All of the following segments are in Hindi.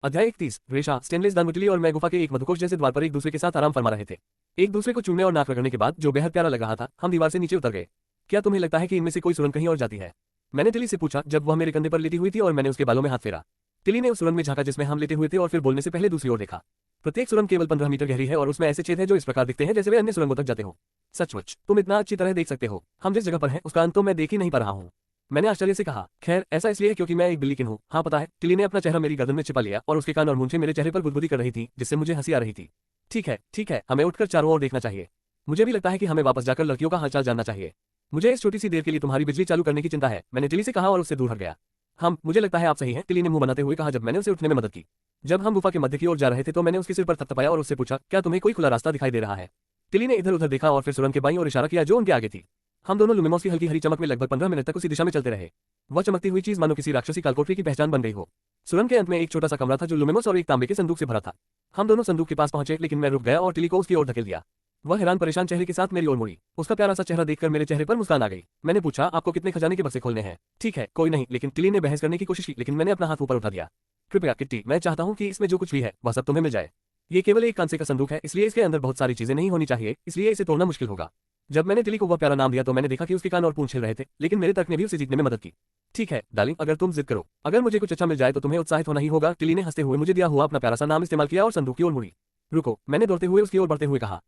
अध्याय 31। रेशा, स्टेनलेस दानमुटली और मैं गुफा के एक मधुकोष जैसे द्वार पर एक दूसरे के साथ आराम फरमा रहे थे। एक दूसरे को चूमने और नाक रगड़ने के बाद जो बेहद प्यारा लग रहा था, हम दीवार से नीचे उतर गए। क्या तुम्हें लगता है कि इनमें से कोई सुरंग कहीं और जाती है? मैंने टिली से पूछा जब वह मेरे कंधे पर लेटी हुई थी और मैंने उसके बालों में हाथ फेरा। टिली ने उस सुरंग में झांका जिसमें हम लेटे हुए थे और फिर बोलने से पहले दूसरी ओर देखा। प्रत्येक सुरंग केवल 15 मीटर गहरी है और उसमें ऐसे छेद हैं जो इस प्रकार दिखते हैं जैसे वे अन्य सुरंगों तक जाते हो। सचमुच, तुम इतना अच्छी तरह देख सकते हो। हम जिस जगह पर हैं उसका अंत तो मैं देख ही नहीं पा रहा हूँ। मैंने आश्चर्य से कहा, खैर ऐसा इसलिए है क्योंकि मैं एक बिल्लीकिन हूँ। हाँ पता है। टिली ने अपना चेहरा मेरी गर्दन में छिपा लिया और उसके कान और मूंछें मेरे चेहरे पर गुदगुदी कर रही थी जिससे मुझे हंसी आ रही थी। ठीक है, हमें उठकर चारों ओर देखना चाहिए। मुझे भी लगता है कि हमें वापस जाकर लड़कियों का हालचाल जानना चाहिए। मुझे इस छोटी सी देर के लिए तुम्हारी बिजली चालू करने की चिंता है, मैंने टिली से कहा और उससे दूर हट गया। मुझे लगता है आप सही हैं, टिली ने मुंह बनाते हुए कहा जब मैंने उसे उठने में मदद की। जब हम गुफा के मध्य की ओर जा रहे थे तो मैंने उसके सिर पर थपथपाया और उससे पूछा, क्या तुम्हें कोई खुला रास्ता दिखाई दे रहा है? टिली ने इधर उधर देखा और फिर सुरंग के बाईं ओर इशारा किया जो उनके आगे थी। हम दोनों लुमिमोस की हल्की हरी चमक में लगभग 15 मिनट तक उसी दिशा में चलते रहे। वह चमकती हुई चीज मानो किसी राक्षसी कालकोठरी की पहचान बन गई हो। सुरंग के अंत में एक छोटा सा कमरा था जो लुमिमोस और एक तांबे के संदूक से भरा था। हम दोनों संदूक के पास पहुंचे लेकिन मैं रुक गया और टिली को उसकी ओर धकेल दिया। वह हैरान परेशान चेहरे के साथ मेरी ओर मुड़ी। उसका प्यारा सा चेहरा देखकर मेरे चेहरे पर मुस्कान आ गई। मैंने पूछा, आपको कितने खजाने के बक्से खोलने हैं? ठीक है, कोई नहीं, लेकिन टिली ने बहस करने की कोशिश की लेकिन मैंने अपना हाथ ऊपर उठा दिया। कृपया किट्टी, मैं चाहता हूँ कि इसमें जो कुछ भी है वह सब तुम्हें मिल जाए। ये केवल एक कांसे का संदूक है इसलिए इसके अंदर बहुत सारी चीजें नहीं होनी चाहिए, इसलिए इसे तोड़ना मुश्किल होगा। जब मैंने टिली को वह प्यारा नाम दिया तो मैंने देखा कि उसके कान और पूंछ हिल रहे थे, लेकिन मेरे तर्क ने भी उसे जीतने में मदद की। ठीक है डार्लिंग, अगर तुम जिद करो, अगर मुझे कुछ अच्छा मिल जाए तो तुम्हें उत्साहित होना ही होगा। टिली ने हंसते हुए मुझे दिया हुआ अपना प्यारा सा नाम इस्तेमाल किया और संदूक की ओर मुड़ी। रुको, मैंने दौड़ते हुए उसकी ओर बढ़ते हुए कहा,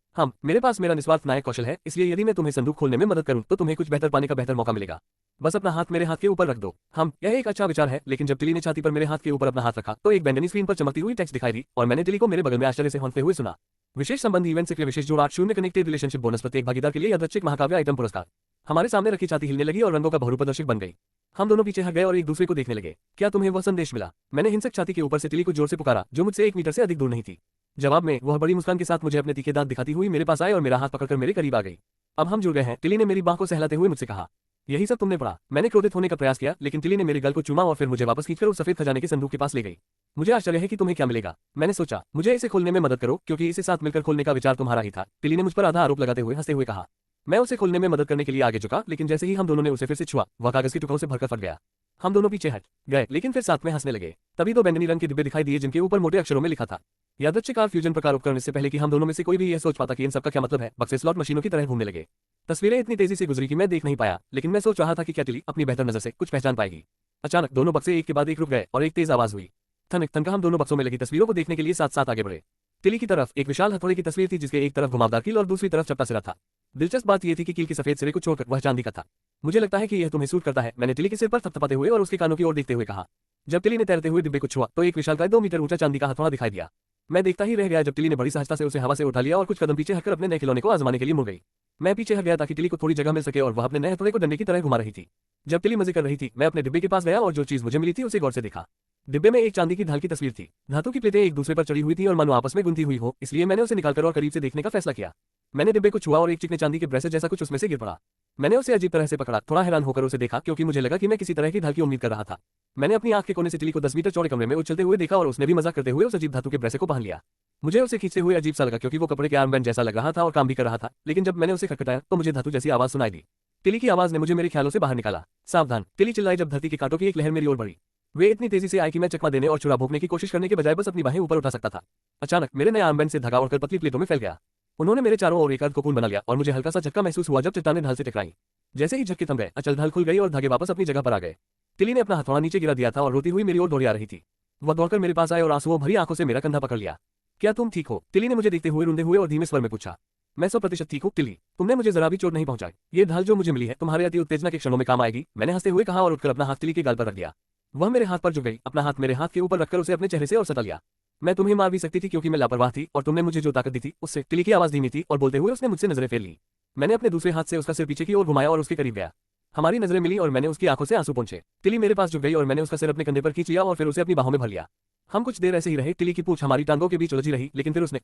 मेरे पास मेरा निस्वार्थ नायक कौशल है, इसलिए यदि मैं तुम्हें संदूक खोलने में मदद करूं तो तुम्हें कुछ बेहतर पाने का बेहतर मौका मिलेगा। बस अपना हाथ मेरे हाथ के ऊपर रख दो। यह एक अच्छा विचार है, लेकिन जब टिली ने छाती पर मेरे हाथ के ऊपर अपना हाथ रखा तो एक बैंगनी स्क्रीन पर चमकती हुई टेक्स्ट दिखाई दी और मैंने टिली को मेरे बगल में आश्चर्य से हंसते हुए सुना। विशेष संबंध इवेंट से विशेष जोड़ 8 कनेक्टेड रिलेशनशिप बोनस प्रत्येक भागीदार के लिए यादृच्छिक महाकाव्य आइटम पुरस्कार। हमारे सामने रखी छाती हिलने लगी और रंगों का बहुरूपदर्शक बन गई। हम दोनों पीछे हट गए और एक दूसरे को देखने लगे। क्या तुम्हें वह संदेश मिला? मैंने हिंसक छाती के ऊपर से टिली को जोर से पुकारा जो मुझसे 1 मीटर से अधिक दूर नहीं थी। जवाब में वह बड़ी मुस्कान के साथ मुझे अपने तीखे दांत दिखाती हुई मेरे पास आए और मेरा हाथ पकड़कर मेरे करीब आ गई। अब हम जुड़ गए हैं, टिली ने मेरी बाह को सहलाते हुए मुझसे कहा। यही सब तुमने पढ़ा? मैंने क्रोधित होने का प्रयास किया लेकिन टिली ने मेरे गल को चूमा और फिर मुझे वापस खींचकर उस सफेद खजाने के संदूक के पास ले गई। मुझे आश्चर्य है कि तुम्हें क्या मिलेगा। मैंने सोचा मुझे इसे खोलने में मदद करो क्योंकि इसे साथ मिलकर खोलने का विचार तुम्हारा ही था। टिली ने मुझ पर आधा आरोप लगाते हुए हंसते हुए कहा। मैं उसे खोलने में मदद करने के लिए आगे झुका लेकिन जैसे ही हम दोनों ने उसे फिर से छुआ वह कागज के टुकड़ों से भरकर फट गया। हम दोनों पीछे हट गए लेकिन फिर साथ में हंसने लगे। तभी 2 बैंगनी रंग के डिब्बे दिखाई दिए जिनके ऊपर मोटे अक्षरों में लिखा था, यादृच्छिक फ्यूजन प्रकार उपकरण। इससे पहले कि हम दोनों में से कोई भी यह सोच पाता कि इन सबका क्या मतलब है, बक्से स्लॉट मशीनों की तरह घूमने लगे। तस्वीरें इतनी तेजी से गुजरी कि मैं देख नहीं पाया, लेकिन मैं सोच रहा था कि क्या टिली अपनी बेहतर नजर से कुछ पहचान पाएगी। अचानक दोनों बक्से एक के बाद एक रुक गए और एक तेज आवाज हुई। थनका हम दोनों बक्सों में लगी तस्वीरों को देखने के लिए साथ साथ आगे बढ़े। टिली की तरफ एक विशाल हथौड़े की तस्वीर थी जिसके एक तरफ घुमावदार कील और दूसरी तरफ चपटा सिरा था। दिलचस्प बात यह थी कि कील के सफेद सिरे को छोड़कर वह चांदी का था। मुझे लगता है कि यह तुम्हें सूट करता है, मैंने टिली के सिर पर थपथपाते हुए और उसके कानों की ओर देखते हुए कहा। जब टिली ने तैरते हुए डिब्बे को छुआ तो एक विशालकाय 2 मीटर ऊंचा चांदी का हथौड़ा दिखाई दिया। मैं देखता ही रह गया जब टिली ने बड़ी सहजता से उसे हवा से उठा लिया और कुछ कदम पीछे हटकर अपने नए खिलौने को आजमाने के लिए मुड़ गई। मैं पीछे हट गया ताकि टिली को थोड़ी जगह मिल सके और वह अपने नए हथौड़े को डंडे की तरह घुमा रही थी। जब टिली मजे कर रही थी मैं अपने डिब्बे के पास गया और जो चीज मुझे मिली थी उसे गौर से देखा। डिब्बे में एक चांदी की ढाल की तस्वीर थी। धातु की प्लेटें एक दूसरे पर चढ़ी हुई थी और मानो आपस में गुंथी हुई हो, इसलिए मैंने उसे निकालकर और करीब से देखने का फैसला किया। मैंने डिब्बे को छुआ और एक चिकने चांदी के ब्रेसलेट जैसा कुछ उसमें से गिर पड़ा। मैंने उसे अजीब तरह से पकड़ा, थोड़ा हैरान होकर उसे देखा क्योंकि मुझे लगा कि मैं किसी तरह की ढाल की उम्मीद कर रहा था। मैंने अपनी आंख के कोने से टिली को 10 मीटर चौड़े कमरे में उछलते हुए देखा और उसने भी मजाक करते हुए उस अजीब धातु के ब्रेसलेट को पहन लिया। मुझे उसे खींचते हुए अजीब सा लगा क्योंकि वो कपड़े के आर्मबैंड जैसा लग रहा था और काम भी कर रहा था, लेकिन जब मैंने उसे खटखटाया तो मुझे धातु जैसी आवाज सुनाई दी। टिली की आवाज ने मुझे मेरे ख्यालों से बाहर निकाला। सावधान, टिली चिल्लाई जब धरती के कांटों की एक लहर मेरी ओर बढ़ी। वे इतनी तेजी से आई कि मैं चकमा देने और चुरा भोंकने की कोशिश करने के बजाय बस अपनी बाहें ऊपर उठा सकता था। अचानक मेरे नए आर्मबैंड से धागा उड़कर पतली प्लेटों में फैल गया। उन्होंने मेरे चारों ओर एक अर्धकोण बना लिया और मुझे हल्का सा झटका महसूस हुआ जब चट्टानें ढाल से टकराई। जैसे ही झटके थम गए अचल ढाल खुल गई और धागे वापस अपनी जगह पर आ गए। टिली ने अपना हथौड़ा नीचे गिरा दिया था और रोती हुई मेरी ओर दौड़ी आ रही थी। वह दौड़कर मेरे पास आए और आंसुओं भरी आंखों से मेरा कंधा पकड़ लिया। क्या तुम ठीक हो? टिली ने मुझे देखते हुए रुंधे हुए और धीमे स्वर में पूछा। मैं 100% ठीक हूँ टिली, तुमने मुझे जरा भी चोट नहीं पहुंचाई। ये ढाल जो मुझे मिली है तुम्हारे अति उत्तेजना के क्षणों में काम आएगी, मैंने हंसते हुए कहा और उठकर अपना हाथ टिली के गाल पर रख दिया। वह मेरे हाथ पर झुक गई, अपना हाथ मेरे हाथ के ऊपर रखकर उसे अपने चेहरे से और सटा लिया। मैं तुम्हें मार भी सकती थी क्योंकि मैं लापरवाह थी और तुमने मुझे जो ताकत दी थी उससे। टिली की आवाज धीमी थी और बोलते हुए उसने मुझसे नजरें फेर ली। मैंने अपने दूसरे हाथ से उसका सिर पीछे की ओर घुमाया और उसके करीब गया। हमारी नजरें मिली और मैंने उसकी आंखों से आंसू पोंछे। टिली मेरे पास झुक गई और मैंने उसका सिर अपने कंधे पर खींच लिया और फिर उसे अपनी बाहों में भर लिया। हम कुछ देर ऐसे ही रहे। टिली की पूंछ हमारी टांगों के बीच उलझी रही, लेकिन फिर उसने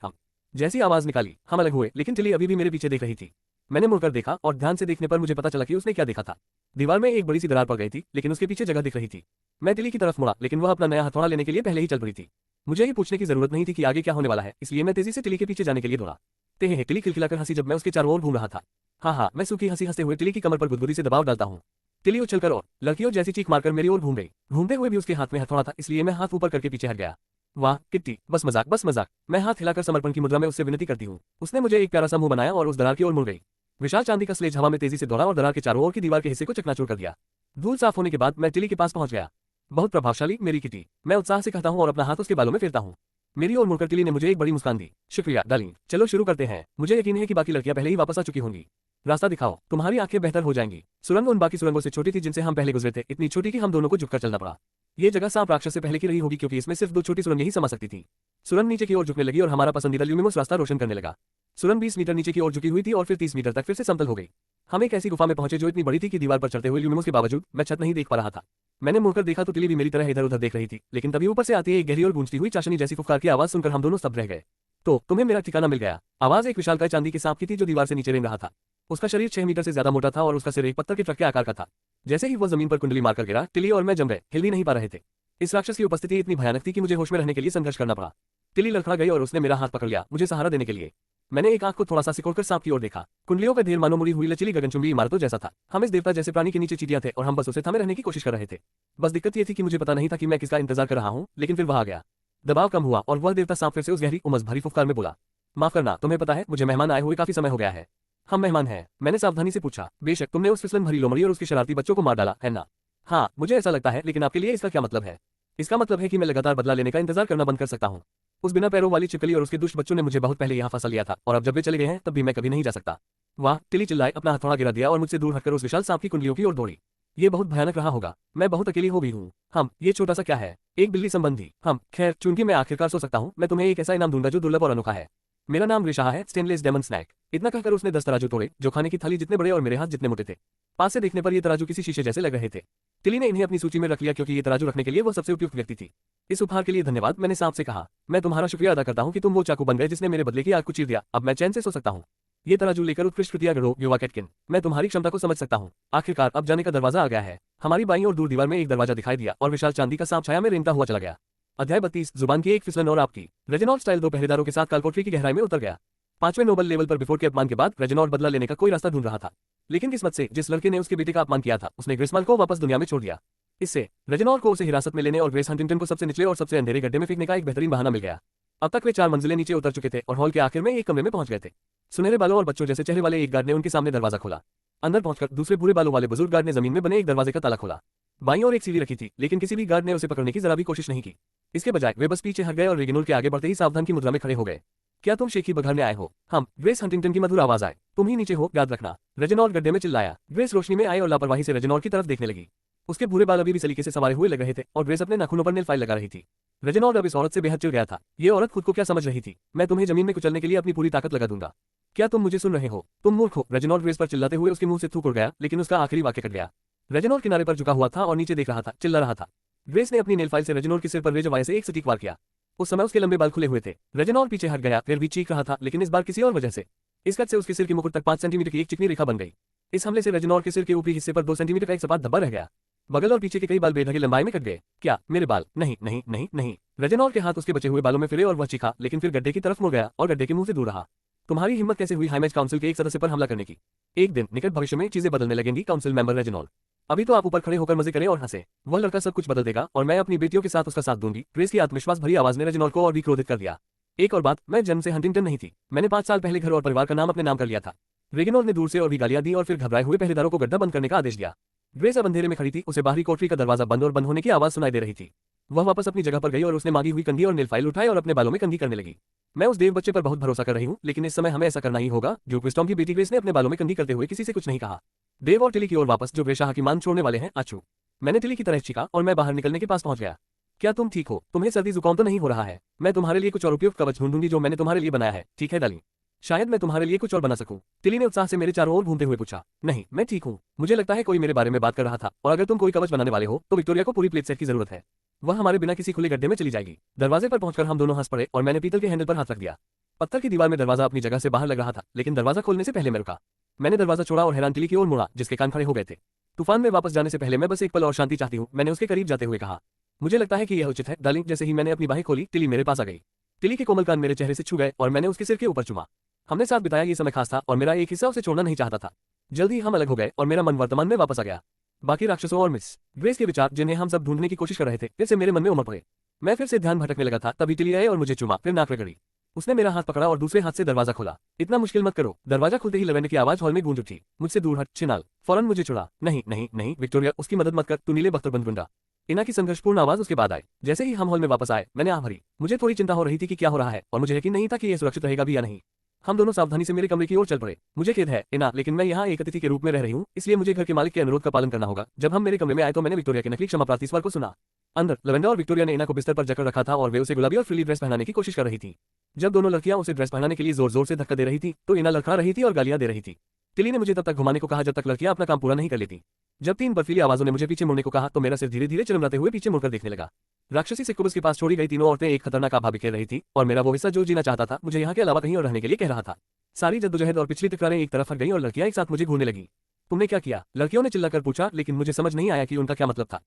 जैसी आवाज निकाली हम अलग हुए, लेकिन टिली अभी भी मेरे पीछे देख रही थी। मैंने मुड़कर देखा और ध्यान से देखने पर मुझे पता चला कि उसने क्या देखा था। दीवार में एक बड़ी सी दरार पड़ गई थी, लेकिन उसके पीछे जगह दिख रही थी। मैं टिली की तरफ मुड़ा, लेकिन वह अपना नया हथौड़ा लेने के लिए पहले ही चल पड़ी थी। मुझे ये पूछने की जरूरत नहीं थी कि आगे क्या होने वाला है, इसलिए मैं तेजी से टिली के पीछे जाने के लिए दौड़ा। टिली खिलखिलाकर हंसी जब मैं उसके चारों ओर घूम रहा था। हाँ, मैं सूखी हंसी हंसते हुए टिली की कमर पर गुदगुदी से दबाव डालता हूँ। टिली उछलकर और लड़कियों जैसी चीख मारकर मेरी ओर घूम गई। घूमते हुए भी उसके हाथ में हथौड़ा था, इसलिए मैं हाथ ऊपर करके पीछे हट गया। वाह किट्टी, बस मजाक बस मजाक। मैं हाथ हिलाकर समर्पण की मुद्रा में उससे विनती करती हूँ। उसने मुझे एक प्यारा सा मुंह बनाया और उस दरार की ओर मुड़ गई। विशाल चांदी का स्लेज हवा में तेजी से दौड़ा और दरार के चारों ओर की दीवार के हिस्से को चकनाचूर कर दिया। धूल साफ होने के बाद मैं टिली के पास पहुंच गया। बहुत प्रभावशाली मेरी किटी, मैं उत्साह से कहता हूँ और अपना हाथ उसके बालों में फेरता हूँ। मेरी ओर मुड़कर टिली ने मुझे एक बड़ी मुस्कान दी। शुक्रिया डार्लिंग, चलो शुरू करते हैं। मुझे यकीन है कि बाकी लड़कियां पहले ही वापस आ चुकी होंगी। रास्ता दिखाओ, तुम्हारी आंखें बेहतर हो जाएंगी। सुरंग उन बाकी सुरंगों से छोटी थी जिनसे हम पहले गुजरे थे, इतनी छोटी कि हम दोनों को झुककर चलना पड़ा। ये जगह सांप राक्षस से पहले की रही होगी क्योंकि इसमें सिर्फ 2 छोटी सुरंगें ही समा सकती थी। सुरंग नीचे की ओर झुकने लगी और हमारा पसंदीदा ल्यूमिनस रास्ता रोशन करने लगा। सुरंग 20 मीटर नीचे की ओर झुकी हुई थी और फिर 30 मीटर तक फिर से समतल हो गई। हम एक ऐसी गुफा में पहुंचे जो इतनी बड़ी थी कि दीवार पर चढ़ते हुए ल्यूमिनस के बावजूद मैं छत नहीं देख पा रहा था। मैंने मुड़कर देखा तो टिली भी मेरी तरह इधर उधर देख रही थी, लेकिन तभी ऊपर से आती एक गहरी और गूंजती हुई चाशनी जैसी फुफकार की आवाज सुनकर हम दोनों स्तब्ध रह गए। तो तुम्हें मेरा ठिकाना मिल गया। आवाज एक विशालकाय चांदी के सांप की थी जो दीवार से नीचे रेंग रहा था। उसका शरीर 6 मीटर से ज्यादा मोटा था और उसका सिर एक पत्थर के ट्रक के आकार का था। जैसे ही वह जमीन पर कुंडली मारकर गिरा, टिली और मैं जम गए, हिल भी नहीं पा रहे थे। इस राक्षस की उपस्थिति इतनी भयानक थी कि मुझे होश में रहने के लिए संघर्ष करना पड़ा। टिली लड़खड़ा गई और उसने मेरा हाथ पकड़ लिया, मुझे सहारा देने के लिए। मैंने एक आंख को थोड़ा सा सिकोड़कर सांप की ओर देखा। कुंडलियों का ढेर मानो मुड़ी हुई लचीली गगनचुंबी इमारतों जैसा था। हम इस देवता जैसे प्राणी के नीचे चींटियां थे और हम बस उसे थमे रहने की कोशिश कर रहे थे। बस दिक्कत ये थी कि मुझे पता नहीं था कि मैं किसका इंतजार कर रहा हूँ, लेकिन फिर वह आ गया। दबाव कम हुआ और वह देवता सांप फिर से उस गहरी उमस भरी फुफकार में बोला, माफ करना, तुम्हें पता है मुझे मेहमान आए हुए काफी समय हो गया है। हम मेहमान हैं? मैंने सावधानी से पूछा। बेशक, तुमने उस फिसलन भरी लोमड़ी और उसके शरारती बच्चों को मार डाला है ना? हाँ, मुझे ऐसा लगता है, लेकिन आपके लिए इसका क्या मतलब है? इसका मतलब है कि मैं लगातार बदला लेने का इंतजार करना बंद कर सकता हूँ। उस बिना पैरों वाली छिपकली और उसके दुष्ट बच्चों ने मुझे बहुत पहले यहाँ फंसा लिया था और अब जब वे चले गए हैं तब भी मैं कभी नहीं जा सकता। वाह, टिली चिल्लाए, अपना हथौड़ा गिरा दिया और मुझसे दूर हटकर उस विशाल सांप की कुंडलियों की ओर दौड़ी। ये बहुत भयानक रहा होगा। मैं बहुत अकेली हो भी हूँ। ये छोटा सा क्या है? एक बिल्ली संबंधी। खैर, चूंकि मैं आखिरकार सो सकता हूँ, मैं तुम्हें एक ऐसा इनाम दूंगा जो दुर्लभ और अनोखा है। मेरा नाम रिशाहा है, स्टेनलेस डेमन स्नैक। इतना कहकर उसने 10 तराजू तोड़े जो खाने की थाली जितने बड़े और मेरे हाथ जितने मोटे थे। पास से देखने पर ये तराजू किसी शीशे जैसे लग रहे थे। टिली ने इन्हें अपनी सूची में रख लिया क्योंकि ये तराजू रखने के लिए वो सबसे उपयुक्त व्यक्ति थी। इस उपहार के लिए धन्यवाद, मैंने सांप से कहा। मैं तुम्हारा शुक्रिया अदा करता हूँ कि तुम वो चाकू बन गए जिसने मेरे बदले की आग को चीर दिया। अब मैं चैन से सो सकता हूँ। ये तराजू लेकर उत्कृष्ट कृतियां करो युवा कैटकिन। मैं तुम्हारी क्षमता को समझ सकता हूँ। आखिरकार अब जाने का दरवाजा आ गया है। हमारी बाईं और दूर दीवार में एक दरवाजा दिखाई दिया और विशाल चांदी का सांप छाया में रेंगता हुआ चला गया। अध्याय 32, जुबान की एक फिसलन और आपकी। रेजिनॉल्ड स्टाइल 2 पहरेदारों के साथ कालकोठरी की गहराई में उतर गया। 5वें नोबल लेवल पर बिफोर के अपमान के बाद रेजिनॉल्ड बदला लेने का कोई रास्ता ढूंढ रहा था। लेकिन किस्मत से जिस लड़के ने उसके बेटे का अपमान किया था उसने ग्रेसमाल को वापस दुनिया में छोड़ दिया। इससे रेजिनॉल्ड को उसे हिरासत में लेने और ग्रेस हंटिंगटन को सबसे निचले और सबसे अंधेरे गड्ढे में फेंकने का एक बेहतरीन बहाना मिल गया। अब तक वे 4 मंजिलें नीचे उतर चुके थे और हॉल के आखिर में एक कमरे में पहुंच गए थे। सुनहरे बालों और बच्चों जैसे चेहरे वाले एक गार्ड ने उनके सामने दरवाजा खोला। अंदर पहुंचकर दूसरे भूरे बालों वाले बुजुर्ग गार्ड ने जमीन में बने एक दरवाजे का ताला खोला। बाईं ओर एक सीढ़ी रखी थी, लेकिन किसी भी गार्ड ने उसे पकड़ने की जरा भी कोशिश नहीं की। इसके बजाय वे बस पीछे हट गए और रेगिनोल के आगे बढ़ते ही सावधान की मुद्रा में खड़े हो गए। क्या तुम शेखी बघारने आए हो? ग्रेस हंटिंगटन की मधुर आवाज आए। तुम ही नीचे हो, याद रखना। रेजिनॉल्ड गड्ढे में चिल्लाया। ग्रेस रोशनी में आई और लापरवाही से रेजिनॉल्ड की तरफ देखने लगी। उसके भूरे बाल अभी भी सलीके से संवारे हुए लग रहे थे और ग्रेस अपने नाखूनों पर नेल फाइल लगा रही थी। रेजिनॉल्ड अब इस औरत से बेहद चिढ़ गया था। ये औरत खुद को क्या समझ रही थी? मैं तुम्हें जमीन में कुचलने के लिए अपनी पूरी ताकत लगा दूंगा। क्या तुम मुझे सुन रहे हो? तुम मूर्ख हो। रेजिनॉल्ड ग्रेस पर चिल्लाते हुए उसके मुंह से थूक उड़ गया, लेकिन उसका आखिरी वाक्य कट गया। रेजिनॉल्ड किनारे पर झुका हुआ था और नीचे देख रहा था, चिल्ला रहा था। ग्रेस ने अपनी नेल फाइल से रेजिनॉल्ड के सिर पर रेज वायर से एक सटीक वार किया। उस समय उसके लंबे बाल खुले हुए थे। रेजिनॉल्ड पीछे हट गया, फिर भी चीख रहा था, लेकिन इस बार किसी और वजह से। इस कट से उसके सिर की मुकुट तक 5 सेंटीमीटर की एक चिकनी रेखा बन गई। इस हमले से रेजिनॉल्ड के सिर के ऊपरी हिस्से पर 2 सेंटीमीटर का एक सपाट धब्बा रह गया। बगल और पीछे के कई बाल बेढंगी लंबाई में कट गए। क्या मेरे बाल? नहीं नहीं नहीं नहीं। रेजिनॉल्ड के हाथ उसके बचे हुए बालों में फिरे और वह चीखा, लेकिन फिर गड्ढे की तरफ मुड़ गया और गड्ढे के मुंह से दूर रहा। तुम्हारी हिम्मत कैसे हुई हाईमेज काउंसिल के एक सदस्य पर हमला करने की? एक दिन निकट भविष्य में चीजें बदलने लगेंगी काउंसिल मेंबर रेजिनॉल्ड। अभी तो आप ऊपर खड़े होकर मजे करें और हंसे। वह लड़का सब कुछ बदल देगा और मैं अपनी बेटियों के साथ उसका साथ दूंगी। ग्रेस की आत्मविश्वास भरी आवाज ने रेजिनॉल्ड को और भी क्रोधित कर दिया। एक और बात, मैं जन्म से हंटिंगटन नहीं थी। मैंने 5 साल पहले घर और परिवार का नाम अपने नाम कर लिया था। रेजिनॉल्ड ने दूर से और भी गालियां दी और फिर घबराए हुए पहरेदारों को गड्ढा बंद करने का आदेश दिया। ग्रेस अब अंधेरे में खड़ी थी, उसे बाहरी कोठरी का दरवाजा बंद और बंद होने की आवाज सुनाई दे रही थी। वह वापस अपनी जगह पर गई और उसने मांगी हुई कंघी और नेल फाइल उठाई और अपने बालों में कंघी करने लगी। मैं उस देव बच्चे पर बहुत भरोसा कर रही हूँ, लेकिन इस समय हमें ऐसा करना ही होगा। ड्यूक विस्टॉम की बेटी ग्रेस ने अपने बालों में कंघी करते हुए किसी से कुछ नहीं कहा। देव और टिली की ओर वापस, जो ग्रेशाह की मान छोड़ने वाले हैं। आचू, मैंने टिली की तरह चीखा और मैं बाहर निकलने के पास पहुंच गया। क्या तुम ठीक हो? तुम्हें सर्दी जुकाम तो नहीं हो रहा है? मैं तुम्हारे लिए कुछ और उपयुक्त कवच ढूंढूंगी जो मैंने तुम्हारे लिए बनाया है, ठीक है डार्लिंग? शायद मैं तुम्हारे लिए कुछ और बना सकूं। टिली ने उत्साह से मेरे चारों ओर घूमते हुए पूछा। नहीं, मैं ठीक हूँ। मुझे लगता है कोई मेरे बारे में बात कर रहा था, और अगर तुम कोई कवच बनाने वाले हो तो विक्टोरिया को पूरी प्लेट सेट की जरूरत है। वह हमारे बिना किसी खुले गड्ढे में चली जाएगी। दरवाजे पर पहुंचकर हम दोनों हंस पड़े और मैंने पीतल के हैंडल पर हाथ रख दिया। पत्थर की दीवार में दरवाजा अपनी जगह से बाहर लग रहा था, लेकिन दरवाजा खोलने से पहले मैं रुका। मैंने दरवाजा छोड़ा और हैरान टिली की ओर मुड़ा, जिसके कान खड़े हो गए थे। तूफान में वापस जाने से पहले मैं बस एक पल और शांति चाहती हूँ, मैंने उसके करीब जाते हुए कहा। मुझे लगता है कि यह उचित है डार्लिंग। जैसे ही मैंने अपनी बाहें खोली, टिली मेरे पास आ गई। टिली के कोमल कान मेरे चेहरे से छू गए और मैंने उसके सिर के ऊपर चुमा। हमने साथ बिताया ये समय खास था और मेरा एक हिस्सा उसे छोड़ना नहीं चाहता था। जल्दी हम अलग हो गए और मेरा मन वर्तमान में वापस आ गया। बाकी राक्षसों और मिस ग्रेस के विचार, जिन्हें हम सब ढूंढने की कोशिश कर रहे थे, फिर से मेरे मन में उमड़ पड़े। मैं फिर से ध्यान भटकने लगा था, तभी टिली आए और मुझे चूमा, फिर नाक रगड़ी। उसने मेरा हाथ पकड़ा और दूसरे हाथ से दरवाजा खोला। इतना मुश्किल मत करो। दरवाजा खुलते ही लवेंडर की आवाज हॉल में गूंज उठी। मुझसे दूर हट चिनाल। फौरन मुझे छुड़ा। नहीं नहीं नहीं विक्टोरिया, उसकी मदद मत कर, तू नीले बख्तरबंद गुंडा। इना की संघर्षपूर्ण आवाज उसके बाद आई। जैसे ही हम हॉल में वापस आए, मैंने आह भरी। मुझे थोड़ी चिंता हो रही थी कि क्या हो रहा है और मुझे यकीन नहीं था कि यह सुरक्षित रहेगा भी या नहीं। हम दोनों सावधानी से मेरे कमरे की ओर चल पड़े। मुझे खेद है इना, लेकिन मैं यहाँ एक अतिथि के रूप में रह रही हूँ, इसलिए मुझे घर के मालिक के अनुरोध का पालन करना होगा। जब हम मेरे कमरे में आए तो मैंने विक्टोरिया के नकली क्षमा प्रार्थी स्वर को सुना। अंदर लवेंडर और विक्टोरिया ने इना को बिस्तर पर जकड़ रखा था और वे उसे गुलाबी और फ्रीली ड्रेस पहनाने की कोशिश कर रही थी। जब दोनों लड़कियां उसे ड्रेस पहनाने के लिए जोर जोर से धक्का दे रही थी तो इना लड़खड़ा रही थी और गालियां दे रही थी। टिली ने मुझे तब तक घुमाने को कहा जब तक लड़कियां अपना काम पूरा नहीं कर लेती। जब 3 बर्फीली आवाजों ने मुझे पीछे मुड़ने को कहा तो मेरा सिर धीरे धीरे चरमराते हुए पीछे मुड़कर देखने लगा। राक्षसी सिक्कुबस के पास छोड़ी गई तीनों औरतें एक खतरनाक आभा बिखेर रही थी और मेरा वो हिस्सा जो जीना चाहता था मुझे यहाँ के अलावा कहीं और रहने के लिए कह रहा था। सारी जद्दोजहद और पिछली तकरारें एक तरफ हट गईं और लड़कियां एक साथ मुझे घूरने लगी। तुमने क्या किया? लड़कियों ने चिल्लाकर पूछा, लेकिन मुझे समझ नहीं आया कि उनका क्या मतलब था।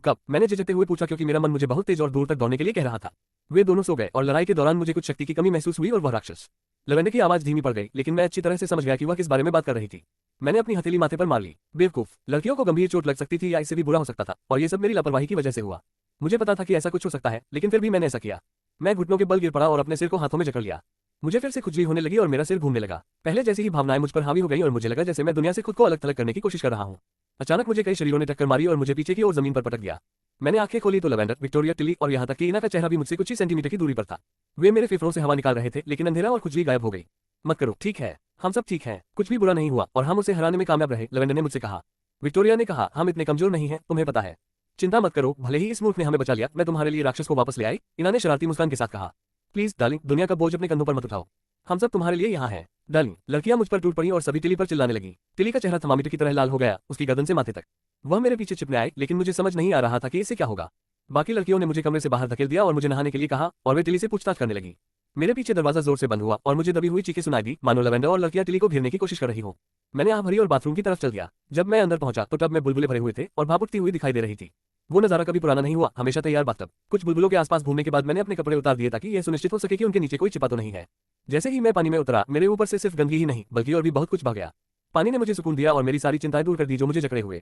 कब? मैंने झिझकते हुए पूछा क्योंकि मेरा मन मुझे बहुत तेज और दूर तक दौड़ने के लिए कह रहा था। वे दोनों सो गए और लड़ाई के दौरान मुझे कुछ शक्ति की कमी महसूस हुई और वह राक्षस। लवेंडर की आवाज धीमी पड़ गई, लेकिन मैं अच्छी तरह से समझ गया कि वह किस बारे में बात कर रही थी। मैंने अपनी हथेली माथे पर मार ली। बेवकूफ, लड़कियों को गंभीर चोट लग सकती थी या इससे भी बुरा हो सकता था, और ये सब मेरी लापरवाही की वजह से हुआ। मुझे पता था कि ऐसा कुछ हो सकता है, लेकिन फिर भी मैंने ऐसा किया। मैं घुटनों के बल गिर पड़ा और अपने सिर को हाथों में जकड़ लिया। मुझे फिर से खुजली होने लगी और मेरा सिर घूमने लगा। पहले जैसी ही भावनाएं मुझ पर हावी हो गई और मुझे लगा जैसे मैं दुनिया से खुद को अलग थलग करने की कोशिश कर रहा हूँ। अचानक मुझे कई शरीरों ने टक्कर मारी और मुझे पीछे की ओर जमीन पर पटक दिया। मैंने आंखें खोली तो लवेंडर, विक्टोरिया, टिली और यहाँ तक कि इना का चेहरा भी मुझसे कुछ ही सेंटीमीटर की दूरी पर था। वे मेरे फेफड़ों से हवा निकाल रहे थे, लेकिन अंधेरा और खुजली गायब हो गई। मत करो, ठीक है, हम सब ठीक हैं, कुछ भी बुरा नहीं हुआ और हम उसे हराने में कामयाब रहे, लवेंडर ने मुझसे कहा। विक्टोरिया ने कहा, हम इतने कमजोर नहीं हैं, तुम्हें पता है। चिंता मत करो, भले ही इस मूर्ख ने हमें बचा लिया, मैं तुम्हारे लिए राक्षस को वापस ले आई, इना ने शरारती मुस्कान के साथ कहा। प्लीज डार्लिंग, दुनिया का बोझ अपने कंधों पर मत उठाओ, हम सब तुम्हारे लिए यहाँ हैं। डार्लिंग, लड़कियां मुझ पर टूट पड़ी और सभी टिली पर चिल्लाने लगी। टिली का चेहरा थर्मामीटर की तरह लाल हो गया, उसकी गर्दन से माथे तक। वह मेरे पीछे छिपने आए, लेकिन मुझे समझ नहीं आ रहा था कि इससे क्या होगा। बाकी लड़कियों ने मुझे कमरे से बाहर धकेल दिया और मुझे नहाने के लिए कहा और वे टिली से पूछताछ करने लगी। मेरे पीछे दरवाजा जोर से बंद हुआ और मुझे दबी हुई चीखें सुनाई दी, मानो लवेंडर और लड़कियां टिली को घेरने की कोशिश कर रही हो। मैंने आह भरी और बाथरूम की तरफ चल गया। जब मैं अंदर पहुंचा तो टब में बुलबुले भरे हुए थे और भाप उठती हुई दिखाई दे रही थी। वो नजारा कभी पुराना नहीं हुआ, हमेशा तैयार बाथटब। कुछ बुलबुलों के आसपास घूमने के बाद मैंने अपने कपड़े उतार दिए ताकि यह सुनिश्चित हो सके कि उनके नीचे कोई छिपा तो नहीं है। जैसे ही मैं पानी में उतरा, मेरे ऊपर से सिर्फ गंदगी ही नहीं बल्कि और भी बहुत कुछ बह गया। पानी ने मुझे सुकून दिया और मेरी सारी चिंताएं दूर कर दी जो मुझे जकड़े हुए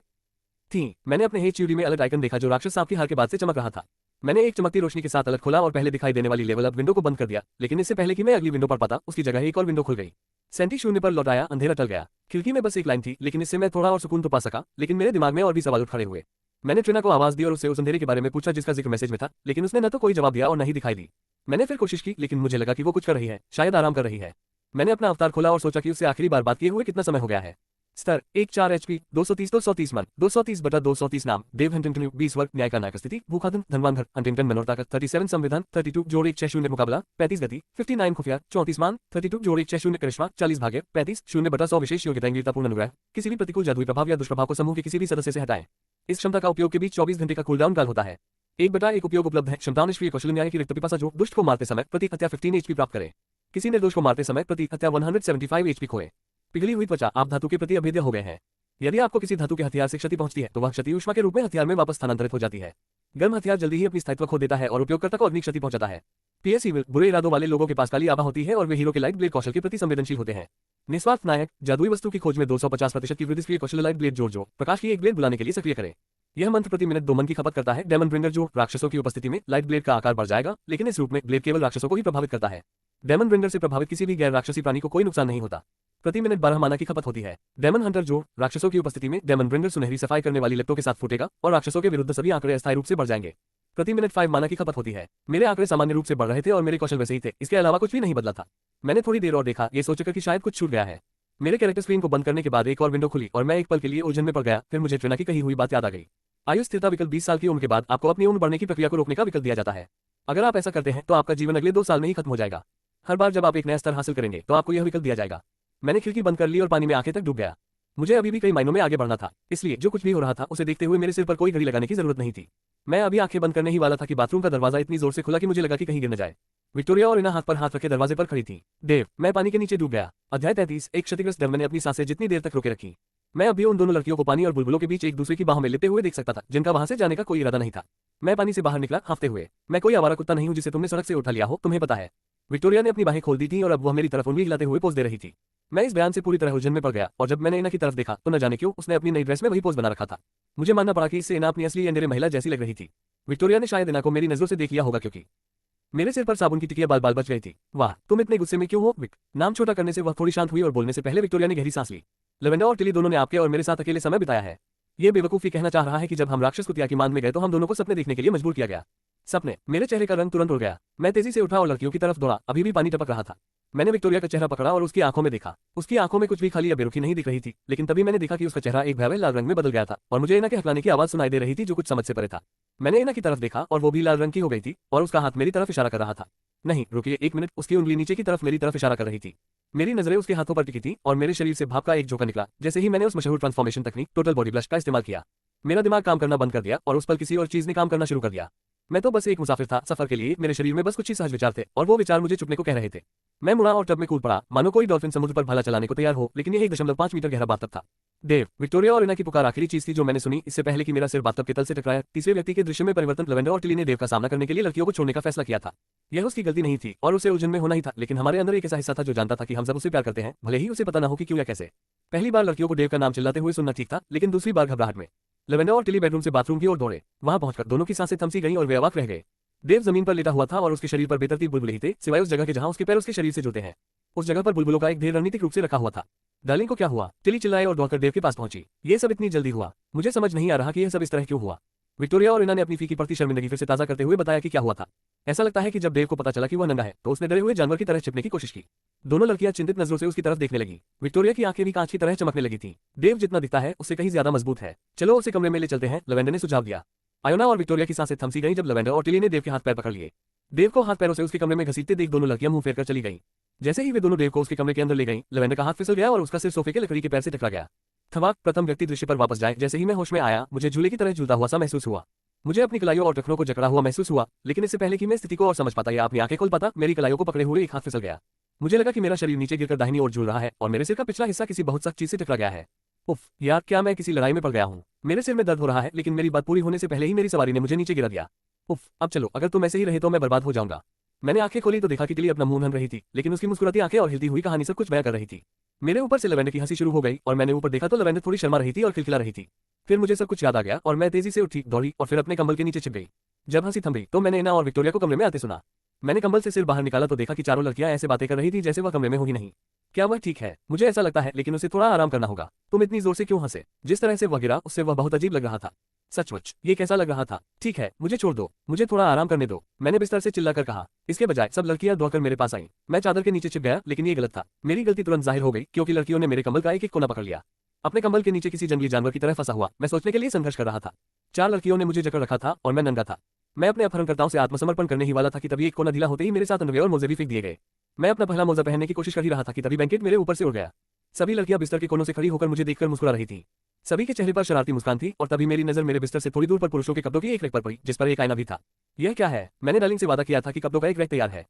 थी। मैंने अपने हेच चूड़ी में अलग आइकन देखा जो राक्षस सांप की हार के बाद से चमक रहा था। मैंने एक चमकती रोशनी के साथ अलग खोला और पहले दिखाई देने वाली लेवल अप विंडो को बंद कर दिया, लेकिन इससे पहले कि मैं अगली विंडो पर पाता, उसकी जगह एक और विंडो खुल गई। सेंटी शून्य पर लौट आया, अंधेरा टल गया। खिड़की में बस एक लाइन थी, लेकिन इससे मैं थोड़ा और सुकून तो पा सका, लेकिन मेरे दिमाग में और भी सवाल उठ खड़े हुए। मैंने ट्रिना को आवाज दी और उससे उस अंधेरे के बारे में पूछा जिसका जिक्र मैसेज में था, लेकिन उसने न तो कोई जवाब दिया और न ही दिखाई दी। मैंने फिर कोशिश की, लेकिन मुझे लगा कि वो कुछ कर रही है, शायद आराम कर रही है। मैंने अपना अवतार खोला और सोचा कि उससे आखिरी बार बात किए हुए कितना समय हो गया है। स्तर 1 4 HP 230 मन 230/230 नाम देव हंटिंगटन 20 वर्ग न्याय का नायक स्थिति भूखादन धनवान घर हंटिंगटन मनोर ताकत 37 संविधान 32 जोड़ 1 6 0 मुकाबला 35 गति 59 खुफिया 34 मान 32 जोड़ 1 6 0 करिश्मा 40 भाग्य 35 0/100 विशेष योग्यता इंगितापूर्ण अनुग्रह किसी भी प्रतिकूल जादुई प्रभाव या दुष्प्रभाव को समूह के किसी भी सदस्य से हटाएं। इस क्षमता का उपयोग के बीच 24 घंटे का कूलडाउन काल होता है। 1/1 उपयोग उपलब्ध है। क्षमता निष्क्रिय कौशल न्याय की रिक्त पिपासा जो दुष्ट को मारते समय प्रति हत्या 15 HP प्राप्त करे। किसी निर्दोष को मारते समय प्रति हत्या 175 HP खोए। पिघली हुई त्वचा, आप धातु के प्रति अभेद्य हो गए हैं। यदि आपको किसी धातु के हथियार से क्षति पहुंचती है तो वह क्षति ऊष्मा के रूप में हथियार में वापस स्थानांतरित हो जाती है। गर्म हथियार जल्दी ही अपनी स्थायित्व खो देता है और उपयोगकर्ता को अग्नि क्षति पहुंचाता है। PS इविल, बुरे इरादों वाले लोगों के पास काली आभा होती है और वे हीरो के लाइट ब्लेड कौशल के प्रति संवेदनशील होते हैं। निस्वार्थ नायक, जादुई वस्तु की खोज में 250% की वृद्धि कौशल लाइट ब्लेड जोड़ प्रकाश की एक ब्लेड बुलाने के लिए सक्रिय करें। यह मंत्र प्रति मिनट 2 मन की खपत करता है। डेमन ब्रिंगर जो राक्षसों की उपस्थिति में लाइट ब्लेड का आकार बढ़ जाएगा, लेकिन इस रूप में ब्लेड केवल राक्षसों को ही प्रभावित करता है। डेमन ब्रिंगर से प्रभावित किसी भी गैर राक्षसी प्राणी को कोई नुकसान नहीं होता। प्रति मिनट 12 माना की खपत होती है। डेमन हंटर जो राक्षसों की उपस्थिति में डेमन ब्रिंगर सुनहरी सफाई करने वाली लिप्टों के साथ फूटेगा और राक्षसों के विरुद्ध सभी आंकड़े अस्थायी रूप से बढ़ जाएंगे। प्रति मिनट 5 माना की खपत होती है। मेरे आंकड़े सामान्य रूप से बढ़ रहे थे और मेरे कौशल वैसे ही थे, इसके अलावा कुछ भी नहीं बदला था। मैंने थोड़ी देर और देखा, ये सोचकर कि शायद कुछ छूट गया है। मेरे कैरेक्टर स्क्रीन को बंद करने के बाद एक और विंडो खुली और मैं एक पल के लिए उलझन में पड़ गया। फिर मुझे ट्रिना की कही हुई बात याद आ गई। आयु स्थिरता विकल्प 20 साल की उम्र के बाद आपको अपनी उम्र बढ़ने की प्रक्रिया को रोकने का विकल्प दिया जाता है। अगर आप ऐसा करते हैं तो आपका जीवन अगले 2 साल में ही खत्म हो जाएगा। हर बार जब आप एक नया स्तर हासिल करेंगे तो आपको यह विकल्प दिया जाएगा। मैंने खिड़की बंद कर ली और पानी में आंखें तक डूब गया। मुझे अभी भी कई महीनों में आगे बढ़ना था, इसलिए जो कुछ भी हो रहा था उसे देखते हुए मेरे सिर पर कोई घड़ी लगाने की जरूरत नहीं थी। मैं अभी आंखें बंद करने ही वाला था कि बाथरूम का दरवाजा इतनी जोर से खुला कि मुझे लगा कि कहीं गिर न जाए। विक्टोरिया और इना हाथ पर हाथ रखे दरवाजे पर खड़ी थी। देव, मैं पानी के नीचे डूब गया। अध्याय 33। एक क्षतिग्रस्त देव। मैंने अपनी सांसें जितनी देर तक रोके रखी। मैं अभी उन दोनों लड़कियों को पानी और बुलबुलों के बीच एक दूसरे की बाहों में लिपटे हुए देख सकता था, जिनका वहां से जाने का कोई इरादा नहीं था। मैं पानी से बाहर निकला हांफते हुए। मैं कोई आवारा कुत्ता नहीं हूं जिसे तुमने सड़क से उठा लिया हो, तुम्हें पता है। विक्टोरिया ने अपनी बाहें खोल दी थी और अब वह मेरी तरफ उंगली हिलाते हुए पोज दे रही थी। मैं इस बयान से पूरी तरह उलझन में पड़ गया और जब मैंने इना की तरफ देखा तो न जाने क्यों उसने अपनी नई ड्रेस में वही पोज बना रखा था। मुझे मानना पड़ा कि इससे इना अपनी असली अंधेरे महिला जैसी लग रही थी। विक्टोरिया ने शायद इना को मेरी नजरों से देख लिया होगा क्योंकि मेरे सिर पर साबुन की टिकिया बाल बाल बच गई थी। वाह, तुम इतने गुस्से में क्यों हो विक? नाम छोटा करने से वह थोड़ी शांत हुई और बोलने से पहले विक्टोरिया ने गहरी सांस ली। लवेंडर और टिली दोनों ने आपके और मेरे साथ अकेले समय बिताया है। ये बेवकूफी कहना चाह रहा है कि जब हम राक्षस कुतिया की मांद में गए तो हम दोनों को सपने देखने के लिए मजबूर किया गया। सपने? मेरे चेहरे का रंग तुरंत उड़ गया। मैं तेजी से उठा और लड़कियों की तरफ दौड़ा। अभी भी पानी टपक रहा था। मैंने विक्टोरिया का चेहरा पकड़ा और उसकी आंखों में देखा। उसकी आंखों में कुछ भी खाली या बेरुखी नहीं दिख रही थी, लेकिन तभी मैंने देखा कि उसका चेहरा एक भयावह लाल रंग में बदल गया था और मुझे एना के हकलाने की आवाज सुनाई दे रही थी जो कुछ समझ से परे था। मैंने एना की तरफ देखा और वो भी लाल रंग की हो गई थी और उसका हाथ मेरी तरफ इशारा कर रहा था। नहीं रुकिए एक मिनट, उसकी उंगली नीचे की तरफ मेरी तरफ इशारा कर रही थी। मेरी नजरें उसके हाथों पर टिकी थी और मेरे शरीर से भाप का एक झोंका निकला जैसे ही मैंने उस मशहूर ट्रांसफॉर्मेशन तकनीक टोटल बॉडी ब्लश का इस्तेमाल किया। मेरा दिमाग काम करना बंद कर दिया और उस पर किसी और चीज ने काम करना शुरू कर दिया। मैं तो बस एक मुसाफिर था सफर के लिए। मेरे शरीर में बस कुछ ही सहज विचार थे और वो विचार मुझे चुपने को कह रहे थे। मैं मुड़ा और टब में कूद पड़ा मानो कोई डॉल्फिन समुद्र पर भाला चलाने को तैयार हो, लेकिन यह 1.5 मीटर गहरा बाथटब था। देव, विक्टोरिया और इना की पुकार आखिरी चीज थी जो मैंने सुनी इससे पहले कि मेरा सिर बाथटब के तल से टकराया। तीसरे व्यक्ति के दृश्य में परिवर्तन। लवेंडर और टिली ने देव का सामना करने के लिए लड़कियों को छोड़ने का फैसला किया था। यह उसकी गलती नहीं थी और उसे उलझन में होना ही था, लेकिन हमारे अंदर एक ऐसा हिस्सा था जो जानता था कि हम सब उसे प्यार करते हैं, भले ही उसे पता न हो कि क्यों या कैसे। पहली बार लड़कियों को देव का नाम चिल्लाते हुए सुनना ठीक था, लेकिन दूसरी बार घबराहट में। लवेंडर और टिली बेडरूम से बाथरूम की ओर दौड़े। वहां पहुंचकर दोनों की सांसें थम सी गईं और वे अवाक रह गए। देव जमीन पर लेटा हुआ था और उसके शरीर पर बेतरतीब बुलबुले ही थे, सिवाय उस जगह के जहां उसके पैर उसके शरीर से जुड़ते हैं। उस जगह पर बुलबुलों का एक ढेर रणनीतिक रूप से रखा हुआ था। डार्लिंग को क्या हुआ? टिली चिल्लाए और दौड़कर देव के पास पहुंची। ये सब इतनी जल्दी हुआ? मुझे समझ नहीं आ रहा कि यह सब इस तरह क्यों हुआ। विक्टोरिया और इना ने अपनी फीकी पड़ती शर्मिंदगी फिर से ताजा करते हुए बताया कि क्या हुआ था। ऐसा लगता है कि जब देव को पता चला कि वह नंगा है तो उसने डरे हुए जानवर की तरह छिपने की कोशिश की। दोनों लड़कियां चिंतित नजरों से उसकी तरफ देखने लगी। विक्टोरिया की आंखें भी कांच की तरह चमकने लगी थीं। देव जितना दिखता है उससे कहीं ज्यादा मजबूत है। चलो उसे कमरे में ले चलते हैं, लवेंडर ने सुझाव दिया। आयोना और विक्टोरिया की सांसें थम सी गईं जब लवेंडर और टिली ने देव के हाथ पैर पकड़ लिए। देव को हाथ पैरों से उसके कमरे में घसीटते देख दोनों लड़कियां मुंह फेरकर चली गईं। जैसे ही वे दोनों देव को उसके कमरे के अंदर ले गईं, लवेंडर का हाथ फिसल गया और उसका सिर सोफे के लकड़ी के पैर से टकरा गया। थवाक, प्रथम व्यक्ति दृश्य पर वापस जाए। जैसे ही मैं होश में आया मुझे झूले की तरह झूलता हुआ सा महसूस हुआ। मुझे अपनी कलाइयों और टखनों को जकड़ा हुआ महसूस हुआ, लेकिन इससे पहले कि मैं स्थिति को और समझ पाता या अपनी आंखें खोल पाता, मेरी कलाइयों को पकड़े हुए एक हाथ फिसल गया। मुझे लगा कि मेरा शरीर नीचे गिरकर दाहिनी ओर झूल रहा है और मेरे सिर का पिछला हिस्सा किसी बहुत सख्त चीज से टकरा गया है। उफ यार, क्या मैं किसी लड़ाई में पड़ गया हूँ? मेरे सिर में दर्द हो रहा है, लेकिन मेरी बात पूरी होने से पहले ही मेरी सवारी ने मुझे नीचे गिरा दिया। उफ, अब चलो, अगर तुम ऐसे ही रहे तो मैं बर्बाद हो जाऊंगा। मैंने आंखें खोली तो देखा कि टिली अपना मुंह हन रही थी, लेकिन उसकी मुस्कुराती आंखें और हिलती हुई कहानी सब कुछ बयां कर रही थी। मेरे ऊपर से लवेंडर की हंसी शुरू हो गई और मैंने ऊपर देखा तो लवेंडर थोड़ी शर्मा रही थी और खिलखिला रही थी। फिर मुझे सब कुछ याद आ गया और मैं तेजी से उठी, दौड़ी और फिर अपने कंबल के नीचे छिप गई। जब हंसी थम गई तो मैंने इना और विक्टोरिया को कमरे में आते सुना। मैंने कंबल से सिर बाहर निकाला तो देखा कि चारों लड़कियां ऐसे बातें कर रही थी जैसे वह कमरे में हो ही नहीं। क्या वह ठीक है? मुझे ऐसा लगता है, लेकिन उसे थोड़ा आराम करना होगा। तुम इतनी जोर से क्यों हंसे? जिस तरह से वह गिरा उससे वह बहुत अजीब लग रहा था। सचमुच ये कैसा लग रहा था? ठीक है, मुझे छोड़ दो, मुझे थोड़ा आराम करने दो, मैंने बिस्तर से चिल्लाकर कहा। इसके बजाय सब लड़कियां दौड़कर मेरे पास आईं। मैं चादर के नीचे छिप गया, लेकिन ये गलत था। मेरी गलती तुरंत जाहिर हो गई क्योंकि लड़कियों ने मेरे कंबल का एक कोना पकड़ लिया। अपने कंबल के नीचे किसी जंगली जानवर की तरह फंसा हुआ मैं सोचने के लिए संघर्ष कर रहा था। 4 लड़कियों ने मुझे जकड़ रखा था और मैं नंगा था। मैं अपने अपहरणकर्ताओं से आत्मसमर्पण करने ही वाला था कि तभी एक कोना ढीला होते ही मेरे साथ अंडरवेयर और मोजे भी फेंक दिए गए। मैं अपना पहला मोजा पहनने की कोशिश कर ही रहा था कि तभी ब्लैंकेट मेरे ऊपर से उड़ गया। सभी लड़कियां बिस्तर के कोनों से खड़ी होकर मुझे देखकर मुस्कुरा रही थीं। सभी के चेहरे पर शरारती मुस्कान थी और तभी मेरी नजर मेरे बिस्तर से थोड़ी दूर पर पुरुषों के कपड़ों की एक रैक पर पड़ी जिस पर एक आईना भी था। यह क्या है? मैंने डार्लिंग से वादा किया था कि कपड़ों का एक रैक तैयार है।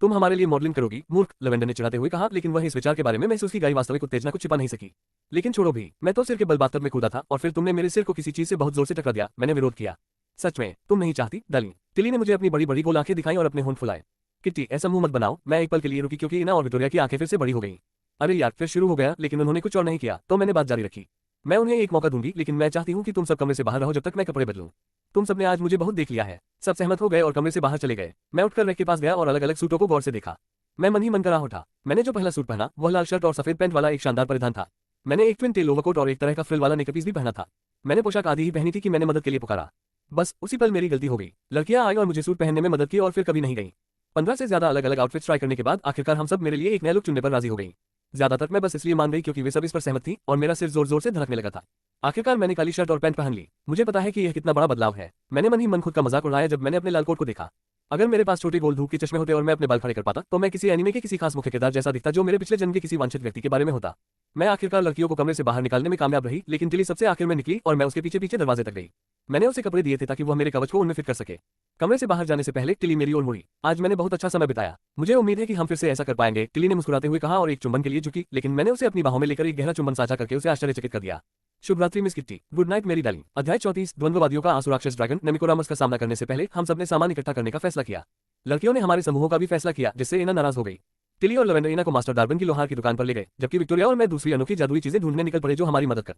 तुम हमारे लिए मॉडलिंग करोगी? मूर्ख, लवेंडर ने चिढ़ाते हुए कहा, लेकिन वह इस विचार के बारे में महसूस की गई वास्तविक उत्तेजना को छिपा नहीं सकी। लेकिन छोड़ो भी, मैं तो सिर के बल बाथटब में कूदा था और फिर तुमने मेरे सिर को किसी चीज से बहुत जोर से टकरा दिया। मैंने विरोध किया। सच में तुम नहीं चाहती? डार्लिंग, टिली ने मुझे अपनी बड़ी बड़ी गोल आंखें दिखाई और अपने होंठ फुलाए। किट्टी, ऐसा मुंह मत बनाओ। मैं एक पल के लिए रुकी क्योंकि इना और विक्टोरिया की आंखें फिर से बड़ी हो गईं। अरे यार, फिर शुरू हो गया, लेकिन उन्होंने कुछ और नहीं किया तो मैंने बात जारी रखी। मैं उन्हें एक मौका दूंगी, लेकिन मैं चाहती हूँ कि तुम सब कमरे से बाहर रहो जब तक मैं कपड़े बदलूं। तुम सबने आज मुझे बहुत देख लिया है। सब सहमत हो गए और कमरे से बाहर चले गए। मैं उठकर रैक के पास गया और अलग अलग सूटों को गौर से देखा। मैं मन ही मन करा उठा। मैंने जो पहला सूट पहना वह लाल शर्ट और सफेद पैंट वाला एक शानदार परिधान था। मैंने एक ट्विन टेल ओवरकोट और एक तरह का फ्रिल वाला नेकपीस भी पहना था। मैंने पोशाक आधी ही पहनी थी कि मैंने मदद के लिए पुकारा। बस उसी पल मेरी गलती हो गई। लड़कियां आई और मुझे सूट पहनने में मदद की और फिर कभी नहीं गई। 15 से ज्यादा अलग अलग आउटफिट्स ट्राई करने के बाद आखिरकार हम सब मेरे लिए एक नया लुक चुनने पर राजी हो गई। ज्यादातर मैं बस इसलिए मान गई क्योंकि वे सब इस पर सहमत थी और मेरा सिर जोर जोर से धड़कने लगा था। आखिरकार मैंने काली शर्ट और पैंट पहन ली। मुझे पता है कि यह कितना बड़ा बदलाव है। मैंने मन ही मन खुद का मजाक उड़ाया जब मैंने अपने लाल कोट को देखा। अगर मेरे पास छोटे गोल धूप के चश्मे होते और मैं अपने बाल खड़े कर पाता तो मैं किसी एनिमे के किसी खास मुख्य किरदार जैसा दिखता जो मेरे पिछले जन्म के किसी वांछित व्यक्ति के बारे में होता। मैं आखिरकार लड़कियों को कमरे से बाहर निकालने में कामयाब रही, लेकिन टिली सबसे आखिर में निकली और मैं उसके पीछे पीछे दरवाजे तक गई। मैंने उसे कपड़े दिए थे ताकि वह मेरे कवच को उनमें फिट कर सके। कमरे से बाहर जाने से पहले टिली मेरी ओर मुड़ी। आज मैंने बहुत अच्छा समय बिताया। मुझे उम्मीद है कि हम फिर से ऐसा कर पाएंगे, टिली ने मुस्कुराते हुए कहा और एक चुंबन के लिए झुकी, लेकिन मैंने उसे अपनी बाहों में लेकर एक गहरा चुंबन साझा करके उसे आश्चर्यचकित कर दिया। शुभ रात्रि मिस किट्टी। गुड नाइट मेरी डार्लिंग। अध्याय 34 द्वंद्ववादियों का आंसू। राक्षस ड्रैगन नेमिकोरामस का सामना करने से पहले हम सबने सामान इकट्ठा करने का फैसला किया। लड़कियों ने हमारे समूहों का भी फैसला किया, जिससे इना नाराज हो गई। टिली और लवेंडर इना को मास्टर डार्बन की लोहार की दुकान पर ले गए, जबकि विक्टोरिया और मैं दूसरी अनोखी जादुई चीजें ढूंढने निकल पड़े जो हमारी मदद कर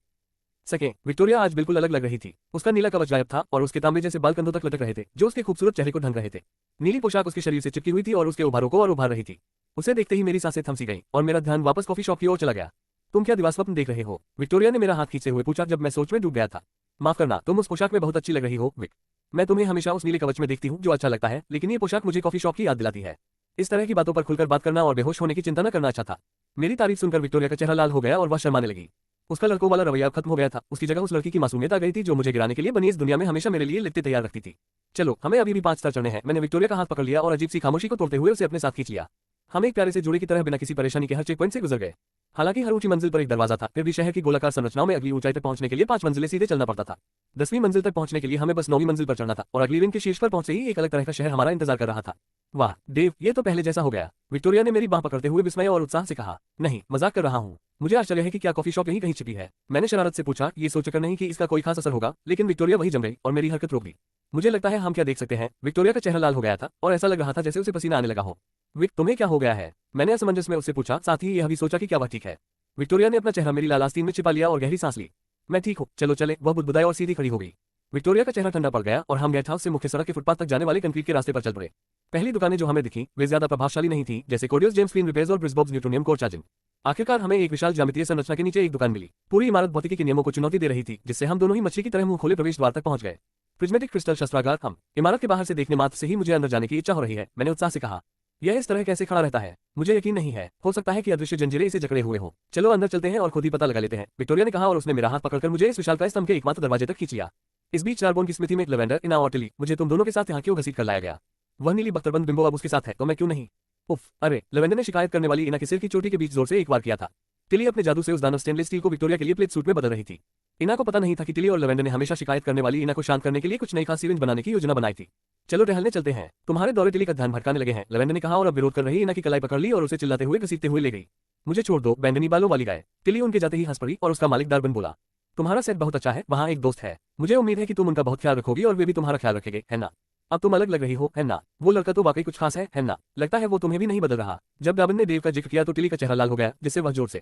सके विक्टोरिया आज बिल्कुल अलग लग रही थी। उसका नीला कवच गायब था और उसके तांबे जैसे बाल कंधों तक लटक रहे थे, जो उसके खूबसूरत चेहरे को ढंक रहे थे। नीली पोशाक उसके शरीर से चिपकी हुई थी और उसके उभारों को और उभार रही थी। उसे देखते ही मेरी सांसें थम सी गईं और मेरा ध्यान वापस कॉफी शॉप की ओर चला गया। तुम क्या दिवास्वप्न देख रहे हो? विक्टोरिया ने मेरा हाथ खींचते हुए पूछा जब मैं सोच में डूब गया था। माफ करना, तुम उस पोशाक में बहुत अच्छी लग रही हो विक। मैं तुम्हें हमेशा उस नीले कवच में देखती हूँ जो अच्छा लगता है, लेकिन ये पोशाक मुझे कॉफी शॉप की याद दिलाती है। इस तरह की बातों पर खुलकर बात करना और बेहोश होने की चिंता न करना अच्छा था। मेरी तारीफ सुनकर विक्टोरिया का चेहरा लाल हो गया और वह शर्माने लगी। उसका लड़कों वाला रवैया खत्म हो गया था। उसकी जगह उस लड़की की मासूमियत आ गई थी जो मुझे गिराने के लिए बनी इस दुनिया में हमेशा मेरे लिए लिट्टे तैयार रखती थी। चलो, हमें अभी भी 5 स्तर चढ़ने हैं। मैंने विक्टोरिया का हाथ पकड़ लिया और अजीब सी खामोशी को तोड़ते हुए उसे अपने साथ खींच लिया। हम एक प्यारे से जोड़े की तरह बिना किसी परेशानी के हर चेक पॉइंट से गुजर गए। हालांकि हर ऊंची मंजिल पर एक दरवाजा था, फिर भी शहर की गोलाकार संरचनाओं में अगली ऊंचाई तक पहुंचने के लिए 5 मंजिलें सीधे चलना पड़ता था। 10वीं मंजिल तक पहुंचने के लिए हमें बस 9वीं मंजिल पर चढ़ना था और अगली रिंग के शीर्ष पर पहुंचते ही एक अलग तरह का शहर हमारा इंतजार कर रहा था। वाह डेव, ये तो पहले जैसा हो गया। विक्टोरिया ने मेरी बांह पकड़ते हुए विस्मय और उत्साह से कहा। नहीं, मजाक कर रहा हूँ। मुझे आश्चर्य है कि क्या कॉफी शॉप यहीं कहीं छिपी है। मैंने शरारत से पूछा, ये सोचकर नहीं कि इसका कोई खास असर होगा, लेकिन विक्टोरिया वही जम गई और मेरी हरकत रोक दी। मुझे लगता है हम क्या देख सकते हैं। विक्टोरिया का चेहरा लाल हो गया था और ऐसा लग रहा था जैसे उसे पसीना आने लगा हो। विक, तुम्हें क्या हो गया है? मैंने असमंजस में उससे पूछा, साथ ही यह भी सोचा कि क्या वह ठीक है। विक्टोरिया ने अपना चेहरा मेरी लाल आस्तीन में छिपा लिया और गहरी सांस ली। मैं ठीक हूँ, चलो चले। वह बुदबुदाई और सीधी खड़ी हो गई। विक्टोरिया का चेहरा ठंडा पड़ गया और हम गेस्ट हाउस से मुख्य सड़क के फुटपाथ तक जाने वाले कंक्रीट के रास्ते पर चल पड़े। पहली दुकानें जो हमें दिखीं वे ज्यादा प्रभावशाली नहीं थी, जैसे कोडियस जेम्स क्लीन रिपेयर्स और ब्रिस्बॉब्स न्यूट्रोनियम कोर चार्जिंग। आखिरकार हमें एक विशाल ज्यामितीय संरचना के नीचे एक दुकान मिली। पूरी इमारत भौतिकी के नियमों को चुनौती दे रही थी, जिससे हम दोनों ही मछली की तरह मुंह खोले प्रवेश द्वार तक पहुंच गए। प्रिज्मेटिक क्रिस्टल शस्त्रागार। हम इमारत के बाहर से देखने मात्र से ही मुझे अंदर जाने की इच्छा हो रही है, मैंने उत्साह से कहा। यह इस तरह कैसे खड़ा रहता है? मुझे यकीन नहीं है। हो सकता है कि अदृश्य जंजीरें इसे जकड़े हुए हो। चलो अंदर चलते हैं और खुद ही पता लगा लेते हैं, विक्टोरिया ने कहा और उसने मेरा हाथ पकड़कर मुझे इस विशालकाय स्तंभ के एकमात्र दरवाजे तक खींच लिया। इस बीच चारबोन की स्मृति में लेवेंडर, इना और टिली, मुझे तुम दोनों के साथ यहाँ क्यों घसीट कर लाया गया? वह नीली बख्तरबंद बिंबो अब उसके साथ है तो मैं क्यों नहीं? उफ, अरे, लेवेंडर ने शिकायत करने वाली इना के सिर की चोटी के बीच जोर से एक बार किया था। टिली अपने जादू से उस दानव स्टेनलेस स्टील को विक्टोरिया के लिए प्लेट सूट में बदल रही थी। इना को पता नहीं था कि टिली और लेवेंडर ने हमेशा शिकायत करने वाली इना को शांत करने के लिए कुछ नई खास सिरिंज बनाने की योजना बनाई थी। चलो टहलने चलते हैं, तुम्हारे दौरे टिली का ध्यान भटकाने लगे हैं, लेवेंडर ने कहा और अब विरोध कर रही इना की कलाई पकड़ ली और उसे चिल्लाते हुए घसीटते हुए ले गई। मुझे छोड़ दो, बैंगनी बालों वाली गाय। टिली उनके जाते ही हंस पड़ी और उसका मालिक डार्बन बोला, तुम्हारा सेट बहुत अच्छा है, वहाँ एक दोस्त है। मुझे उम्मीद है कि तुम उनका बहुत ख्याल रखोगी और वे भी तुम्हारा ख्याल रखेंगे, है ना? अब तुम अलग लग रही हो, है ना? वो लड़का तो वाकई कुछ खास है ना? लगता है वो तुम्हें भी नहीं बदल रहा। जब डार्बन ने देव का जिक्र किया तो टिली का चेहरा लाल हो गया, जिससे वह जोर से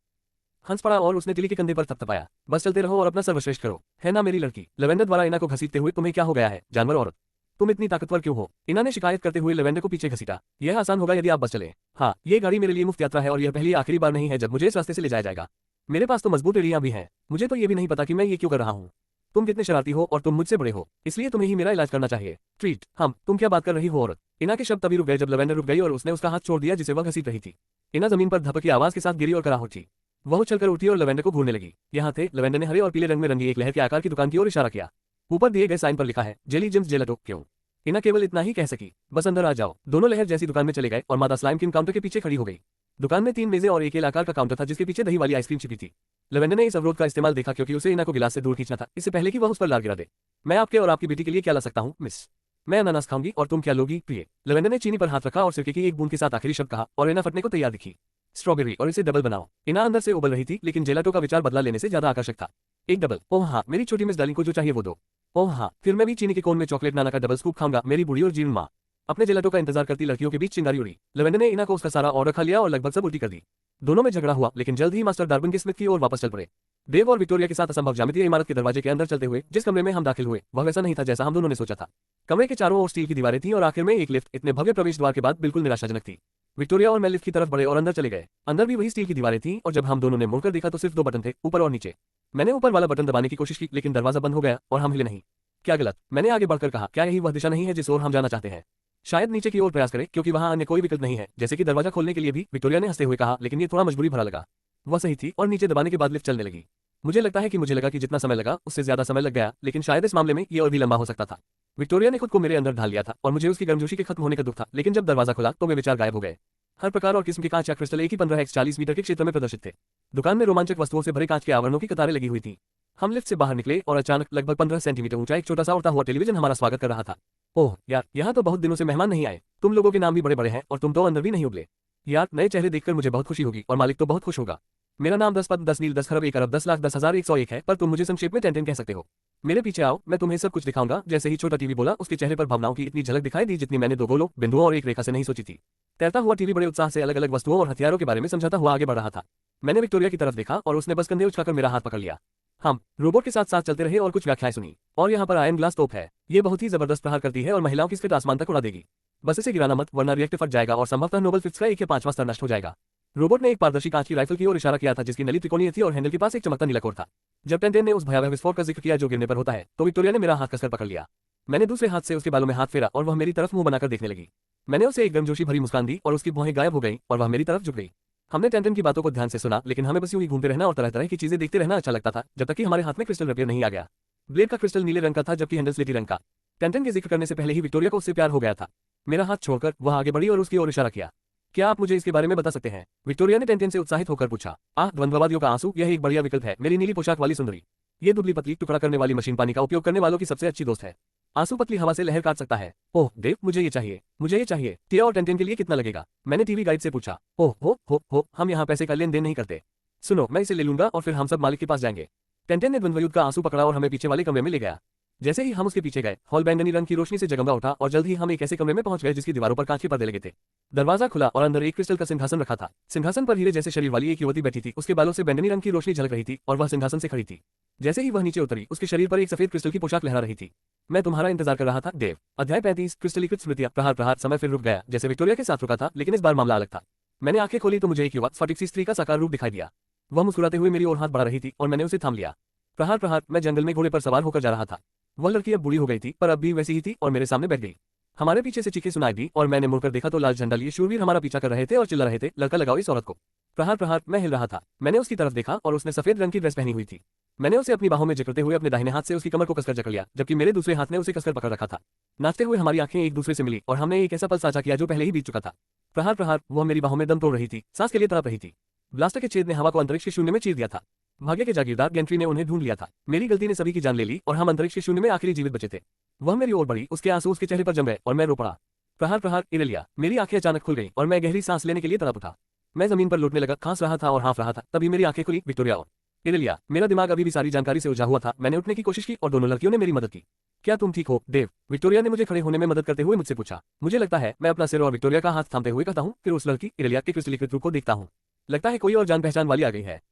हंस पड़ा और उसने टिली के कंधे पर थपथपाया। बस चलते रहो और अपना सर्वश्रेष्ठ करो, है ना मेरी लड़की? लेवेंडर द्वारा इना को घसीटते हुए, तुम्हें क्या हो गया है जानवर औरत? तुम इतनी ताकतवर क्यों हो? इना ने शिकायत करते हुए लेवेंडर को पीछे घसीटा। यह आसान होगा यदि आप बस चले। हाँ, ये गाड़ी मेरे लिए मुफ्त यात्रा है और यह पहली आखिरी बार नहीं है जब मुझे इस रास्ते से ले जाया जाएगा। मेरे पास तो मजबूत एड़ियां भी हैं। मुझे तो ये भी नहीं पता कि मैं ये क्यों कर रहा हूँ। तुम कितने शरारती हो और तुम मुझसे बड़े हो, इसलिए तुम्हें ही मेरा इलाज करना चाहिए। ट्रीट। हम, तुम क्या बात कर रही हो औरत? इना के शब्द तभी रुक गए जब लेवेंडर रुक गई और उसने उसका हाथ छोड़ दिया जिसे वह घसीट रही थी। इना जमीन पर धपक की आवाज के साथ गिरी और कराह उठी। वह उछलकर उठी और लेवेंडर को घूरने लगी। यहाँ थे, लेवेंडर ने हरे और पीले रंग में रंगी एक लहर के आकार की दुकान की ओर इशारा किया। ऊपर दिए गए साइन पर लिखा है, जेली जेम्स जेलाटो। क्यों? इना केवल इतना ही कह सकी, बस अंदर आ जाओ। दोनों लहर जैसी दुकान में चले गए और माता स्लाइम किंग काउंटर के पीछे खड़ी हो गई। दुकान में 3 मेजें और एक आकार का काउंटर था जिसके पीछे दही वाली आइसक्रीम छिपी थी। लेवेंडर ने इस अवरोध का इस्तेमाल देखा क्योंकि उसे इना को गिलास से दूर खींचना था, इससे पहले कि वह उस पर लाल गिरा दे। मैं आपके और आपकी बेटी के लिए क्या ला सकता हूँ मिस? मैं अनानास खाऊंगी और तुम क्या लोगी प्रिय? लेवेंडर ने चीनी पर हाथ रखा और सिरके की एक बूंद के साथ आखिरी शब्द कहा और इना फटने को तैयार दिखी। स्ट्रॉबेरी और इसे डबल बनाओ। इना अंदर से उबल रही थी, लेकिन जेलाटो का विचार बदला लेने से ज्यादा आकर्षक था। एक डबल। ओह हाँ, मेरी छोटी मिस डार्लिंग को जो चाहिए वो दो। ओह हाँ, फिर मैं भी चीनी के कोन में चॉकलेट नाना का डबल स्कूप खाऊंगा, मेरी बूढ़ी और जीर्ण माँ। अपने जेलाटो का इंतजार करती लड़कियों के बीच चिंगारी उड़ी। लेवेंडर ने इना को उसका सारा ऑर्डर खा लिया और लगभग सब उल्टी कर दी। दोनों में झगड़ा हुआ, लेकिन जल्द ही मास्टर डार्बन के स्मिथ की ओर वापस चल पड़े। देव और विक्टोरिया के साथ असंभव ज्यामितीय इमारत के दरवाजे के अंदर चलते हुए जिस कमरे में हम दाखिल हुए वह वैसा नहीं था जैसा हम दोनों ने सोचा था। कमरे के चारों ओर स्टील की दीवारें थीं और आखिर में एक लिफ्ट इतने भव्य प्रवेश द्वार के बाद बिल्कुल निराशाजनक थी। विक्टोरिया और मैं लिफ्ट की तरफ बढ़े और अंदर चले गए। अंदर भी वही स्टील की दीवारें थीं और जब हम दोनों ने मुड़कर देखा तो सिर्फ 2 बटन थे, ऊपर और नीचे। मैंने ऊपर वाला बटन दबाने की कोशिश की, लेकिन दरवाजा बंद हो गया और हम हिले नहीं। क्या गलत? मैंने आगे बढ़कर कहा, क्या यही वह दिशा नहीं है जिस ओर हम जाना चाहते हैं? शायद नीचे की ओर प्रयास करें, क्योंकि वहां अन्य कोई विकल्प नहीं है, जैसे कि दरवाजा खोलने के लिए भी, विक्टोरिया ने हंसते हुए कहा, लेकिन ये थोड़ा मजबूरी भरा लगा। वह सही थी और नीचे दबाने के बाद लिफ्ट चलने लगी। मुझे लगता है कि मुझे लगा कि जितना समय लगा उससे ज्यादा समय लग गया, लेकिन शायद इस मामले में ये और भी लंबा हो सकता था। विक्टोरिया ने खुद को मेरे अंदर ढाल लिया था और मुझे उसकी गर्मजोशी के खत्म होने का दुख था, लेकिन जब दरवाजा खुला तो वे विचार गायब हो गए। हर प्रकार और किस्म के कांच या क्रिस्टल एक ही 15x40 मीटर के क्षेत्र में प्रदर्शित थे। दुकान में रोमांचक वस्तुओं से भरे कांच के आवरणों की कतारें लगी हुई थी। हम लिफ्ट से बाहर निकले और अचानक लगभग 15 सेंटीमीटर ऊंचा एक छोटा सा उड़ता हुआ टेलीविजन हमारा स्वागत कर रहा था। ओह यार, यहाँ तो बहुत दिनों से मेहमान नहीं आए। तुम लोगों के नाम भी बड़े बड़े हैं और तुम तो अंदर भी नहीं उबले। यार, नए चेहरे देखकर मुझे बहुत खुशी होगी और मालिक तो बहुत खुश होगा। मेरा नाम 10 पद 10 नील 10 खरब 1 अरब 10 लाख 10,101 है, पर तुम मुझे संक्षेप में 10 कह सकते हो। मेरे पीछे आओ, मैं तुम्हें सब कुछ दिखाऊंगा। जैसे ही छोटा टीवी बोला, उसके चेहरे पर भावनाओं की इतनी झलक दिखाई दी जितनी मैंने 2 गोलों, बिंदुओं और एक रेखा से नहीं सोची थी। तैरता हुआ टीवी बड़े उत्साह से अलग अलग वस्तुओं और हथियारों के बारे में समझाता हुआ आगे बढ़ रहा था। मैंने विक्टोरिया की तरफ देखा और उसने बस कंधे उचकाकर मेरा हाथ पकड़ लिया। हम रोबोट के साथ साथ चलते रहे और कुछ व्याख्याएं सुनी। और यहाँ पर आयन ग्लास तोप है, ये बहुत ही जबरदस्त प्रहार करती है और महिलाओं की स्कर्ट आसमान तक उड़ा देगी। बस इसे गिराना मत, वरना रिएक्टर फट जाएगा और संभवतः नोबल फिफ्थ का 1 या 5वां स्तर नष्ट हो जाएगा। रोबोट ने एक पारदर्शी कांच की राइफल की ओर इशारा किया था जिसकी नली त्रिकोणीय थी और हैंडल के पास एक चमकता नीला कोर था। जब टेंटेन ने उस भयावह विस्फोट का जिक्र किया जो गिरने पर होता है, तो विक्टोरिया ने मेरा हाथ कसकर पकड़ लिया। मैंने दूसरे हाथ से उसके बालों में हाथ फेरा और वह मेरी तरफ मुंह बनाकर देखने लगी। मैंने उसे एक गर्मजोशी भरी मुस्कान दी और उसकी भौहें गायब हो गईं और वह मेरी तरफ झुक गई। हमने टेंटेन की बातों को ध्यान से सुना, लेकिन हमें बस यूं ही घूमते रहना और तरह तरह की चीजें देखते रहना अच्छा लगता था, जब तक कि हमारे हाथ में क्रिस्टल रैपियर नहीं आ गया। ब्लेड का क्रिस्टल नीले रंग का था जबकि हैंडल स्लेटी रंग का। टेंटेन के जिक्र करने से पहले ही विक्टोरिया को उससे प्यार हो गया था। मेरा हाथ छोड़कर वह आगे बढ़ी और उसकी ओर इशारा किया। क्या आप मुझे इसके बारे में बता सकते हैं? विक्टोरिया ने टेंटेन से उत्साहित होकर पूछा। द्वंद्ववादियों का आंसू, यह एक बढ़िया विकल्प है मेरी नीली पोशाक वाली सुंदरी। ये दुबली पतली टुकड़ा करने वाली मशीन पानी का उपयोग करने वालों की सबसे अच्छी दोस्त है। आंसू पतली हवा से लहर काट सकता है। ओह देव, मुझे ये चाहिए। टिया और टेंटेन के लिए कितना लगेगा? मैंने टीवी गाइड से पूछा। ओह हो, हम यहाँ पैसे का लेन देन नहीं करते। सुनो, मैं इसे ले लूंगा और फिर हम सब मालिक के पास जाएंगे। टेंटेन ने द्वंद्वयुद्ध का आंसू पकड़ा और हमें पीछे वाले कमरे में ले गया। जैसे ही हम उसके पीछे गए, हॉल बैंगनी रंग की रोशनी से जगमगा उठा और जल्द ही हम एक ऐसे कमरे में पहुंच गए जिसकी दीवारों पर कांच के पर्दे लगे थे। दरवाजा खुला और अंदर एक क्रिस्टल का सिंहासन रखा था। सिंहासन पर हीरे जैसे शरीर वाली एक युवती बैठी थी। उसके बालों से बैंगनी रंग की रोशनी झलक रही थी और वह सिंहासन से खड़ी थी। जैसे ही वह नीचे उतरी, उसके शरीर पर एक सफेद क्रिस्टल की पोशाक लहरा रही थी। मैं तुम्हारा इंतजार कर रहा था, देव। अध्याय 35 क्रिस्टलीकृत स्मृतियां। प्रहार समय फिर रुक गया, जैसे विक्टोरिया के साथ रुका था, लेकिन इस बार मामला अलग था। मैंने आंखें खोली तो मुझे एक युवा स्फटिक सी स्त्री का साकार रूप दिखाई दिया। वह मुस्कुराते हुए मेरी ओर हाथ बढ़ा रही थी और मैंने उसे थाम लिया। प्रहार मैं जंगल में घोड़े पर सवार होकर जा रहा था। वह लड़की अब बूढ़ी हो गई थी, पर अब भी वैसी ही थी और मेरे सामने बैठ गई। हमारे पीछे से चीखें सुनाई दी और मैंने मुड़कर देखा तो लाल झंडा लिए शूरवीर हमारा पीछा कर रहे थे और चिल्ला रहे थे, लड़का लगाओ इस औरत को। प्रहार मैं हिल रहा था। मैंने उसकी तरफ देखा और उसने सफेद रंग की ड्रेस पहनी हुई थी। मैंने उसे अपनी बाहों में जकड़ते हुए अपने दाहिने हाथ से उसकी कमर को कसकर जकड़ लिया, जबकि मेरे दूसरे हाथ ने उसे कसकर पकड़ रखा था। नाचते हुए हमारी आंखें एक दूसरे से मिली और हमने एक ऐसा पल साझा किया जो पहले ही बीत चुका था। प्रहार वह मेरी बाहों में दम तोड़ रही थी, सांस के लिए तड़प रही थी। ब्लास्टर के छेद ने हवा को अंतरिक्ष के शून्य में चीर दिया था। भाग्य के जागीरदार गेंट्री ने उन्हें ढूंढ लिया था। मेरी गलती ने सभी की जान ले ली और हम अंतरिक्ष के शून्य में आखिरी जीवित बचे थे। वह मेरी ओर बढ़ी, उसके आंसू उसके चेहरे पर जम गए और मैं रो पड़ा। प्रहार इरेलिया। मेरी आंखें अचानक खुल गईं और मैं गहरी सांस लेने के लिए तड़प उठा। मैं जमीन पर लौटने लगा, खांस रहा था और हाँफ रहा था। तभी मेरी आंखें खुली। विक्टोरिया और इरेलिया। मेरा दिमाग अभी भी सारी जानकारी से उलझा हुआ था। मैंने उठने की कोशिश की और दोनों लड़कियों ने मेरी मदद की। क्या तुम ठीक हो, देव? विक्टोरिया ने मुझे खड़े होने में मदद करते हुए मुझसे पूछा। मुझे लगता है, मैं अपना सिर और विक्टोरिया का हाथ थामते हुए कहता हूँ, फिर उस लड़की इरेलिया के क्रिस्टलीकृत रूप को देखता हूँ। लगता है कोई और जान पहचान वाली आ गई है।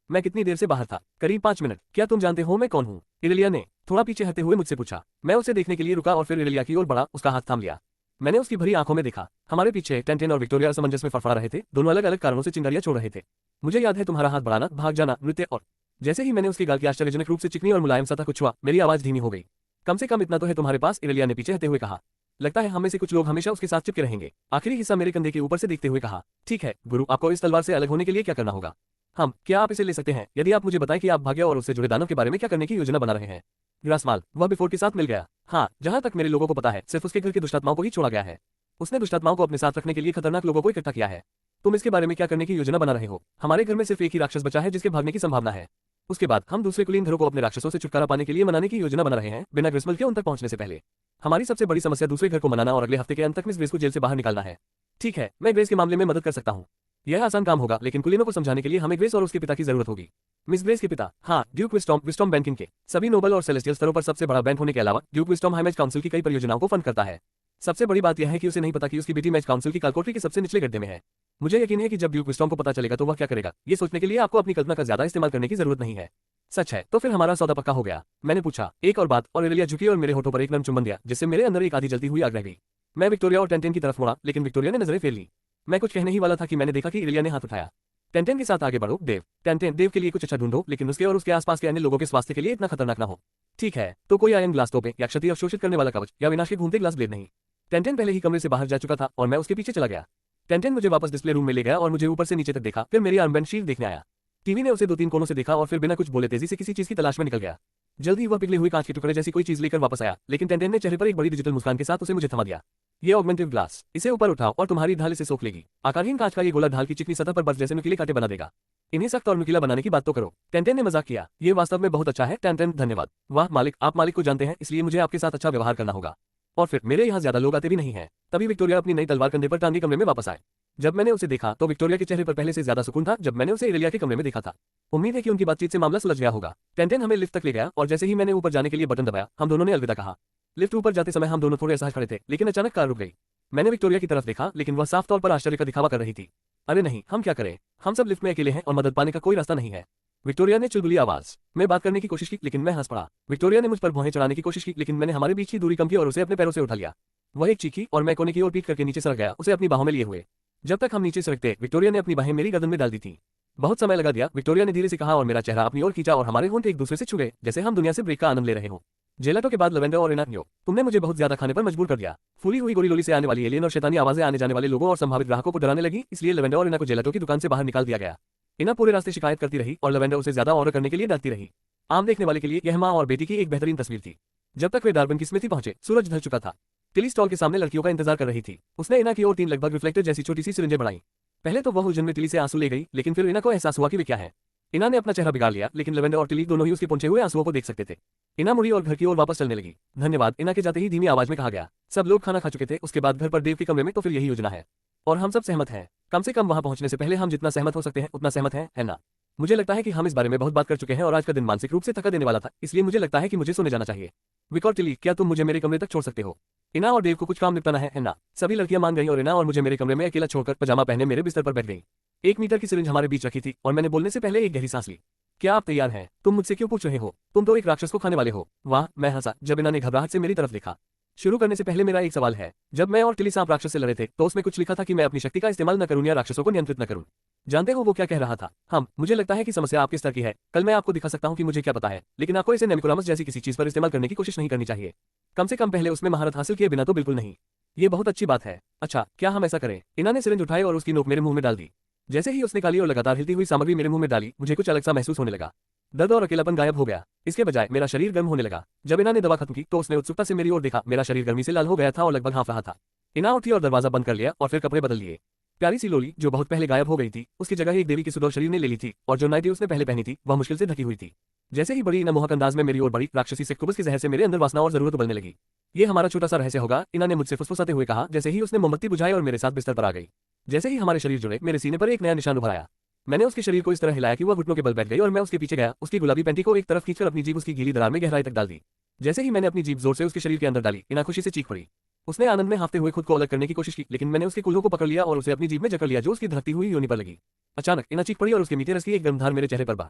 मैं कितनी देर से बाहर था? करीब 5 मिनट। क्या तुम जानते हो मैं कौन हूँ? इरेलिया ने थोड़ा पीछे हटते हुए मुझसे पूछा। मैं उसे देखने के लिए रुका और फिर इरेलिया की ओर बढ़ा, उसका हाथ थाम लिया। मैंने उसकी भरी आंखों में देखा। हमारे पीछे टेंटेन और विक्टोरिया असमंजस में फड़फड़ा रहे थे, दोनों अलग अलग कारणों से चिंगारियां छोड़ रहे थे। मुझे याद है तुम्हारा हाथ बढ़ाना, भाग जाना, नृत्य और जैसे ही मैंने उसके गाल की आश्चर्यजनक रूप से चिकनी और मुलायम सतह को छुआ, मेरी आवाज धीमी हो गई। कम से कम इतना तो है तुम्हारे पास, इरेलिया ने पीछे हटते हुए कहा। लगता है हम में से कुछ लोग हमेशा उसके साथ चिपके रहेंगे। आखिरी हिस्सा मेरे कंधे के ऊपर से देखते हुए कहा। ठीक है गुरु, आपको इस तलवार से अलग होने के लिए क्या करना होगा? क्या आप इसे ले सकते हैं यदि आप मुझे बताएं कि आप भाग्य और उससे जुड़े दानव के बारे में क्या करने की योजना बना रहे हैं? ग्रासमाल। वह बिफोर के साथ मिल गया। हाँ, जहां तक मेरे लोगों को पता है, सिर्फ उसके घर की दुष्टात्माओं को ही छोड़ा गया है। उसने दुष्टात्माओं को अपने साथ रखने के लिए खतरनाक लोगों को इकट्ठा किया है। तुम इसके बारे में क्या करने की योजना बना रहे हो? हमारे घर में सिर्फ एक ही राक्षस बचा है जिसके भागने की संभावना है। उसके बाद हम दूसरे कुलीन घरों को अपने राक्षसों से छुटकारा पाने के लिए मनाने की योजना बना रहे हैं, बिना ग्रिस्मल के उन तक पहुंचने से पहले। हमारी सबसे बड़ी समस्या दूसरे घर को मनाना और अगले हफ्ते के अंत तक मिस ग्रेस को जेल से बाहर निकालना है। ठीक है, मैं ग्रेस के मामले में मदद कर सकता हूँ। यह आसान काम होगा, लेकिन कुलीनों को समझाने के लिए हमें ग्रेस और उसके पिता की जरूरत होगी। मिस ग्रेस के पिता? हाँ, ड्यूक विस्टॉम बैंकिंग के सभी नोबल और सेलेस्टियल स्तरों पर सबसे बड़ा बैंक होने के अलावा ड्यूक विस्टॉम हाई मैच काउंसिल की कई परियोजनाओं को फंड करता है। सबसे बड़ी बात यह है कि उसे नहीं पता कि उसकी बेटी मैच काउंसिल की कालकोटरी के सबसे निचले गड्ढे में है। मुझे यकीन है कि जब ड्यूक विस्टॉम को पता चलेगा तो वह क्या करेगा, ये सोचने के लिए आपको अपनी कल्पना का ज्यादा इस्तेमाल करने की जरूरत नहीं है। सच है, तो फिर हमारा सौदा पक्का हो गया? मैंने पूछा। एक और बात, और इरेलिया झुकी और मेरे होठों पर एक नरम चुंबन दिया, जिससे मेरे अंदर एक आधी जलती हुई आग रह गई। मैं विक्टोरिया और टेंटेन की तरफ मुड़ा, लेकिन विक्टोरिया ने नजरें फेर ली। मैं कुछ कहने ही वाला था कि मैंने देखा कि इरेलिया ने हाथ उठाया। टेंटेन के साथ आगे बढ़ो, देव। टेंटेन, देव के लिए कुछ अच्छा ढूंढो, लेकिन उसके और उसके आसपास के अन्य लोगों के स्वास्थ्य के लिए इतना खतरनाक ना हो। ठीक है, तो कोई आयन ग्लास तोपे या क्षति अवशोषित करने वाला कवच या विनाश के घूमते ग्लास ब्लेड नहीं। टेंटेन पहले ही कमरे से बाहर जा चुका था और मैं उसके पीछे चला गया। टेंटेन मुझे वापस डिस्प्ले रूम में ले गया और मुझे ऊपर से नीचे तक देखा, फिर मेरी आर्मबैंड शील्ड देखने आया। टीवी ने उसे 2-3 कोनों से देखा और फिर बिना कुछ बोले तेजी से किसी चीज की तलाश में निकल गया। जल्दी वह पिघले हुए कांच के टुकड़े जैसी कोई चीज लेकर वापस आया, लेकिन टेंटेन ने चेहरे पर एक बड़ी डिजिटल मुस्कान के साथ उसे मुझे थमा दिया। ये ऑगमेंटिव ग्लास, इसे ऊपर उठाओ और तुम्हारी ढाल इसे सोख लेगी। आकारहीन कांच का ये गोला ढाल की चिकनी सतह पर बर्फ जैसे नुकीले कांटे बना देगा। इन्हें सख्त और नुकीला बनाने की बात तो करो। टेंटेन ने मजाक किया। ये वास्तव में बहुत अच्छा है टेंटेन, धन्यवाद। वाह मालिक, आप मालिक को जानते हैं, इसलिए मुझे आपके साथ अच्छा व्यवहार करना होगा। और फिर मेरे यहाँ ज्यादा लोग आते भी नहीं हैं। तभी विक्टोरिया अपनी नई तलवार कंधे पर टांगे कमरे में वापस आए। जब मैंने उसे देखा तो विक्टोरिया के चेहरे पर पहले से ज्यादा सुकून था जब मैंने उसे इरेलिया के कमरे में देखा था। उम्मीद है कि उनकी बातचीत से मामला सुलझ गया होगा। टेंटेन हमें लिफ्ट तक ले गया और जैसे ही मैंने ऊपर जाने के लिए बटन दबाया, हम दोनों ने अलविदा कहा। लिफ्ट ऊपर जाते समय हम दोनों थोड़े असहज खड़े थे, लेकिन अचानक कार रुक गई। मैंने विक्टोरिया की तरफ देखा, लेकिन वह साफ तौर पर आश्चर्य का दिखावा कर रही थी। अरे नहीं, हम क्या करें? हम सब लिफ्ट में अकेले हैं और मदद पाने का कोई रास्ता नहीं है। विक्टोरिया ने चुलबुली आवाज में बात करने की कोशिश की, लेकिन मैं हंस पड़ा। विक्टोरिया ने मुझ पर भौहें चढ़ाने की कोशिश की, लेकिन मैंने हमारे बीच की दूरी कम की और उसे अपने पैरों से उठा लिया। वह एक चीखी और मैं कोने की ओर पीट करके नीचे सरक गया, उसे अपनी बाहों में लिए हुए। जब तक हम नीचे सरकते, विक्टोरिया ने अपनी बाहें मेरी गर्दन में डाल दी थी। बहुत समय लगा दिया, विक्टोरिया ने धीरे से कहा और मेरा चेहरा अपनी ओर खींचा और हमारे होंठ एक दूसरे से छू गए, जैसे हम दुनिया से ब्रेक का आनंद ले रहे हो। जेलाटो के बाद लवेंडर और इनानियो, तुमने मुझे बहुत ज्यादा खाने पर मजबूर कर दिया। फूली हुई गोरी लोली से आने वाली एलियन और शैतानी आवाजें आने जाने वाले लोगों और संभावित ग्राहकों को डराने लगी, इसलिए लवेंडर और इना को जेलाटो की दुकान से बाहर निकाल दिया गया। इना पूरे रास्ते शिकायत करती रही और लवेंडर उसे ज्यादा ऑर्डर करने के लिए डांटती रही। आम देखने वाले के लिए यह माँ और बेटी की एक बेहतरीन तस्वीर थी। जब तक वे डार्बन की स्मृति पहुंचे, सूरज ढल चुका था। टिली स्टॉल के सामने लड़कियों का इंतजार कर रही थी। उसने इना की ओर 3 लगभग रिफ्लेक्टर जैसी छोटी सी सिरिंजें बढ़ाई। पहले तो वह उलझन में टिली से आंसू ले गई, लेकिन फिर इना को एहसास हुआ कि वे क्या है। इना ने अपना चेहरा बिगाड़ लिया, लेकिन लवेंडर और टिली दोनों ही उसके पहुंचे हुए आंसुओं को देख सकते थे। इना मुड़ी और घर की ओर वापस चलने लगी। धन्यवाद, इना के जाते ही धीमी आवाज में कहा गया। सब लोग खाना खा चुके थे उसके बाद घर पर देव के कमरे में, तो फिर यही योजना है। और हम सब सहमत हैं। कम से कम वहां पहुंचने से पहले हम जितना सहमत हो सकते हैं उतना सहमत हैं, है ना? मुझे लगता है कि हम इस बारे में बहुत बात कर चुके हैं और आज का दिन मानसिक रूप से थका देने वाला था, इसलिए मुझे लगता है कि मुझे सोने जाना चाहिए। विक और टिली, क्या तुम मुझे मेरे कमरे तक छोड़ सकते हो? इना और देव को कुछ काम निपटाना है ना? सभी लड़कियां मान गईं और इना और मुझे मेरे कमरे में अकेला छोड़कर पजामा पहने मेरे बिस्तर पर बैठ गई। 1 मीटर की सिरिंज हमारे बीच रखी थी और मैंने बोलने से पहले एक गहरी सांस ली। क्या आप तैयार हैं? तुम मुझसे क्यों पूछ रहे हो? तुम तो एक राक्षस को खाने वाले हो। वाह, मैं हंसा जब इना ने घबराहट से मेरी तरफ देखा। शुरू करने से पहले मेरा एक सवाल है। जब मैं और टिली सांप राक्षस से लड़े थे, तो उसमें कुछ लिखा था कि मैं अपनी शक्ति का इस्तेमाल न करूं या राक्षसों को नियंत्रित न करूं। जानते हो वो क्या कह रहा था? मुझे लगता है कि समस्या आपके स्तर की है। कल मैं आपको दिखा सकता हूं कि मुझे क्या पता है, लेकिन आपको इसे नेमिकोरामस जैसी किसी चीज पर इस्तेमाल करने की कोशिश नहीं करनी चाहिए। कम से कम पहले उसमें महारत हासिल किए बिना तो बिल्कुल नहीं। ये बहुत अच्छी बात है। अच्छा, क्या हम ऐसा करें? इना ने सिरिंज उठाई और उसकी नोक मेरे मुंह में डाल दी। जैसे ही उसने काली और लगातार हिलती हुई सामग्री मेरे मुंह में डाली, मुझे कुछ अलग सा महसूस होने लगा। दर्द और अकेलापन गायब हो गया। इसके बजाय मेरा शरीर गर्म होने लगा। जब इना ने दवा खत्म की तो उसने उत्सुकता से मेरी ओर देखा। मेरा शरीर गर्मी से लाल हो गया था और लगभग हाँफ रहा था। इना उठी और दरवाजा बंद कर लिया और फिर कपड़े बदल लिए। प्यारी सी लोली जो बहुत पहले गायब हो गई थी, उसकी जगह एक देवी की सुडौल शरीर ने ले ली थी और जो नाइटी उसने पहले पहनी थी वह मुश्किल से ढकी हुई थी। जैसे ही बड़ी इना मोहक अंदाज में मेरी ओर बढ़ी, राक्षसी सेक्टोबस की जहर से मेरे अंदर वासना और जरूरत उबलने लगी। ये हमारा छोटा सा रहस्य होगा, इना ने मुझसे फुसफुसाते हुए कहा जैसे ही उसने मोमबत्ती बुझाई और मेरे साथ बिस्तर पर आ गई। जैसे ही हमारे शरीर जुड़े, मेरे सीने पर एक नया निशान उभर आया। मैंने उसके शरीर को इस तरह हिलाया कि वह घुटनों के बल बैठ गई और मैं उसके पीछे गया। उसकी गुलाबी पैंटी को एक तरफ खींचकर अपनी जीभ उसकी गीली दरार में गहराई तक डाल दी। जैसे ही मैंने अपनी जीभ जोर से उसके शरीर के अंदर डाली, इना खुशी से चीख पड़ी। उसने आनंद में हांफते हुए खुद को अलग करने की कोशिश की, लेकिन मैंने उसके कूल्हों को पकड़ लिया और उसे अपनी जीभ में जकड़ लिया जो उसकी धड़कती हुई योनि पर लगी। अचानक इना चीख पड़ी और उसके मीठे रस की एक गर्म धार मेरे चेहरे पर बह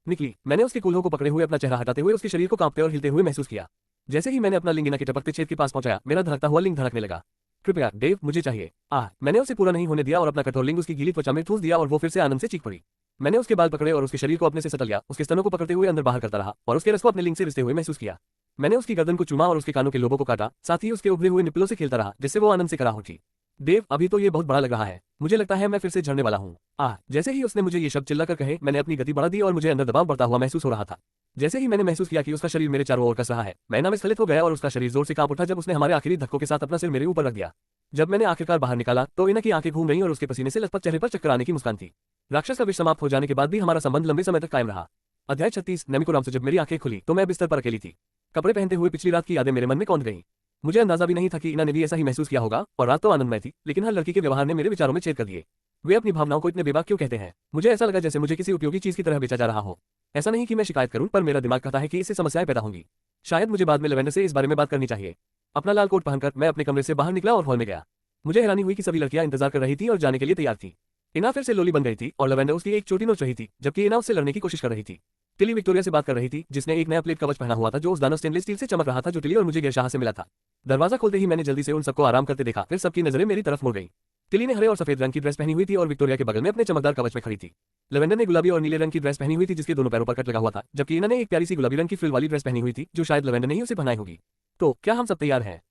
निकली। मैंने उसके कूल्हों को पकड़े हुए अपना चेहरा हटाते हुए उसके शरीर को कांपते और हिलते हुए महसूस किया। जैसे ही मैंने अपना लिंग इना के टपकते छेद के पास पहुंचाया, मेरा धड़कता हुआ लिंग धड़कने लगा। कृपया डेव, मुझे चाहिए। मैंने उसे पूरा नहीं होने दिया और अपना कठोर लिंग उसकी गीली त्वचा में ठूस दिया और वो फिर से आनंद से चीख पड़ी। मैंने उसके बाल पकड़े और उसके शरीर को अपने से सटल लिया, उसके स्तनों को पकड़ते हुए अंदर बाहर करता रहा और उसके रस को अपने लिंग से रिश्ते हुए महसूस किया। मैंने उसकी गर्दन को चूमा और उसके कानों के लोबों को काटा, साथ ही उसके उभरे हुए निप्पलों से खेलता रहा जिससे वो आनंद से कराह उठी। देव, अभी तो ये बहुत बड़ा लग रहा है। मुझे लगता है मैं फिर से झड़ने वाला हूँ। जैसे ही उसने मुझे ये शब्द चिल्लाकर कहे, मैंने अपनी गति बढ़ा दी और मुझे अंदर दबाव बढ़ता हुआ महसूस हो रहा था। जैसे ही मैंने महसूस किया कि उसका शरीर मेरे चारों ओर कस रहा है, मैं इना में स्खलित हो गया और उसका शरीर जोर से कांप उठा जब उसने हमारे आखिरी धक्कों के साथ अपना सिर मेरे ऊपर रख दिया। जब मैंने आखिरकार बाहर निकाला तो इना की आंखें घूम गईं और उसके पसीने से लथपथ चेहरे पर चक्कर आने की मुस्कान थी। राक्षस का विष समाप्त हो जाने के बाद भी हमारा संबंध लंबे समय तक कायम रहा। अध्याय 36 नेमिकोराम से जब मेरी आंखें खुली तो मैं बिस्तर पर अकेली थी। कपड़े पहनते हुए पिछली रात की यादें मेरे मन में कौंध गईं। मुझे अंदाजा भी नहीं था कि इना ने भी ऐसा ही महसूस किया होगा और रात तो आनंदमय थी, लेकिन हर लड़की के व्यवहार ने मेरे विचारों में छेद कर दिए। वे अपनी भावनाओं को इतने बेबाक क्यों कहते हैं? मुझे ऐसा लगा जैसे मुझे किसी उपयोगी चीज की तरह बेचा जा रहा हो। ऐसा नहीं कि मैं शिकायत करूं, पर मेरा दिमाग कहता है कि इससे समस्याएं पैदा होंगी। शायद मुझे बाद में लवेंडर से इस बारे में बात करनी चाहिए। अपना लाल कोट पहनकर मैं अपने कमरे से बाहर निकला और हॉल में गया। मुझे हैरानी हुई कि सभी लड़कियां इंतजार कर रही थी और जाने के लिए तैयार थी। इना फिर से लोली बन गई थी और लवेंडर उसकी एक चोटी नोच रही थी, जबकि इना उससे लड़ने की कोशिश कर रही थी। टिली विक्टोरिया से बात कर रही थी, जिसने एक नया प्लेट कवच पहना हुआ था जो उस दानव स्टेनलेस स्टील से चमक रहा था जो टिली और मुझे गेरशाह से मिला था। दरवाजा खोलते ही मैंने जल्दी से उन सबको आराम करते देखा, फिर सबकी नजरें मेरी तरफ मुड़ गई। टिली ने हरे और सफेद रंग की ड्रेस पहनी हुई थी और विक्टोरिया के बगल में अपने चमकदार कवच में खड़ी थी। लवेंडर ने गुलाबी और नीले रंग की ड्रेस पहनी हुई थी जिसके दोनों पैरों पर कट लगा हुआ था, जबकि इना ने एक प्यारी सी गुलाबी रंग की फ्रिल वाली ड्रेस पहनी हुई थी जो शायद लवेंडर ने ही उसे पहनाई होगी। तो क्या हम सब तैयार हैं?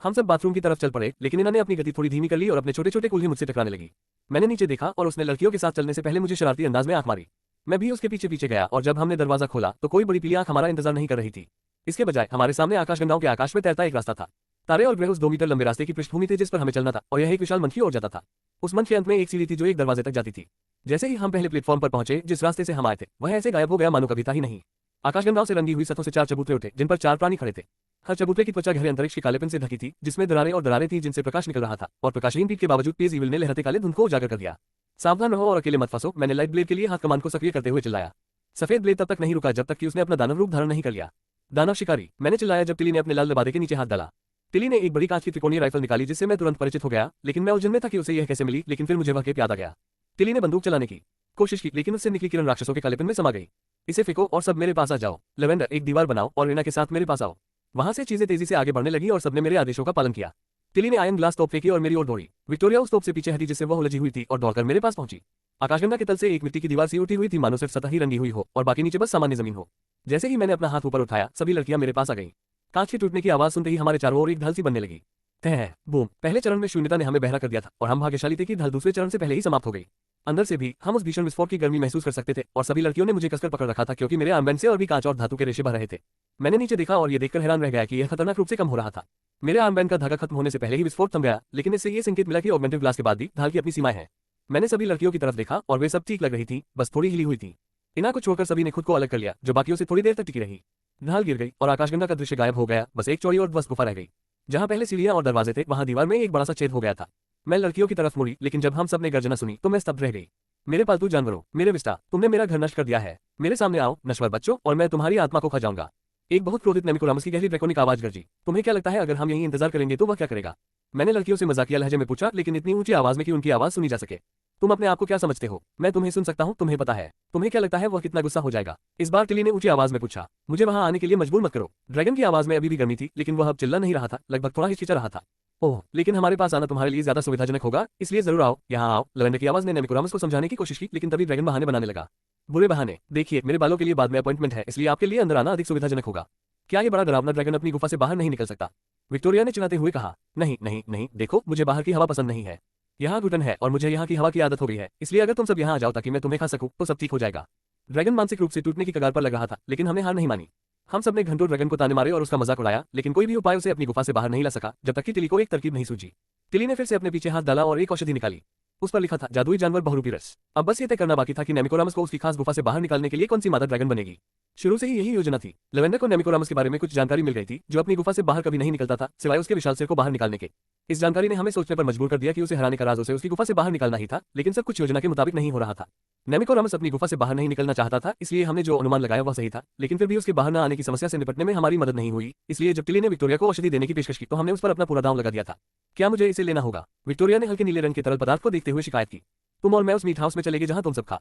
हम सब बाथरूम की तरफ चल पड़े, लेकिन इना ने अपनी गति थोड़ी धीमी कर ली और अपने छोटे छोटे कुल्हे मुझसे टकराने लगी। मैंने नीचे देखा और उसने लड़कियों के साथ चलने से पहले मुझे शरारती अंदाज में आंख मारी। मैं भी उसके पीछे पीछे गया और जब हमने दरवाजा खोला तो कोई बड़ी पीली आंख हमारा इंतजार नहीं कर रही थी। इसके बजाय हमारे सामने आकाशगंगाओं के आकाश में तैरता एक रास्ता था। तारे और ग्रह उस 2 मीटर लंबे रास्ते की पृष्ठभूमि थे जिस पर हमें चलना था और यह एक विशाल मंच की ओर जाता था। उस मंच के अंत में एक सीढ़ी थी जो एक दरवाजे तक जाती थी। जैसे ही हम पहले प्लेटफॉर्म पर पहुंचे, जिस रास्ते से हम आए थे वह ऐसे गायब हो गया मानो कभी था ही नहीं। आकाशगंगाओं से रंगी हुई सतहों से 4 चबूतरे उठे जिन पर 4 प्राणी खड़े थे। हर चबूतरे की त्वचा गहरे अंतरिक्ष के कालेपन से ढकी थी, जिसमें दरारें और दरारें थी जिनसे प्रकाश निकल रहा था और प्रकाशहीन पीठ के बावजूद पेज ईविल ने लहरते काले धुंध को उजागर कर दिया। सावधान रहो और अकेले मत फंसो, मैंने लाइट ब्लेड के लिए हाथ कमान को सक्रिय करते हुए चिल्लाया। सफेद ब्लेड तब तक नहीं रुका जब तक कि उसने अपना दानव रूप धारण नहीं कर लिया। दानव शिकारी, मैंने चिल्लाया जब टिली ने अपने लाल दबादे के नीचे हाथ डाला। टिली ने एक बड़ी कांच की त्रिकोणीय राइफल निकाली जिससे मैं तुरंत परिचित हो गया, लेकिन मैं उलझन में था कि उसे यह कैसे मिली, लेकिन फिर मुझे वह केप याद आ गया। टिली ने बंदूक चलाने की कोशिश की, लेकिन उससे निकली किरण राक्षसों के कालेपन में समा गई। इसे फेंको और सब मेरे पास आ जाओ। लेवेंडर, एक दीवार बनाओ और रीना के साथ मेरे पास आओ। वहां से चीजें तेजी से आगे बढ़ने लगी और सबने मेरे आदेशों का पालन किया। टिली ने आयन ग्लास तोप फेंकी और मेरी ओर दौड़ी। विक्टोरिया उस तोप से पीछे हटी जिससे वह उलझी हुई थी और दौड़कर मेरे पास पहुंची। आकाशगंगा के तल से एक मिट्टी की दीवार सी उठी हुई थी, मानो सिर्फ सतह ही रंगी हुई हो और बाकी नीचे बस सामान्य जमीन हो। जैसे ही मैंने अपना हाथ ऊपर उठाया, सभी लड़कियां मेरे पास आ गईं। कांच के टूटने की आवाज सुनते ही हमारे चारों ओर एक ढल सी बनने लगी। तह बूम। पहले चरण में शून्यता ने हमें बहरा कर दिया था और हम भाग्यशाली थे कि ढल दूसरे चरण से पहले ही समाप्त हो गई। अंदर से भी हम उस भीषण विस्फोट की गर्मी महसूस कर सकते थे और सभी लड़कियों ने मुझे कसकर पकड़ रखा था क्योंकि मेरे आर्मबैंड से और भी कांच और धातु के रेशे भर रहे थे। मैंने नीचे देखा और ये देखकर हैरान रह गया कि यह खतरनाक रूप से कम हो रहा था। मेरे आर्मबैंड का धागा खत्म होने से पहले ही विस्फोट थम गया, लेकिन इससे ये संकेत मिला कि ऑगमेंटिव ग्लास के बाद भी ढाल की अपनी सीमाएं हैं। मैंने सभी लड़कियों की तरफ देखा और वे सब ठीक लग रही थी, बस थोड़ी हिली हुई थी। इना को छोड़कर सभी ने खुद को अलग कर लिया, जो बाकियों से थोड़ी देर तक टिकी रही। ढाल गिर गई और आकाशगंगा का दृश्य गायब हो गया, बस एक चौड़ी और ध्वस्त गुफा रह गई। जहां पहले सीढ़ियां और दरवाजे थे, वहां दीवार में एक बड़ा सा छेद हो गया था। मैं लड़कियों की तरफ मुड़ी, लेकिन जब हम सब ने गर्जना सुनी तो मैं स्तब्ध रह गई। मेरे पालतू जानवरों, मेरे विस्टा, तुमने मेरा घर नष्ट कर दिया है। मेरे सामने आओ नश्वर बच्चों, और मैं तुम्हारी आत्मा को खा जाऊंगा। एक बहुत क्रोधित नेमिकोरामस की गहरी ड्रैकोनिक आवाज गरजी। तुम्हें क्या लगता है अगर हम यहीं इंतजार करेंगे तो वह क्या करेगा? मैंने लड़कियों से मजाकिया लहजे में पूछा, लेकिन इतनी ऊंची आवाज में कि उनकी आवाज सुनी जा सके। तुम अपने आप को क्या समझते हो? मैं तुम्हें सुन सकता हूँ, तुम्हें पता है। तुम्हें क्या लगता है वह कितना गुस्सा हो जाएगा? इस बार टिली ने ऊंची आवाज में पूछा। मुझे वहां आने के लिए मजबूर मत करो। ड्रैगन की आवाज में अभी भी गर्मी थी, लेकिन वह अब चिल्ला नहीं रहा था, लगभग थोड़ा हिचकिचा रहा था। ओह, लेकिन हमारे पास आना तुम्हारे लिए ज्यादा सुविधाजनक होगा, इसलिए जरूर आओ, यहाँ आओ। लेवेंडर की आवाज ने नेमिकोरामस को समझाने की कोशिश की, लेकिन तभी ड्रैगन बहाने बनाने लगा। बुरे बहाने। देखिए, मेरे बालों के लिए बाद में अपॉइंटमेंट है, इसलिए आपके लिए अंदर आना अधिक सुविधाजनक होगा। क्या ये बड़ा डरावना ड्रैगन अपनी गुफा से बाहर नहीं निकल सकता? विक्टोरिया ने चिल्लाते हुए कहा। नहीं नहीं नहीं, देखो, मुझे बाहर की हवा पसंद नहीं है। यहाँ घुटन है और मुझे यहाँ की हवा की आदत हो गई है, इसलिए अगर तुम सब यहाँ आ जाओ ताकि मैं तुम्हें खा सकूं तो सब ठीक हो जाएगा। ड्रैगन मानसिक रूप से टूटने की कगार पर लग रहा था, लेकिन हमने हार नहीं मानी। हम सबने घंटों ड्रैगन को ताने मारे और उसका मजाक उड़ाया, लेकिन कोई भी उपाय उसे अपनी गुफा से बाहर नहीं ला सका जब तक कि टिली को एक तरकीब नहीं सूझी। टिली ने फिर से अपने पीछे हाथ डाला और एक औषधि निकाली। उस पर लिखा था जादुई जानवर बहुरूपी रस। अब बस ये तय करना बाकी था कि नेमिकोरामस को उसकी खास गुफा से बाहर निकालने के लिए कौन सी मादा ड्रैगन बनेगी। शुरू से ही यही योजना थी। लेवेंडर को नेमिकोरामस के बारे में कुछ जानकारी मिल गई थी, जो अपनी गुफा से बाहर कभी नहीं निकलता था सिवाय उसके विशाल सिर को बाहर निकालने के। इस जानकारी ने हमें सोचने पर मजबूर कर दिया कि उसे हराने का राज उसे उसकी गुफा से बाहर निकालना ही था, लेकिन सब कुछ योजना के मुताबिक नहीं हो रहा था। नेमिकोरामस अपनी गुफा से बाहर नहीं निकलना चाहता था, इसलिए हमने जो अनुमान लगाया वह सही था, लेकिन फिर भी उसके बाहर न आने की समस्या से निपटने में हमारी मदद नहीं हुई। इसलिए जब टिली ने विक्टोरिया को औषधि देने की पेशकश की तो हमने उस पर अपना पूरा दांव लगा दिया था। क्या मुझे इसे लेना होगा? विक्टोरिया ने हल्के नीले रंग के तरल पदार्थ को देखते हुए शिकायत की। तुम और मैं उस मीट हाउस में चले गए जहां तुम सब खा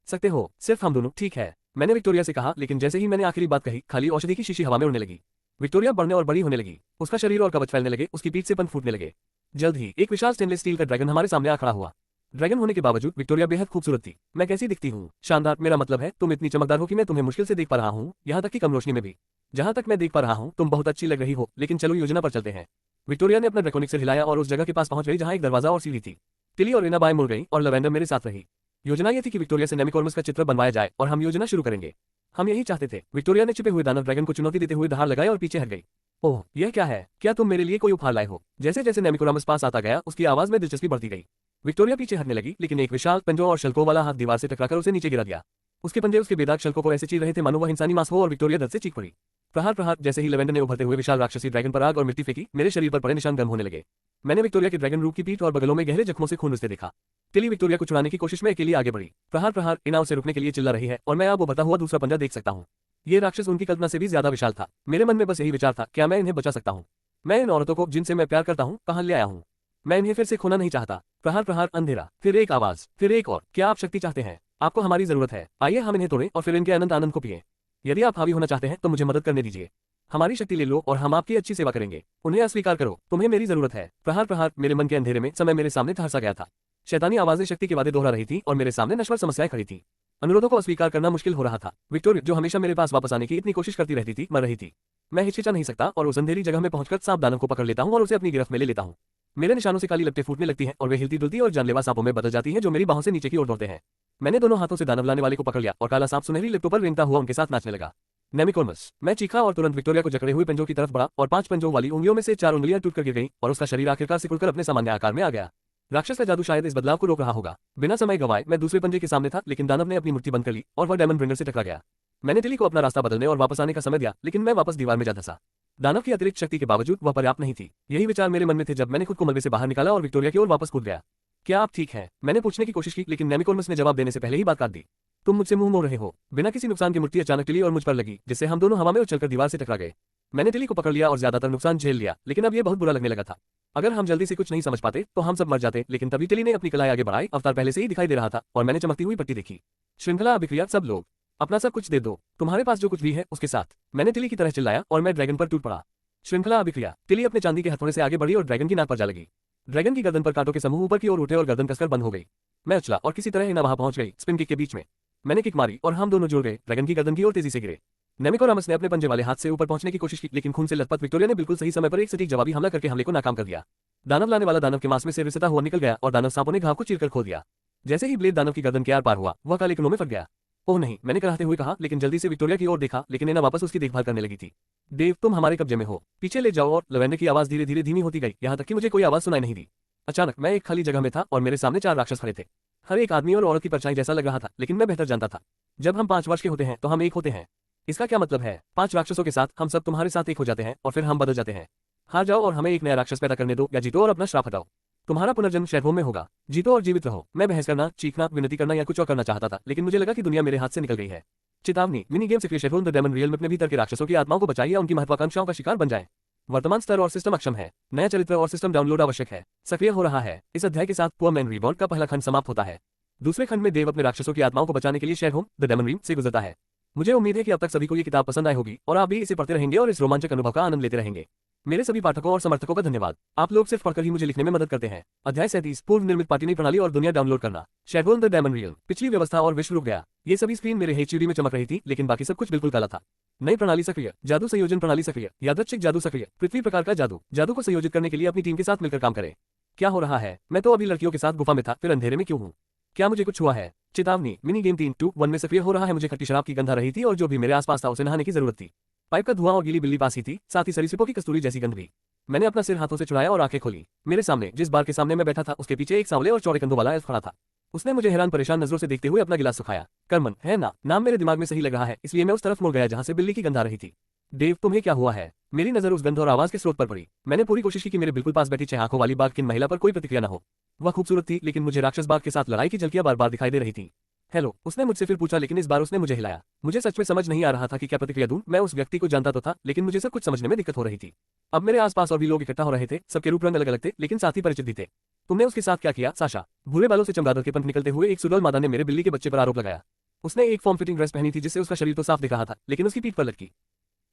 सकते हो, सिर्फ हम दोनों, ठीक है? मैंने विक्टोरिया से कहा, लेकिन जैसे ही मैंने आखिरी बात कही, खाली औषधि की शीशी हवा में उड़ने लगी। विक्टोरिया बढ़ने और बड़ी होने लगी। उसका शरीर और कवच फैलने लगे, उसकी पीठ से पंख फूटने लगे। जल्द ही एक विशाल स्टेनलेस स्टील का ड्रैगन हमारे सामने आ खड़ा हुआ। ड्रैगन होने के बावजूद विक्टोरिया बेहद खूबसूरत थी। मैं कैसी दिखती हूँ? शानदार। मेरा मतलब है तुम इतनी चमकदार हो कि मैं तुम्हें मुश्किल से देख पा रहा हूँ, यहाँ तक कि कम रोशनी में भी। जहाँ तक मैं देख पा रहा हूँ तुम बहुत अच्छी लग रही हो, लेकिन चलो योजना पर चलते हैं। विक्टोरिया ने अपना ड्रैकोनिक सिर हिलाया और उस जगह के पास पहुंच गई जहाँ एक दरवाजा और सीढ़ी थी। टिली और रीना बाएं मुड़ गई और लेवेंडर मेरे साथ रही। योजना ये थी कि विक्टोरिया से नेमिकोरामस का चित्र बनवाया जाए और हम योजना शुरू करेंगे। हम यही चाहते थे। विक्टोरिया ने छिपे हुए दानव ड्रैगन को चुनौती देते हुए दहाड़ लगाई और पीछे हट गई। ओह, यह क्या है? क्या तुम मेरे लिए कोई उपहार लाए हो? जैसे जैसे नेमिकोरामस पास आता गया, उसकी आवाज में दिलचस्पी बढ़ती गई। विक्टोरिया पीछे हटने लगी, लेकिन एक विशाल पंजों और शल्कों वाला हाथ दीवार से टकराकर उसे नीचे गिरा दिया। उसके पंजे उसके बेदाग शल्कों को ऐसे चीर रहे थे मानो वह इंसानी मांस हो, और विक्टोरिया दर्द से चीख पड़ी। प्रहार प्रहार। जैसे ही लेवेंडर ने उभरते हुए विशाल राक्षसी ड्रैगन पर आग और मिट्टी फेंकी, मेरे शरीर पर पड़े निशान गर्म होने लगे। मैंने विक्टोरिया के ड्रैगन रूप की पीठ और बगलों में गहरे जख्मों से खून रिसते देखा। टिली विक्टोरिया को छुड़ाने की कोशिश में अकेली आगे बढ़ी। प्रहार प्रहार। इना उसे रुकने के लिए चिल्ला रही है और मैं अब उभरता हुआ दूसरा पंजा देख सकता हूँ। ये राक्षस उनकी कल्पना से भी ज्यादा विशाल था। मेरे मन में बस यही विचार था, क्या मैं इन्हें बचा सकता हूँ? मैं इन औरतों को जिनसे मैं प्यार करता हूँ कहाँ ले आया हूँ? मैं इन्हें फिर से खोना नहीं चाहता। प्रहार प्रहार। अंधेरा, फिर एक आवाज, फिर एक और। क्या आप शक्ति चाहते हैं? आपको हमारी जरूरत है। आइए हम इन्हें तोड़ें और फिर इनके अनंत आनंद को पिएं। यदि आप हावी होना चाहते हैं तो मुझे मदद करने दीजिए। हमारी शक्ति ले लो और हम आपकी अच्छी सेवा करेंगे। उन्हें अस्वीकार करो, तुम्हें मेरी जरूरत है। प्रहार प्रहार। मेरे मन के अंधेरे में समय मेरे सामने ठहर सा गया था। शैतानी आवाजें शक्ति के वादे दोहरा रही थी और मेरे सामने नश्वर समस्याएं खड़ी थी। अनुरोधों को अस्वीकार करना मुश्किल हो रहा था। विक्टोरिया, जो हमेशा मेरे पास वापस आने की इतनी कोशिश करती रहती थी, मर रही थी। मैं हिचकिचा नहीं सकता और उस अंधेरी जगह में पहुंचकर सांप दानव को पकड़ लेता हूं और उसे अपनी गिरफ्त में ले लेता हूं। मेरे निशानों से काली लपटें फूटने लगती हैं और वे हिलती डुलती और जानलेवा सांपों में बदल जाती हैं जो मेरी बाहों से नीचे की ओर दौड़ते हैं। मैंने दोनों हाथों से दानव लाने वाले को पकड़ लिया और काला सांप सुनहरी लिप्टों पर रेंगता हुआ उनके साथ नाचने लगा। नेमिकोरामस। मैं चीखा और तुरंत विक्टोरिया को जकड़े हुए पंजों की तरफ बढ़ा और 5 पंजों वाली उंगलियों में से 4 उंगलियां टूटकर गिर गईं और उसका शरीर आखिरकार सिकुड़कर अपने सामान्य आकार में आ गया। राक्षस का जादू शायद इस बदलाव को रोक रहा होगा। बिना समय गंवाए मैं दूसरे पंजे के सामने था, लेकिन दानव ने अपनी मुट्ठी बंद कर ली और वह डायमंड ब्रिंगर से टकरा गया। मैंने टिली को अपना रास्ता बदलने और वापस आने का समय दिया, लेकिन मैं वापस दीवार में जा धंसा। दानव की अतिरिक्त शक्ति के बावजूद वह पर्याप्त नहीं थी। यही विचार मेरे मन में थे जब मैंने खुद को मलबे से बाहर निकाला और विक्टोरिया की ओर वापस कूद गया। क्या आप ठीक हैं? मैंने पूछने की कोशिश की, लेकिन नेमिकोरामस ने जवाब देने से पहले ही बात काट दी। तुम मुझसे मुंह मोड़ रहे हो। बिना किसी नुकसान की मुट्ठी अचानक टिली और मुझ पर लगी, जिससे हम दोनों हवा में उछलकर दीवार से टकरा गए। मैंने टिली को पकड़ लिया और ज्यादातर नुकसान झेल लिया, लेकिन अब ये बहुत बुरा लगने लगा था। अगर हम जल्दी से कुछ नहीं समझ पाते तो हम सब मर जाते, लेकिन तभी टिली ने अपनी कलाई आगे बढ़ाई। अवतार पहले से ही दिखाई दे रहा था और मैंने चमकती हुई पट्टी देखी। श्रृंखला अभिक्रिया, सब लोग अपना सब कुछ दे दो, तुम्हारे पास जो कुछ भी है उसके साथ। मैंने टिली की तरह चिल्लाया और मैं ड्रैगन पर टूट पड़ा। श्रृंखला अभिक्रिया। टिली अपने चांदी के हथौड़े से आगे बढ़ी और ड्रैगन की नाक पर जा लगी। ड्रैगन की गर्दन पर कांटों के समूह ऊपर की ओर उठे और गर्दन कसकर बंद हो गई। मैं उछला और किसी तरह इना वहां पहुंच गई, स्पिन किक के बीच में। मैंने किक मारी और हम दोनों जुड़ गए, ड्रैगन की गर्दन की ओर तेजी से गिरे। नेमिकोरामस ने अपने पंजे वाले हाथ से ऊपर पहुंचने की कोशिश की, लेकिन खून से लथपथ विक्टोरिया ने बिल्कुल सही समय पर एक सटीक जवाबी हमला करके हमले को नाकाम कर दिया। दानव लाने वाला दानव के मांस में से रिसता हुआ निकल गया और दानव सांपों ने घाव को चीरकर खोल दिया। जैसे ही ब्लेड दानव की गर्दन के आर पार हुआ, वह काले किरणों में फट गया। ओह नहीं, मैंने कराहते हुए कहा, लेकिन जल्दी से विक्टोरिया की ओर देखा, लेकिन एना वापस उसकी देखभाल करने लगी थी। देव, तुम हमारे कब्जे में हो, पीछे ले जाओ। और लवेंडर की आवाज धीरे धीरे धीमी होती गई, यहाँ तक कि मुझे कोई आवाज सुनाई नहीं दी। अचानक मैं एक खाली जगह में था और मेरे सामने 4 राक्षस खड़े थे। हर एक आदमी और औरत की परछाई जैसा लग रहा था, लेकिन मैं बेहतर जानता था। जब हम 5 वर्ष के होते हैं तो हम एक होते हैं। इसका क्या मतलब है? 5 राक्षसों के साथ हम सब तुम्हारे साथ एक हो जाते हैं और फिर हम बदल जाते हैं। हार जाओ और हमें एक नया राक्षस पैदा करने दो, या जीतो और अपना श्राप हटाओ। तुम्हारा पुनर्जन्म शेरवोम में होगा। जीतो और जीवित रहो। मैं बहस करना, चीखना, विनती करना या कुछ और करना चाहता था, लेकिन मुझे लगा कि दुनिया मेरे हाथ से निकल गई है। चेतावनी, मिनी गेम सक्रिय शेरवोम द डेमन रियल में अपने भीतर के राक्षसों की आत्माओं को बचाइए या उनकी महत्वाकांक्षाओं का शिकार बन जाए। वर्तमान स्तर और सिस्टम अक्षम है। नया चरित्र और सिस्टम डाउनलोड आवश्यक है। सक्रिय हो रहा है। इस अध्याय के साथ पुअर मैन रिबॉर्न का पहला खंड समाप्त होता है। दूसरे खंड में देव अपने राक्षसों की आत्माओं को बचाने के लिए शेरवोम द डेमन रियल से गुजरता है। मुझे उम्मीद है कि अब तक सभी को ये किताब पसंद आई होगी और आप भी इसे पढ़ते रहेंगे और इस रोमांचक अनुभव का आनंद लेते रहेंगे। मेरे सभी पाठकों और समर्थकों का धन्यवाद। आप लोग सिर्फ पढ़कर ही मुझे लिखने में मदद करते हैं। अध्याय 37, पूर्व निर्मित पार्टी प्रणाली और दुनिया डाउनलोड करना। शेरवोम द डेमन रियल। पिछली व्यवस्था और विश्व रुक गया। ये सभी स्क्रीन मेरे हेचडी में चमक रही थी, लेकिन बाकी सब कुछ बिल्कुल काला था। नई प्रणाली सक्रिय, जादू संयोजन प्रणाली सक्रिय, यादृच्छिक जादू सक्रिय, पृथ्वी प्रकार का जादू। जादू को संयोजित करने के लिए अपनी टीम के साथ मिलकर काम करें। क्या हो रहा है? मैं तो अभी लड़कियों के साथ गुफा में था, फिर अंधेरे में क्यों हूँ? क्या मुझे कुछ हुआ है? चेतावनी, मिनी गेम 3-2-1 में सक्रिय हो रहा है। मुझे खट्टी शराब की गंध आ रही थी और जो भी मेरे आसपास था उसे नहाने की जरूरत थी। पाइप का धुआं और गीली बिल्ली पास ही थी, साथ ही सरीसृपों की कस्तूरी जैसी गंध भी। मैंने अपना सिर हाथों से छुड़ाया और आंखें खोली। मेरे सामने, जिस बार के सामने मैं बैठा था, उसके पीछे एक सांवले और चौड़े कंधों वाला एल्फ खड़ा था। उसने मुझे हैरान परेशान नजरों से देखते हुए अपना गिलास सुखाया। कर्मन है ना? नाम मेरे दिमाग में सही लग रहा है, इसलिए मैं उस तरफ मुड़ गया जहां से बिल्ली की गंध आ रही थी। देव, तुम्हें क्या हुआ है? मेरी नजर उस गंध और आवाज के स्रोत पर पड़ी। मैंने पूरी कोशिश की कि मेरे बिल्कुल पास बैठी 6 आंखों वाली बाघ की महिला पर कोई प्रतिक्रिया न हो। वह खूबसूरत थी, लेकिन मुझे राक्षस बाघ के साथ लड़ाई की झलकियां बार बार दिखाई दे रही थी। हेलो, उसने मुझसे फिर पूछा, लेकिन इस बार उसने मुझे हिलाया। मुझे सच में समझ नहीं आ रहा था कि क्या प्रतिक्रिया दूं। मैं उस व्यक्ति को जानता तो था, लेकिन मुझे सब कुछ समझने में दिक्कत हो रही थी। अब मेरे आसपास और भी लोग इकट्ठा हो रहे थे, सबके रूप रंग अलग अलग थे, लेकिन साथ ही परिचित भी थे। तुमने उसके साथ क्या किया, साशा? भूरे बालों से चमगादड़ के पंख निकलते हुए एक सुडौल मादा ने मेरे बिल्ली के बच्चे पर आरोप लगाया। उसने एक फॉर्म फिटिंग ड्रेस पहनी थी जिससे उसका शरीर तो साफ दिख रहा था, लेकिन उसकी पीठ पर लटकी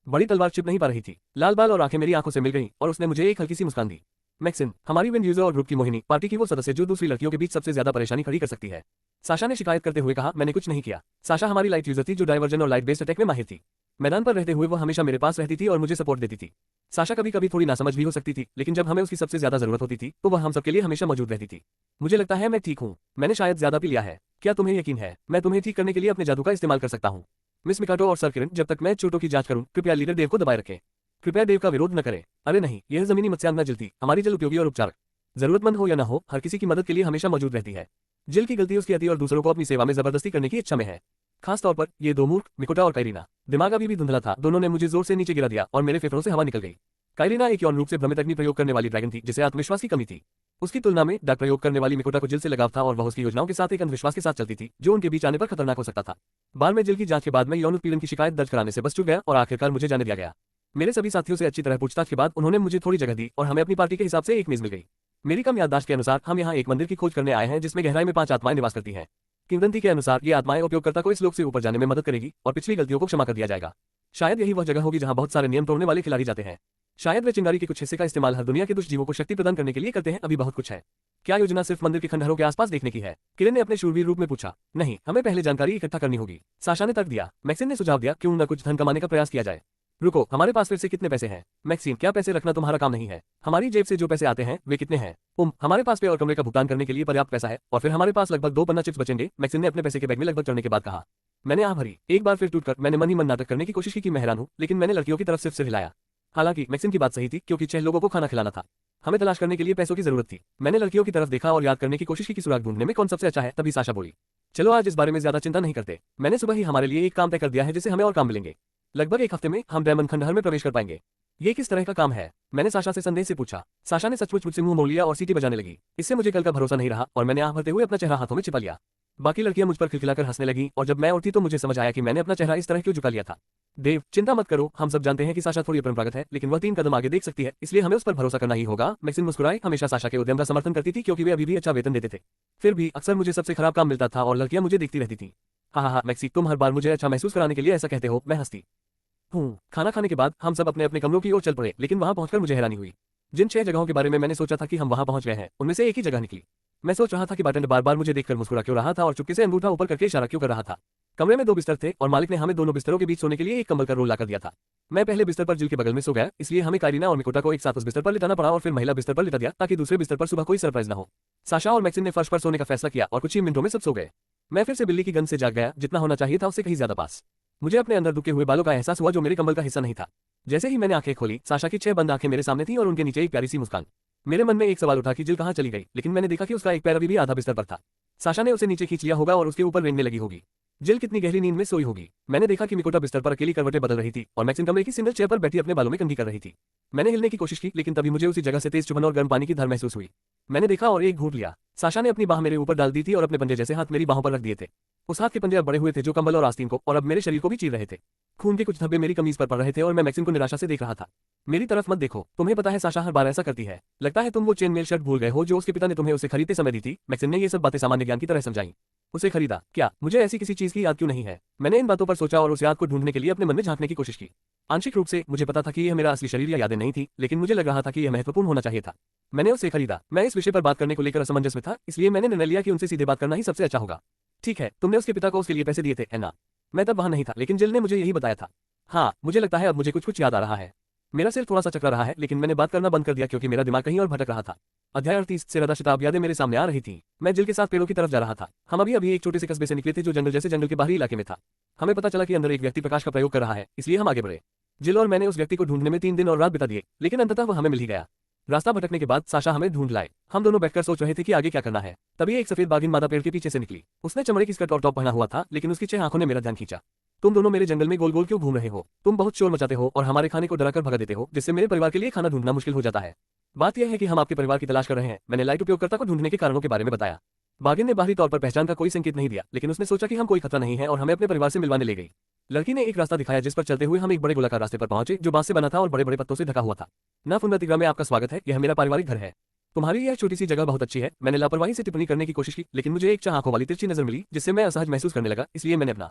बड़ी तलवार छिप नहीं पा रही थी। लाल बाल और आंखें मेरी आंखों से मिल गईं और उसने मुझे एक हल्की सी मुस्कान दी। मैक्सिन, हमारी विंड यूजर और ग्रुप की मोहिनी, पार्टी की वो सदस्य जो दूसरी लड़कियों के बीच सबसे ज्यादा परेशानी खड़ी कर सकती है। साशा ने शिकायत करते हुए कहा, मैंने कुछ नहीं किया। साशा हमारी लाइट यूजर थी जो डाइवर्जन और लाइट बेस्ड अटैक में माहिर थी। मैदान पर रहते हुए वो हमेशा मेरे पास रहती थी और मुझे सपोर्ट देती थी। साशा कभी कभी थोड़ी नासमझ भी हो सकती थी, लेकिन जब हमें उसकी सबसे ज्यादा जरूरत होती थी तो वह हम सबके लिए हमेशा मौजूद रहती थी। मुझे लगता है मैं ठीक हूँ। मैंने शायद ज्यादा पी लिया है। क्या तुम्हें यकीन है? मैं तुम्हें ठीक करने के लिए अपने जादू का इस्तेमाल कर सकता हूँ। मिस मिकाटो और सर किरण, जब तक मैं चोटों की जांच करूं, कृपया लीडर देव को दबाए रखें। कृपया देव का विरोध न करें। अरे नहीं, यह जमीनी मत्स्यांगना जिल थी, हमारी जल उपयोगी और उपचारक। जरूरतमंद हो या न हो, हर किसी की मदद के लिए हमेशा मौजूद रहती है। जिल की गलती उसकी अति और दूसरों को अपनी सेवा में जबरदस्ती करने की इच्छा में है। खास तौर पर ये 2 मूर्ख, मिकोटा और काइरीना। दिमाग अभी भी धुंधला था, दोनों ने मुझे जोर से नीचे गिरा दिया और मेरे फेफड़ों से हवा निकल गई। काइरीना एक यौन रूप से भ्रमित अग्नि प्रयोग करने वाली ड्रैगन थी जिसे आत्मविश्वास की कमी थी। उसकी तुलना में डाक प्रयोग करने वाली मिकोटा को जिल से लगाव था और वह उसकी योजनाओं के साथ एक अंधविश्वास के साथ चलती थी जो उनके बीच आने पर खतरनाक हो सकता था। बाद में जिल की जांच के बाद मैं यौन उत्पीड़न की शिकायत दर्ज कराने से बच चुक गया और आखिरकार मुझे जाने दिया गया। मेरे सभी साथियों से अच्छी तरह पूछताछ के बाद उन्होंने मुझे थोड़ी जगह दी और हमें अपनी पार्टी के हिसाब से एक मेज मिल गई। मेरी कम याददाश्त के अनुसार हम यहाँ एक मंदिर की खोज करने आए हैं जिसमें गहराई में 5 आत्माएं निवास करती हैं। किंवदंती के अनुसार ये आत्माएं उपयोगकर्ता को इस लोक से ऊपर जाने में मदद करेगी और पिछली गलतियों को क्षमा कर दिया जाएगा। शायद यही वह जगह होगी जहां बहुत सारे नियम तोड़ने वाले खिलाड़ी जाते हैं। शायद वे चिंगारी के कुछ हिस्से का इस्तेमाल हर दुनिया के दुष्ट जीवों को शक्ति प्रदान करने के लिए करते हैं। अभी बहुत कुछ है। क्या योजना सिर्फ मंदिर के खंडहरों के आसपास देखने की है? किरण ने अपने शूरवीर रूप में पूछा। नहीं, हमें पहले जानकारी इकट्ठा करनी होगी, साशा ने तर्क दिया। मैक्सिन ने सुझाव दिया, क्यों न कुछ धन कमाने का प्रयास किया जाए। रुको, हमारे पास फिर से कितने पैसे हैं? मैक्सिन, क्या पैसे रखना तुम्हारा काम नहीं है? हमारी जेब से जो पैसे आते हैं वे कितने हैं? हमारे पास पे और कमरे का भुगतान करने के लिए पर्याप्त पैसा है और फिर हमारे पास लगभग 2 पन्ना चिप्स बचेंगे। मैक्सिन ने अपने पैसे के बैग में लगभग चढ़ने के बाद कहा। मैंने आह भरी। एक बार फिर टूटकर मैंने मन ही मन नाटक करने की कोशिश की कि मैं हैरान हूँ, लेकिन मैंने लड़कियों की तरफ सिर्फ सिर हिलाया। हालांकि मैक्सिन की बात सही थी, क्योंकि 6 लोगों को खाना खिलाना था। हमें तलाश करने के लिए पैसों की जरूरत थी। मैंने लड़कियों की तरफ देखा और याद करने की कोशिश की कि सुराग ढूंढने में कौन सबसे अच्छा है। तभी साशा बोली, चलो आज इस बारे में ज्यादा चिंता नहीं करते। मैंने सुबह ही हमारे लिए एक काम तय कर दिया है जिससे हमें और काम मिलेंगे। लगभग 1 हफ्ते में हम डायमंड खंडहर में प्रवेश कर पाएंगे। ये किस तरह का काम है? मैंने साशा से संदेह से पूछा। साशा ने सचमुच मुझसे मुंह मोड़ लिया और सीटी बजाने लगी। इससे मुझे कल का भरोसा नहीं रहा और मैंने आह भरते हुए अपना चेहरा हाथों में छिपा लिया। बाकी लड़कियां मुझ पर खिलखिलाकर हंसने लगी और जब मैं उठी तो मुझे समझ आया कि मैंने अपना चेहरा इस तरह क्यों झुका लिया था। देव, चिंता मत करो, हम सब जानते हैं कि साशा थोड़ी अपरंपरागत है, लेकिन वह 3 कदम आगे देख सकती है, इसलिए हमें उस पर भरोसा करना ही होगा। मैक्सिन मुस्कुराए, हमेशा साशा के उद्यम का समर्थन करती थी क्योंकि वे अभी भी अच्छा वेतन देते थे। फिर भी अक्सर मुझे सबसे खराब काम मिलता था और लड़कियां मुझे देखती रहती थी। हाँ, मैक्सी, तुम हर बार मुझे अच्छा महसूस कराने के लिए ऐसा कहते हो। मैं हंसती हूँ। खाना खाने के बाद हम सब अपने अपने कमरों की ओर चल पड़े, लेकिन वहां पहुंचकर मुझे हैरानी हुई। जिन 6 जगहों के बारे में मैंने सोचा था कि हम वहां पहुंच गए हैं, उनमें से एक ही जगह निकली। मैं सोच रहा था कि बारटेंडर बार बार मुझे देखकर मुस्कुरा क्यों रहा था और चुपके से अंगूठा ऊपर करके इशारा क्यों कर रहा था। कमरे में 2 बिस्तर थे और मालिक ने हमें दोनों बिस्तरों के बीच सोने के लिए एक कंबल का रोल लाकर दिया था। मैं पहले बिस्तर पर जिल के बगल में सो गया, इसलिए हमें काइरीना और मिकोटा को एक साथ उस बिस्तर पर लिटाना पड़ा और फिर महिला बिस्तर पर लिटा दिया ताकि दूसरे बिस्तर पर सुबह कोई सरप्राइज न हो। साशा और मैक्सिन ने फर्श पर सोने का फैसला किया और कुछ ही मिनटों में सब सो गए। मैं फिर से बिल्ली की गंध से जाग गया, जितना होना चाहिए था उससे कहीं ज्यादा पास। मुझे अपने अंदर दुखे हुए बालों का एहसास हुआ जो मेरे कंबल का हिस्सा नहीं था। जैसे ही मैंने आंखें खोली, साशा की 6 बंद आंखें मेरे सामने थीं और उनके नीचे एक प्यारी सी मुस्कान। मेरे मन में एक सवाल उठा कि जिल कहाँ चली गई, लेकिन मैंने देखा कि उसका एक पैर अभी भी आधा बिस्तर पर था। साशा ने उसे नीचे खींच लिया होगा और उसके ऊपर रेंगने लगी होगी। जिल कितनी गहरी नींद में सोई होगी। मैंने देखा कि मिकोटा बिस्तर पर अकेली करवटें बदल रही थी और मैक्सिन कमरे की सिंगल चेयर पर बैठी अपने बालों में कंघी कर रही थी। मैंने हिलने की कोशिश की, लेकिन तभी मुझे उसी जगह से तेज चुभन और गर्म पानी की धार महसूस हुई। मैंने देखा और एक घूंट लिया। साशा ने अपनी बाह मेरे ऊपर डाल दी थी और अपने पंजे जैसे हाथ मेरी बाहों पर रख दिए थे। उस हाथ के पंजे अब बड़े हुए थे जो कंबल और आस्तीन को और अब मेरे शरीर को भी चीर रहे थे। खून के कुछ धब्बे मेरी कमीज पर पड़ रहे थे और मैं मैक्सिन को निराशा से देख रहा था। मेरी तरफ मत देखो, तुम्हें पता है साशा हर बार ऐसा करती है। लगता है तुम वो चेन मेल शर्ट भूल गए हो जो उसके पिता ने तुम्हें उसे खरीदते समय दी थी। मैक्सिन ने ये सब बातें सामान्य ज्ञान की तरह समझाई। उसे खरीदा क्या? मुझे ऐसी किसी चीज की याद क्यों नहीं है? मैंने इन बातों पर सोचा और उस याद को ढूंढने के लिए अपने मन में झांकने की कोशिश की। आंशिक रूप से मुझे पता था कि यह मेरा असली शरीर या यादें नहीं थी, लेकिन मुझे लग रहा था कि यह महत्वपूर्ण होना चाहिए था। मैंने उसे खरीदा। मैं इस विषय पर बात करने को लेकर असमंजस में था, इसलिए मैंने निर्णय लिया कि उनसे सीधे बात करना ही सबसे अच्छा होगा। ठीक है, तुमने उसके पिता को उसके लिए पैसे दिए थे, है ना? मैं तब वहां नहीं था, लेकिन जिल ने मुझे यही बताया था। हाँ, मुझे लगता है अब मुझे कुछ याद आ रहा है। मेरा सिर थोड़ा सा चकरा रहा है, लेकिन मैंने बात करना बंद कर दिया क्योंकि मेरा दिमाग कहीं और भटक रहा था। अध्याय 38 से रदा शताब यादें मेरे सामने आ रही थी। मैं जिल के साथ पेड़ों की तरफ जा रहा था। हम अभी एक छोटे से कस्बे से निकले थे जो जंगल जैसे जंगल के बाहरी इलाके में था। हमें पता चला कि अंदर एक व्यक्ति प्रकाश का प्रयोग कर रहा है, इसलिए हम आगे बढ़े। जिल और मैंने उस व्यक्ति को ढूंढने में 3 दिन और रात बिता दिए, लेकिन अंततः वह हमें मिल ही गया। रास्ता भटकने के बाद साशा हमें ढूंढ लाए। हम दोनों बैठकर सोच रहे थे कि आगे क्या करना है। तभी एक सफेद बाघिन मादा पेड़ के पीछे से निकली। उसने चमड़े की स्कर्ट और टॉप पहना हुआ था, लेकिन उसकी 6 आंखों ने मेरा ध्यान खींचा। तुम दोनों मेरे जंगल में गोल गोल क्यों घूम रहे हो? तुम बहुत शोर मचाते हो और हमारे खाने को डराकर भगा देते हो, जिससे मेरे परिवार के लिए खाना ढूंढना मुश्किल हो जाता है। बात यह है कि हम आपके परिवार की तलाश कर रहे हैं। मैंने लाइट उपयोगकर्ता को ढूंढने के कारणों के बारे में बताया। बाघिन ने बाहरी तौर पर पहचान का कोई संकेत नहीं दिया, लेकिन उसने सोचा कि हम कोई खतरा नहीं है और हमें अपने परिवार से मिलवाने ले गई। लड़की ने एक रास्ता दिखाया जिस पर चलते हुए हम एक बड़े गोलाकार रास्ते पर पहुंचे जो बांस से बना था और बड़े बड़े पत्तों से ढका हुआ था। ना फुनतिग्रा में आपका स्वागत है, यह मेरा पारिवारिक घर है। तुम्हारी यह छोटी सी जगह बहुत अच्छी है। मैंने लापरवाही से टिप्पणी करने की कोशिश की, लेकिन मुझे एक चाह आंखों वाली तिरछी नजर मिली जिससे मैं असहज महसूस करने लगा, इसलिए मैंने अपना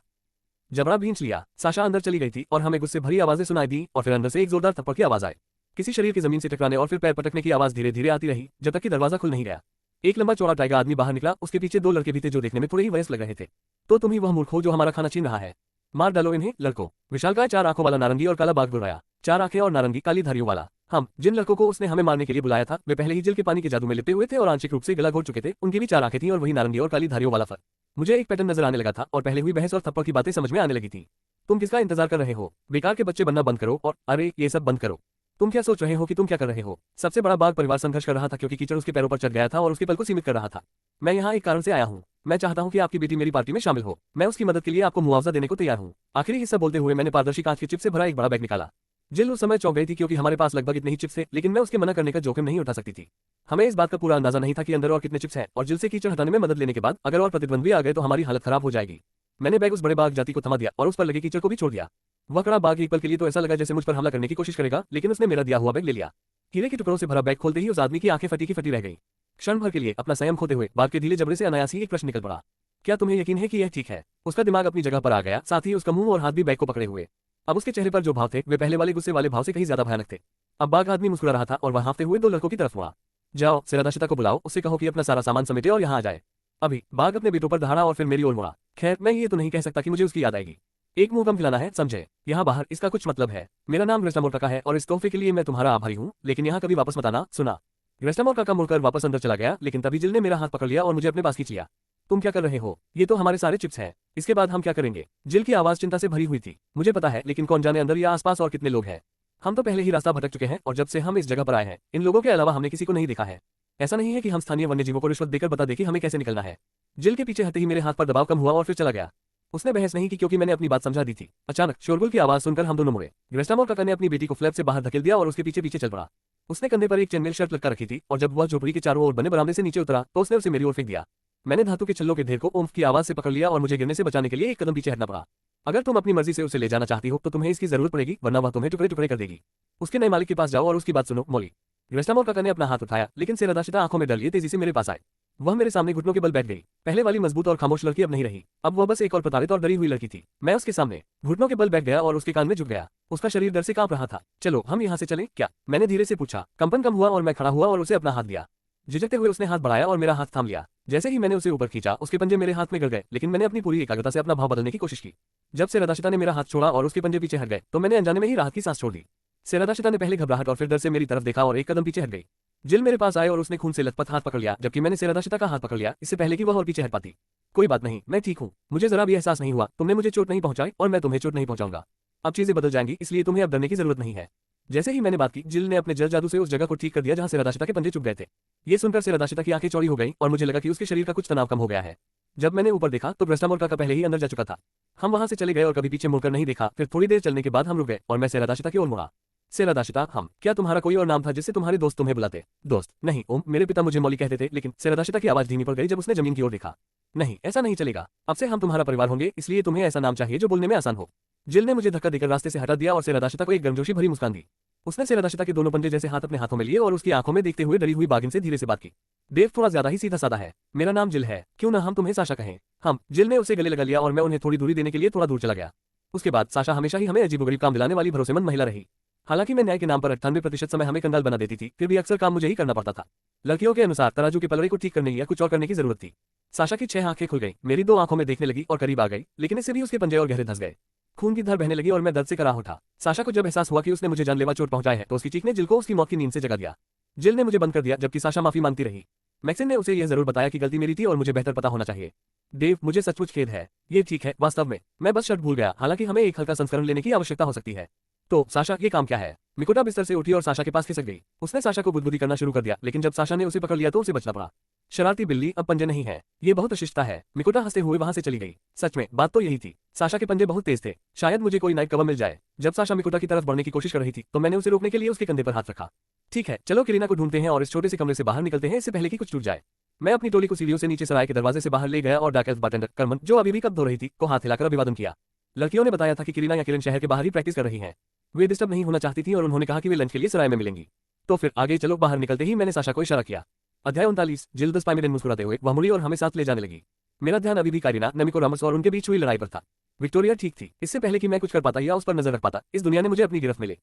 जबड़ा भींच लिया। साशा अंदर चली गई थी और हमें गुस्से भरी आवाजें सुनाई दी और फिर अंदर से एक जोरदार थप्पड़ की आवाज आई। किसी शरीर की जमीन से टकराने और फिर पैर पटकने की आवाज धीरे धीरे आती रही जब तक कि दरवाजा खुल नहीं गया। एक लंबा चौड़ा टाइगर आदमी बाहर निकला। उसके पीछे 2 लड़के भी थे जो देखने में थोड़े ही वयस्क लग रहे थे। तो तुम ही वह मूर्ख हो जो हमारा खाना छीन रहा है। मार डालो इन्हें लड़कों। विशालकाय 4 आंखों वाला नारंगी और काला बाघ बुर्राया। 4 आंखें और नारंगी काली धारियों वाला। हम जिन लड़कों को उसने हमें मारने के लिए बुलाया था वे पहले ही जिल के पानी के जादू में लिपटे हुए थे और आंशिक रूप से गला घोट चुके थे। उनकी भी 4 आंखें थीं और वही नारंगी और काली धारियों वाला फर। मुझे एक पैटर्न नजर आने लगा था और पहले हुई बहस और थप्पड़ की बातें समझ में आने लगी थी। तुम किसका इंतजार कर रहे हो? बेकार के बच्चे बनना बंद करो और अरे ये सब बंद करो। तुम क्या सोच रहे हो कि तुम क्या कर रहे हो? सबसे बड़ा बाघ परिवार संघर्ष कर रहा था क्योंकि कीचड़ उसके पैरों पर चढ़ गया था और उसके पल को सीमित कर रहा था। मैं यहाँ एक कारण से आया हूँ। मैं चाहता हूँ कि आपकी बेटी मेरी पार्टी में शामिल हो। मैं उसकी मदद के लिए आपको मुआवजा देने को तैयार हूँ। आखिरी हिस्सा बोलते हुए मैंने पारदर्शी कांच के चिप से भरा एक बड़ा बैग निकाला। जिल उस समय चौंक गई थी क्योंकि हमारे पास लगभग इतने ही चिप्स थे, लेकिन मैं उसके मना करने का जोखिम नहीं उठा सकती थी। हमें इस बात का पूरा अंदाजा नहीं था कि अंदर और कितने चिप्स हैं और जिल से कीचड़ हटाने में मदद लेने के बाद अगर और प्रतिद्वंद्वी आ गए तो हमारी हालत खराब हो जाएगी। मैंने बैग उस बड़े बाघ जाति को थमा दिया और उस पर लगे कीचड़ को भी छोड़ दिया। वह कड़ा बाघ एक पल के लिए तो ऐसा लगा जैसे मुझ पर हमला करने की कोशिश करेगा, लेकिन उसने मेरा दिया हुआ बैग ले लिया। हीरे के टुकड़ों से भरा बैग खोलते ही उस आदमी की आंखें फटी की फटी रह गई। क्षण भर के लिए अपना संयम खोते हुए बाघ के ढीले जबड़े से अनायासी एक प्रश्न निकल पड़ा। क्या तुम्हें यकीन है कि यह ठीक है? उसका दिमाग अपनी जगह पर आ गया, साथ ही उसका मुंह और हाथ भी बैग को पकड़े हुए। अब उसके चेहरे पर जो भाव थे वे पहले वाले गुस्से वाले भाव से कहीं ज्यादा भयानक थे। अब बाघ आदमी मुस्कुरा रहा था और वह हाँफते हुए 2 लड़कों की तरफ मुड़ा। जाओ, सिरादाशिता को बुलाओ, उससे कहो कि अपना सारा सामान समेटे और यहाँ आ जाए अभी। बाघ अपने बेटों पर दहाड़ा और फिर मेरी ओर मुड़ा। खैर, मैं ये तो नहीं कह सकता कि मुझे उसकी याद आएगी। एक मुंह कम खिलाना है, समझे? यहाँ बाहर इसका कुछ मतलब है। मेरा नाम ग्रेस्टामोर का है और इस तोहफे के लिए मैं तुम्हारा आभारी हूँ, लेकिन यहाँ कभी वापस मत आना, सुना? ग्रेस्टामोर का मुड़कर वापस अंदर चला गया, लेकिन तभी जिल ने मेरा हाथ पकड़ लिया और मुझे अपने पास खींच लिया। तुम क्या कर रहे हो? ये तो हमारे सारे चिप्स हैं। इसके बाद हम क्या करेंगे? जिल की आवाज चिंता से भरी हुई थी। मुझे पता है, लेकिन कौन जाने अंदर या आसपास और कितने लोग हैं। हम तो पहले ही रास्ता भटक चुके हैं और जब से हम इस जगह पर आए हैं इन लोगों के अलावा हमने किसी को नहीं देखा है। ऐसा नहीं है कि हम स्थानीय वन्यजीवों को रिश्वत देकर बता दें कि हमें कैसे निकलना है। जिल के पीछे हटते ही मेरे हाथ पर दबाव कम हुआ और फिर चला गया। उसने बहस नहीं की क्योंकि मैंने अपनी बात समझा दी थी। अचानक शोरगुल की आवाज सुनकर हम दोनों मुड़े। ग्रेस्टामोर काका ने अपनी बेटी को फ्लैप से बाहर धकेल दिया और उसके पीछे पीछे चल पड़ा। उसने कंधे पर एक चेनमेल शर्ट लटका रखी थी और जब वह झोपड़ी के चारों ओर बने बरामदे से नीचे उतरा तो उसने उसे मेरी ओर फेंक दिया। मैंने धातु के छल्लों के ढेर को ओम्फ की आवाज से पकड़ लिया और मुझे गिरने से बचाने के लिए एक कदम पीछे हटना पड़ा। अगर तुम अपनी मर्जी से उसे ले जाना चाहती हो तो तुम्हें इसकी जरूरत पड़ेगी, वरना वह तुम्हें टुकड़े टुकड़े कर देगी। उसके नए मालिक के पास जाओ और उसकी बात सुनो, मोली। ग्रेस्टाम और काका ने अपना हाथ उठाया, लेकिन सेरादाशिता आंखों में डर लिए तेजी से मेरे पास आए। वह मेरे सामने घुटनों के बल बैठ गई। पहले वाली मजबूत और खामोश लड़की अब नहीं रही, अब वह बस एक और प्रताड़ित और डरी हुई लड़की थी। मैं उसके सामने घुटनों के बल बैठ गया और उसके कान में झुक गया। उसका शरीर डर से कांप रहा था। चलो हम यहाँ से चलें क्या? मैंने धीरे से पूछा। कंपन कम हुआ और मैं खड़ा हुआ और उसे अपना हाथ दिया। झिझकते हुए उसने हाथ बढ़ाया और मेरा हाथ थाम लिया। जैसे ही मैंने उसे ऊपर खींचा, उसके पंजे मेरे हाथ में गिर गए, लेकिन मैंने अपनी पूरी एकाग्रता से अपना भाव बदलने की कोशिश की। जब सेरादाशिता ने मेरा हाथ छोड़ा और उसके पंजे पीछे हट गए, तो मैंने अनजाने में ही राहत की सांस छोड़ दी। सेरादाशिता ने पहले घबराहट और फिर डर से मेरी तरफ देखा और एक कदम पीछे हट गई। जिल मेरे पास आए और उसने खून से लथपथ हाथ पकड़ लिया, जबकि मैंने सेरादाशिता का हाथ पकड़ लिया, इससे पहले कि वह और पीछे हट पाती। कोई बात नहीं, मैं ठीक हूँ। मुझे जरा भी एहसास नहीं हुआ। तुमने मुझे चोट नहीं पहुंचाई और मैं तुम्हें चोट नहीं पहुंचाऊंगा। अब चीजें बदल जाएंगी, इसलिए तुम्हें अब डरने की जरूरत नहीं है। जैसे ही मैंने बात की, जिल ने अपने जल जादू से उस जगह को ठीक कर दिया जहां सेरादाशिता के पंजे चुभ गए थे। ये सुनकर सेरादाशिता की आंखें चौड़ी हो गईं और मुझे लगा कि उसके शरीर का कुछ तनाव कम हो गया है। जब मैंने ऊपर देखा तो ग्रेस्टाम और काका पहले ही अंदर जा चुका था। हम वहां से चले गए और कभी पीछे मुड़कर नहीं देखा। फिर थोड़ी देर चलने के बाद हम रुक गए और मैं सेरादाशिता की ओर मुड़ा। सेरादाशिता, हम क्या तुम्हारा कोई और नाम था जिससे तुम्हारे दोस्त तुम्हें बुलाते? दोस्त नहीं ओम, मेरे पिता मुझे मौली कहते थे। लेकिन सेरादाशिता की आवाज धीमी पड़ गई जब उसने जमीन की ओर देखा। नहीं, ऐसा नहीं चलेगा। अब से हम तुम्हारा परिवार होंगे, इसलिए तुम्हें ऐसा नाम चाहिए जो बोलने में आसान हो। जिल ने मुझे धक्का देकर रास्ते से हटा दिया और सेरादाशिता को एक गर्मजोशी भरी मुस्कान दी। उसने सेरादाशिता के दोनों पंजे जैसे हाथ अपने हाथों में लिए और उसकी आंखों में देखते हुए डरी हुई बागिन से धीरे से बात की। देव थोड़ा ज्यादा ही सीधा साधा है। मेरा नाम जिल है, क्यों ना हम तुम्हें साशा कहें? हम। जिल ने उसे गले लगा लिया और मैं उन्हें थोड़ी दूरी देने के लिए थोड़ा दूर चला गया। उसके बाद साशा हमेशा ही हमें अजीबोगरीब काम दिलाने वाली भरोसेमंद महिला रही। हालांकि मैं न्याय के नाम पर 98% समय हमें कंगाल बना देती थी, फिर भी अक्सर काम मुझे ही करना पड़ता था। लड़कियों के अनुसार तराजू के पलड़े को ठीक करने या कुछ और करने की जरूरत थी। साशा की 6 आंखें खुल गई, मेरी 2 आंखों में देखने लगी और करीब आ गई, लेकिन इससे भी उसके पंजे और गहरे धंस गए। खून की धार बहने लगी और मैं दर्द से कराह उठा। साशा को जब एहसास हुआ कि उसने मुझे जानलेवा चोट पहुंचाई है, तो उसकी चीख ने जिल को उसकी मौत की नींद से जगा दिया। जिल ने मुझे बंद कर दिया, जबकि साशा माफी मांगती रही। मैक्सिन ने उसे यह जरूर बताया कि गलती मेरी थी और मुझे बेहतर पता होना चाहिए। देव, मुझे सचमुच खेद है। ये ठीक है, वास्तव में मैं बस शर्त भूल गया। हालांकि हमें एक हल्का संस्करण लेने की आवश्यकता हो सकती है। तो साशा, ये काम क्या है? मिकोटा बिस्तर से उठी और साशा के पास खिसक गई। उसने साशा को बुदबुदी करना शुरू कर दिया, लेकिन जब साशा ने उसे पकड़ लिया तो उसे बचना पड़ा। शरारती बिल्ली, अब पंजे नहीं है। ये बहुत अशिष्टता है। मिकोटा हंसते हुए वहां से चली गई। सच में बात तो यही थी। साशा के पंजे बहुत तेज थे। शायद मुझे कोई नाइक कवर मिल जाए। जब साशा मिकोटा की तरफ बढ़ने की कोशिश कर रही थी, तो मैंने उसे रोकने के लिए उसके कंधे पर हाथ रखा। ठीक है, चलो किरीना को ढूंढते हैं और इस छोटे से कमरे से बाहर निकलते हैं, इससे पहले कि कुछ टूट जाए। मैं अपनी टोली को सीढ़ियों से नीचे सराय के दरवाजे से बाहर ले गया और डाक एल्फ बारटेंडर करमन, जो अभी भी कप धो रही थी, को हाथ हिलाकर अभिवादन किया। लड़कियों ने बताया था कि किरीना या किरण शहर के बाहर ही प्रैक्टिस कर रही हैं। वे डिस्टर्ब नहीं होना चाहती थी और उन्होंने कहा कि वे लंच के लिए सराय में मिलेंगी। तो फिर आगे चलो। बाहर निकलते ही मैंने साशा को इशारा किया। अध्याय 39। जिल द स्पाइमेडन मुस्कुराते हुए वह मुड़ी और हमें साथ ले जाने लगी। मेरा ध्यान अभी भी काइरिना, नमिको रामस और उनके बीच हुई लड़ाई पर था। विक्टोरिया ठीक थी। इससे पहले कि मैं कुछ कर पाता या उस पर नजर रख पाता, इस दुनिया ने मुझे अपनी गिरफ्त में ले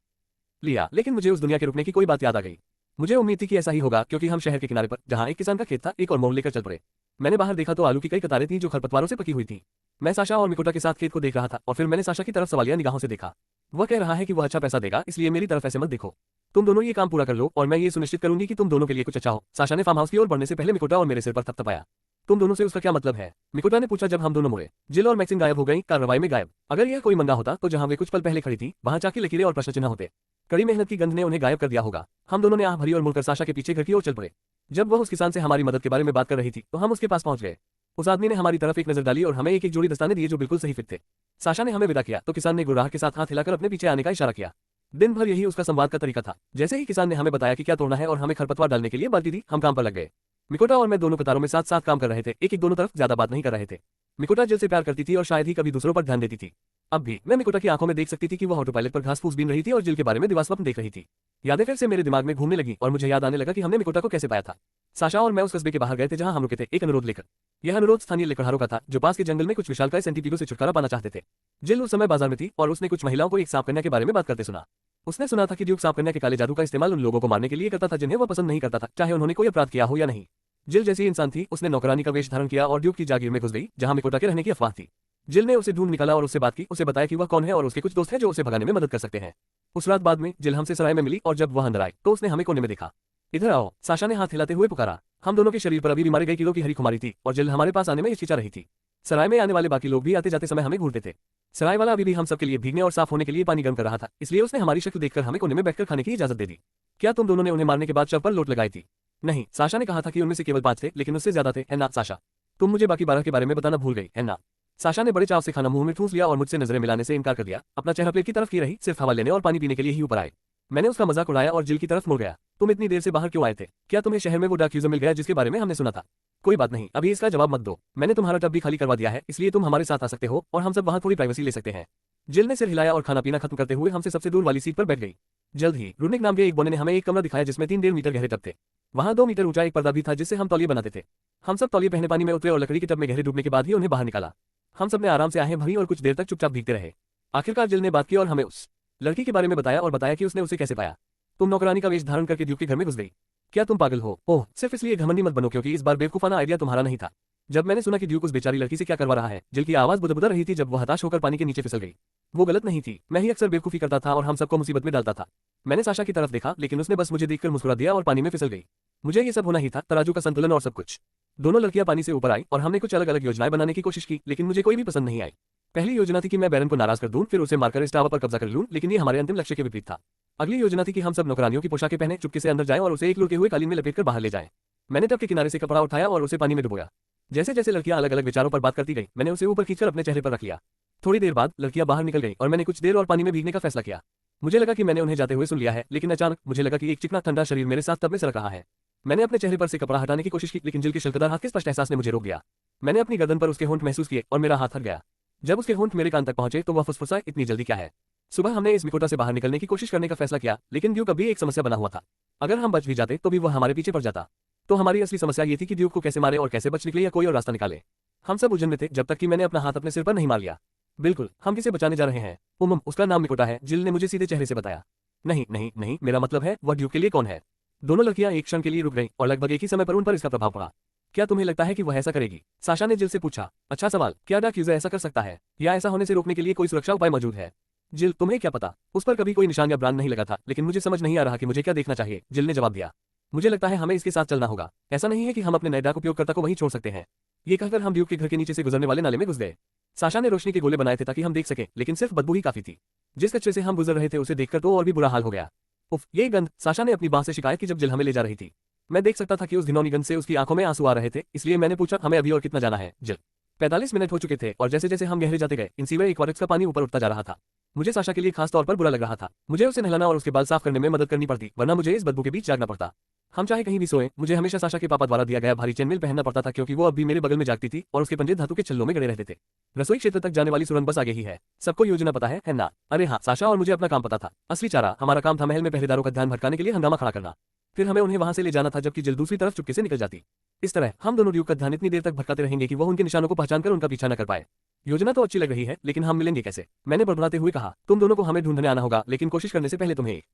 लिया। लेकिन मुझे उस दुनिया के रुकने की कोई बात याद आ गई। मुझे उम्मीद थी कि ऐसा ही होगा, क्योंकि हम शहर के किनारे पर, जहां एक किसान का खेत था, एक और मोड़ लेकर चल पड़े। मैंने बाहर देखा तो आलू की कई कतारें थीं जो खरपतवारों से पकी हुई थीं। मैं साशा और मिकोटा के साथ खेत को देख रहा था और फिर मैंने साशा की तरफ सवालिया निगाहों से देखा। वह कह रहा है कि वह अच्छा पैसा देगा, इसलिए मेरी तरफ ऐसे मत देखो। तुम दोनों ये काम पूरा कर लो और मैं ये सुनिश्चित करूंगी कि तुम दोनों के लिए कुछ अच्छा हो। साशा ने फार्म हाउस की ओर बढ़ने से पहले मिकोटा और मेरे सिर पर थपथपाया। तुम दोनों से उसका क्या मतलब है? मिकोटा ने पूछा जब हम दोनों मुड़े। जिल और मैक्सिन गायब हो गई, कार्रवाई में गायब। अगर यह कोई मंगा होता तो जहां वे कुछ पल पहले खड़ी थी, वहां चाकी लकीरें और प्रश्न चिन्ह होते। कड़ी मेहनत की गंध ने उन्हें गायब कर दिया होगा। हम दोनों ने आह भरी और मुड़कर साशा के पीछे घर की ओर चल पड़े। जब वह उस किसान से हमारी मदद के बारे में बात कर रही थी, तो हम उसके पास पहुंच गए। उस आदमी ने हमारी तरफ एक नजर डाली और हमें एक एक जोड़ी दस्ताने दिए जो बिल्कुल सही फिट थे। साशा ने हमें विदा किया तो किसान ने गुर्राह के साथ हाथ हिलाकर अपने पीछे आने का इशारा किया। दिन भर यही उसका संवाद का तरीका था। जैसे ही किसान ने हमें बताया कि क्या तोड़ना है और हमें खरपतवार डालने के लिए बाल्टी दी, हम काम पर लग गए। मिकोटा और मैं दोनों कतारों में साथ साथ काम कर रहे थे, एक दोनों तरफ ज्यादा बात नहीं कर रहे थे। मिकोटा जिल से प्यार करती थी और शायद ही कभी दूसरों पर ध्यान देती थी। अब भी मैं मिकोटा की आंखों में देख सकती थी कि वह ऑटो पायलट पर घास फूस बीन रही थी और जिल के बारे में दिवास्वप्न देख रही थी। यादें फिर से मेरे दिमाग में घूमने लगी और मुझे याद आने लगा कि हमने मिकोटा को कैसे पाया था। साशा और मैं उस कस्बे के बाहर गए थे जहां हम रुके थे, एक अनुरोध लेकर। यह अनुरोध स्थानीय लकड़हारों का था, जो पास के जंगल में कुछ विशालकाय सेंटीपीडों से छुटकारा पाना चाहते थे। जिल उस समय बाजार में थी और उसने कुछ महिलाओं को एक सांप कन्या के बारे में बात करते सुना। उसने सुना था कि ड्यूक सांप कन्या के काले जादू का इस्तेमाल उन लोगों को मारने के लिए करता था जिन्हें वह पसंद नहीं करता था, चाहे उन्होंने कोई अपराध किया हो या नहीं। जिल जैसी इंसान थी, उसने नौकरानी का वेश धारण किया और ड्यूक की जागीर में घुस गई, जहां मिकोटा के रहने की अफवाह थी। जिल ने उसे ढूंढ निकाला और उससे बात की, उसे बताया कि वह कौन है और उसके कुछ दोस्त हैं जो उसे भगाने में मदद कर सकते हैं। उस रात बाद में जिल हमसे सराय में मिली और जब वह अंदर आई तो उसने हमें कोने में देखा। इधर आओ, साशा ने हाथ हिलाते हुए पुकारा। हम दोनों के शरीर पर अभी भी मारे गए कीड़ों की हरी खुमारी थी और जिल हमारे पास आने में हिचकिचा रही थी। सराय में आने वाले बाकी लोग भी आते जाते समय हमें घूरते थे। सराय वाला अभी भी हम सबके लिए भीगने और साफ होने के लिए पानी गर्म कर रहा था, इसलिए उसने हमारी शक्ल देखकर हमें कोने में बैठकर खाने की इजाजत दे दी। क्या तुम दोनों ने उन्हें मारने के बाद शव पर लोट लगाई थी? नहीं, साशा ने कहा था कि उनमें से केवल 5 थे, लेकिन उससे ज्यादा थे, है ना साशा? तुम मुझे बाकी 12 के बारे में बताना भूल गई, है ना? साशा ने बड़े चाव से खाना मुंह में ठूस लिया और मुझसे नजरें मिलाने से इनकार कर दिया। अपना चेहरा प्लेट की तरफ की रही, सिर्फ हवा लेने और पानी पीने के लिए ही ऊपर आए। मैंने उसका मजाक उड़ाया और जिल की तरफ मुड़ गया। तुम इतनी देर से बाहर क्यों आए थे? क्या तुम्हें शहर में वो डाक यूजर मिल गया जिसके बारे में हमने सुना था? कोई बात नहीं, अभी इसका जवाब मत दो। मैंने तुम्हारा टब भी खाली करवा दिया है, इसलिए तुम हमारे साथ आ सकते हो और हम सब वहां थोड़ी प्राइवेसी ले सकते हैं। जिल ने सिर हिलाया और खाना पीना खत्म करते हुए हमसे सबसे दूर वाली सीट पर बैठ गई। जल्द ही रुनिक नाम के एक बोने ने हमें एक कमरा दिखाया जिसमें 3.5 मीटर गहरे टब थे। वहां 2 मीटर ऊंचा एक पर्दा भी था जिससे हम तौलिए बनाते थे। हम सब तौलिए पहने पानी में उतरे और लकड़ी के टब में गहरे डूबने के बाद ही उन्हें बाहर निकाला। हम सब ने आराम से आहें भरी और कुछ देर तक चुपचाप भीगते रहे। आखिरकार जिल ने बात की और हमें उस लड़की के बारे में बताया और बताया कि उसने उसे कैसे पाया। तुम नौकरानी का वेश धारण करके ड्यूक के घर में घुस गई। क्या तुम पागल हो? ओह, सिर्फ इसलिए घमंडी मत बनो क्योंकि इस बार बेवकूफाना आइडिया तुम्हारा नहीं था। जब मैंने सुना कि ड्यूक उस बेचारी लड़की से क्या करवा रहा है, जिल की आवाज बुदबुदा रही थी जब वो हताश होकर पानी के नीचे फिसल गई। वो गलत नहीं थी, मैं ही अक्सर बेवकूफी करता था और हम सबको मुसीबत में डालता था। मैंने साशा की तरफ देखा लेकिन उसने बस मुझे देखकर मुस्कुरा दिया और पानी में फिसल गई। मुझे ये सब होना ही था, तराजू का संतुलन और सब कुछ। दोनों लड़कियां पानी से ऊपर आई और हमने कुछ अलग अलग योजनाएं बनाने की कोशिश की लेकिन मुझे कोई भी पसंद नहीं आई। पहली योजना थी कि मैं बैरन को नाराज कर दूं, फिर उसे मारकर इस टावर पर कब्जा कर लूं, लेकिन ये हमारे अंतिम लक्ष्य के विपरीत था। अगली योजना थी कि हम सब नौकरानियों की पोशाकें पहने चुपके से अंदर जाएं और उसे एक लुढ़के हुए कालीन में लपेटकर बाहर ले जाएं। मैंने टब के किनारे से कपड़ा उठाया और उसे पानी में डुबोया। जैसे जैसे लड़कियां अलग अलग विचारों पर बात करती गई, मैंने उसे ऊपर खींचकर अपने चेहरे पर रख लिया। थोड़ी देर बाद लड़कियां बाहर निकल गई और मैंने कुछ देर और पानी में भीगने का फैसला किया। मुझे लगा कि मैंने उन्हें जाते हुए सुन लिया है, लेकिन अचानक मुझे लगा कि एक चिकना ठंडा शरीर मेरे साथ टब में सरक रहा है। मैंने अपने चेहरे पर से कपड़ा हटाने की कोशिश की लेकिन जिल के शल्कदार हाथ के स्पष्ट एहसास ने मुझे रोक दिया। मैंने अपनी गर्दन पर उसके होंठ महसूस किए और मेरा हाथ हट गया। जब उसके होंठ मेरे कान तक पहुंचे तो वह फुसफुसाए, इतनी जल्दी क्या है? सुबह हमने इस मिकोटा से बाहर निकलने की कोशिश करने का फैसला किया लेकिन ड्यूक अभी एक समस्या बना हुआ था। अगर हम बच भी जाते तो भी वह हमारे पीछे पड़ जाता। तो हमारी असली समस्या ये थी कि ड्यूक को कैसे मारे और कैसे बच निकले या कोई और रास्ता निकाले। हम सब उलझन में थे जब तक कि मैंने अपना हाथ अपने सिर पर नहीं मार लिया। बिल्कुल, हम किसे बचाने जा रहे हैं? उसका नाम मिकोटा है, जिल ने मुझे सीधे चेहरे से बताया। नहीं नहीं नहीं, मेरा मतलब है वह ड्यूक के लिए कौन है? दोनों लड़कियां एक क्षण के लिए रुक गईं और लगभग एक ही समय पर उन पर इसका प्रभाव पड़ा। क्या तुम्हें लगता है कि वह ऐसा करेगी? साशा ने जिल से पूछा। अच्छा सवाल, क्या डार्क यूजर ऐसा कर सकता है या ऐसा होने से रोकने के लिए कोई सुरक्षा उपाय मौजूद है? जिल, तुम्हें क्या पता? उस पर कभी कोई निशान या ब्रांड नहीं लगा था, लेकिन मुझे समझ नहीं आ रहा कि मुझे क्या देखना चाहिए, जिल ने जवाब दिया। मुझे लगता है हमें इसके साथ चलना होगा। ऐसा नहीं है कि हम अपने नए डाक उपयोगकर्ता को वहीं छोड़ सकते हैं। ये कहकर हम ड्यूक के घर के नीचे से गुजरने वाले नाले में घुस गए। साशा ने रोशनी के गोले बनाए थे ताकि हम देख सकें, लेकिन सिर्फ बदबू ही काफी थी। जिस कचरे से हम गुजर रहे थे उसे देखकर तो और भी बुरा हाल हो गया। उफ, ये गंध! साशा ने अपनी बांह से शिकायत की जब जिल हमें ले जा रही थी। मैं देख सकता था कि उस घिनौनी गंध से उसकी आंखों में आंसू आ रहे थे, इसलिए मैंने पूछा, हमें अभी और कितना जाना है जिल? 45 मिनट हो चुके थे और जैसे जैसे हम गहरे जाते गए इन सीवर एक्वारिक्स का पानी ऊपर उठता जा रहा था। मुझे साशा के लिए खास तौर पर बुरा लग रहा था। मुझे उसे नहलाना और उसके बाल साफ करने में मदद करनी पड़ती, वरना मुझे इस बदबू के बीच जागना पड़ता। हम चाहे कहीं भी सोएं, मुझे हमेशा साशा के पापा द्वारा दिया गया भारी चेनमेल पहनना पड़ता था क्योंकि वो अब भी मेरे बगल में जागती थी और उसके पंजे धातु के छल्लों में गड़े रहते थे। रसोई क्षेत्र तक जाने वाली सुरंग बस आगे ही है। सबको योजना पता है ना? अरे हाँ, साशा और मुझे अपना काम पता था। असली चारा हमारा काम था महल में पहरेदारों का ध्यान भटकाने के लिए हंगामा खड़ा करना। फिर हमें उन्हें वहां से ले जाना था जबकि जिल दूसरी तरफ चुपके से निकल जाती। इस तरह हम दोनों ड्यूक का ध्यान इतनी देर तक भटकाते रहेंगे कि वह उनके निशानों को पहचान कर उनका पीछा न कर पाए। योजना तो अच्छी लग रही है, लेकिन हम मिलेंगे कैसे? मैंने बड़बड़ाते हुए कहा। तुम दोनों को हमें ढूंढने आना होगा, लेकिन कोशिश करने से पहले तुम्हें 1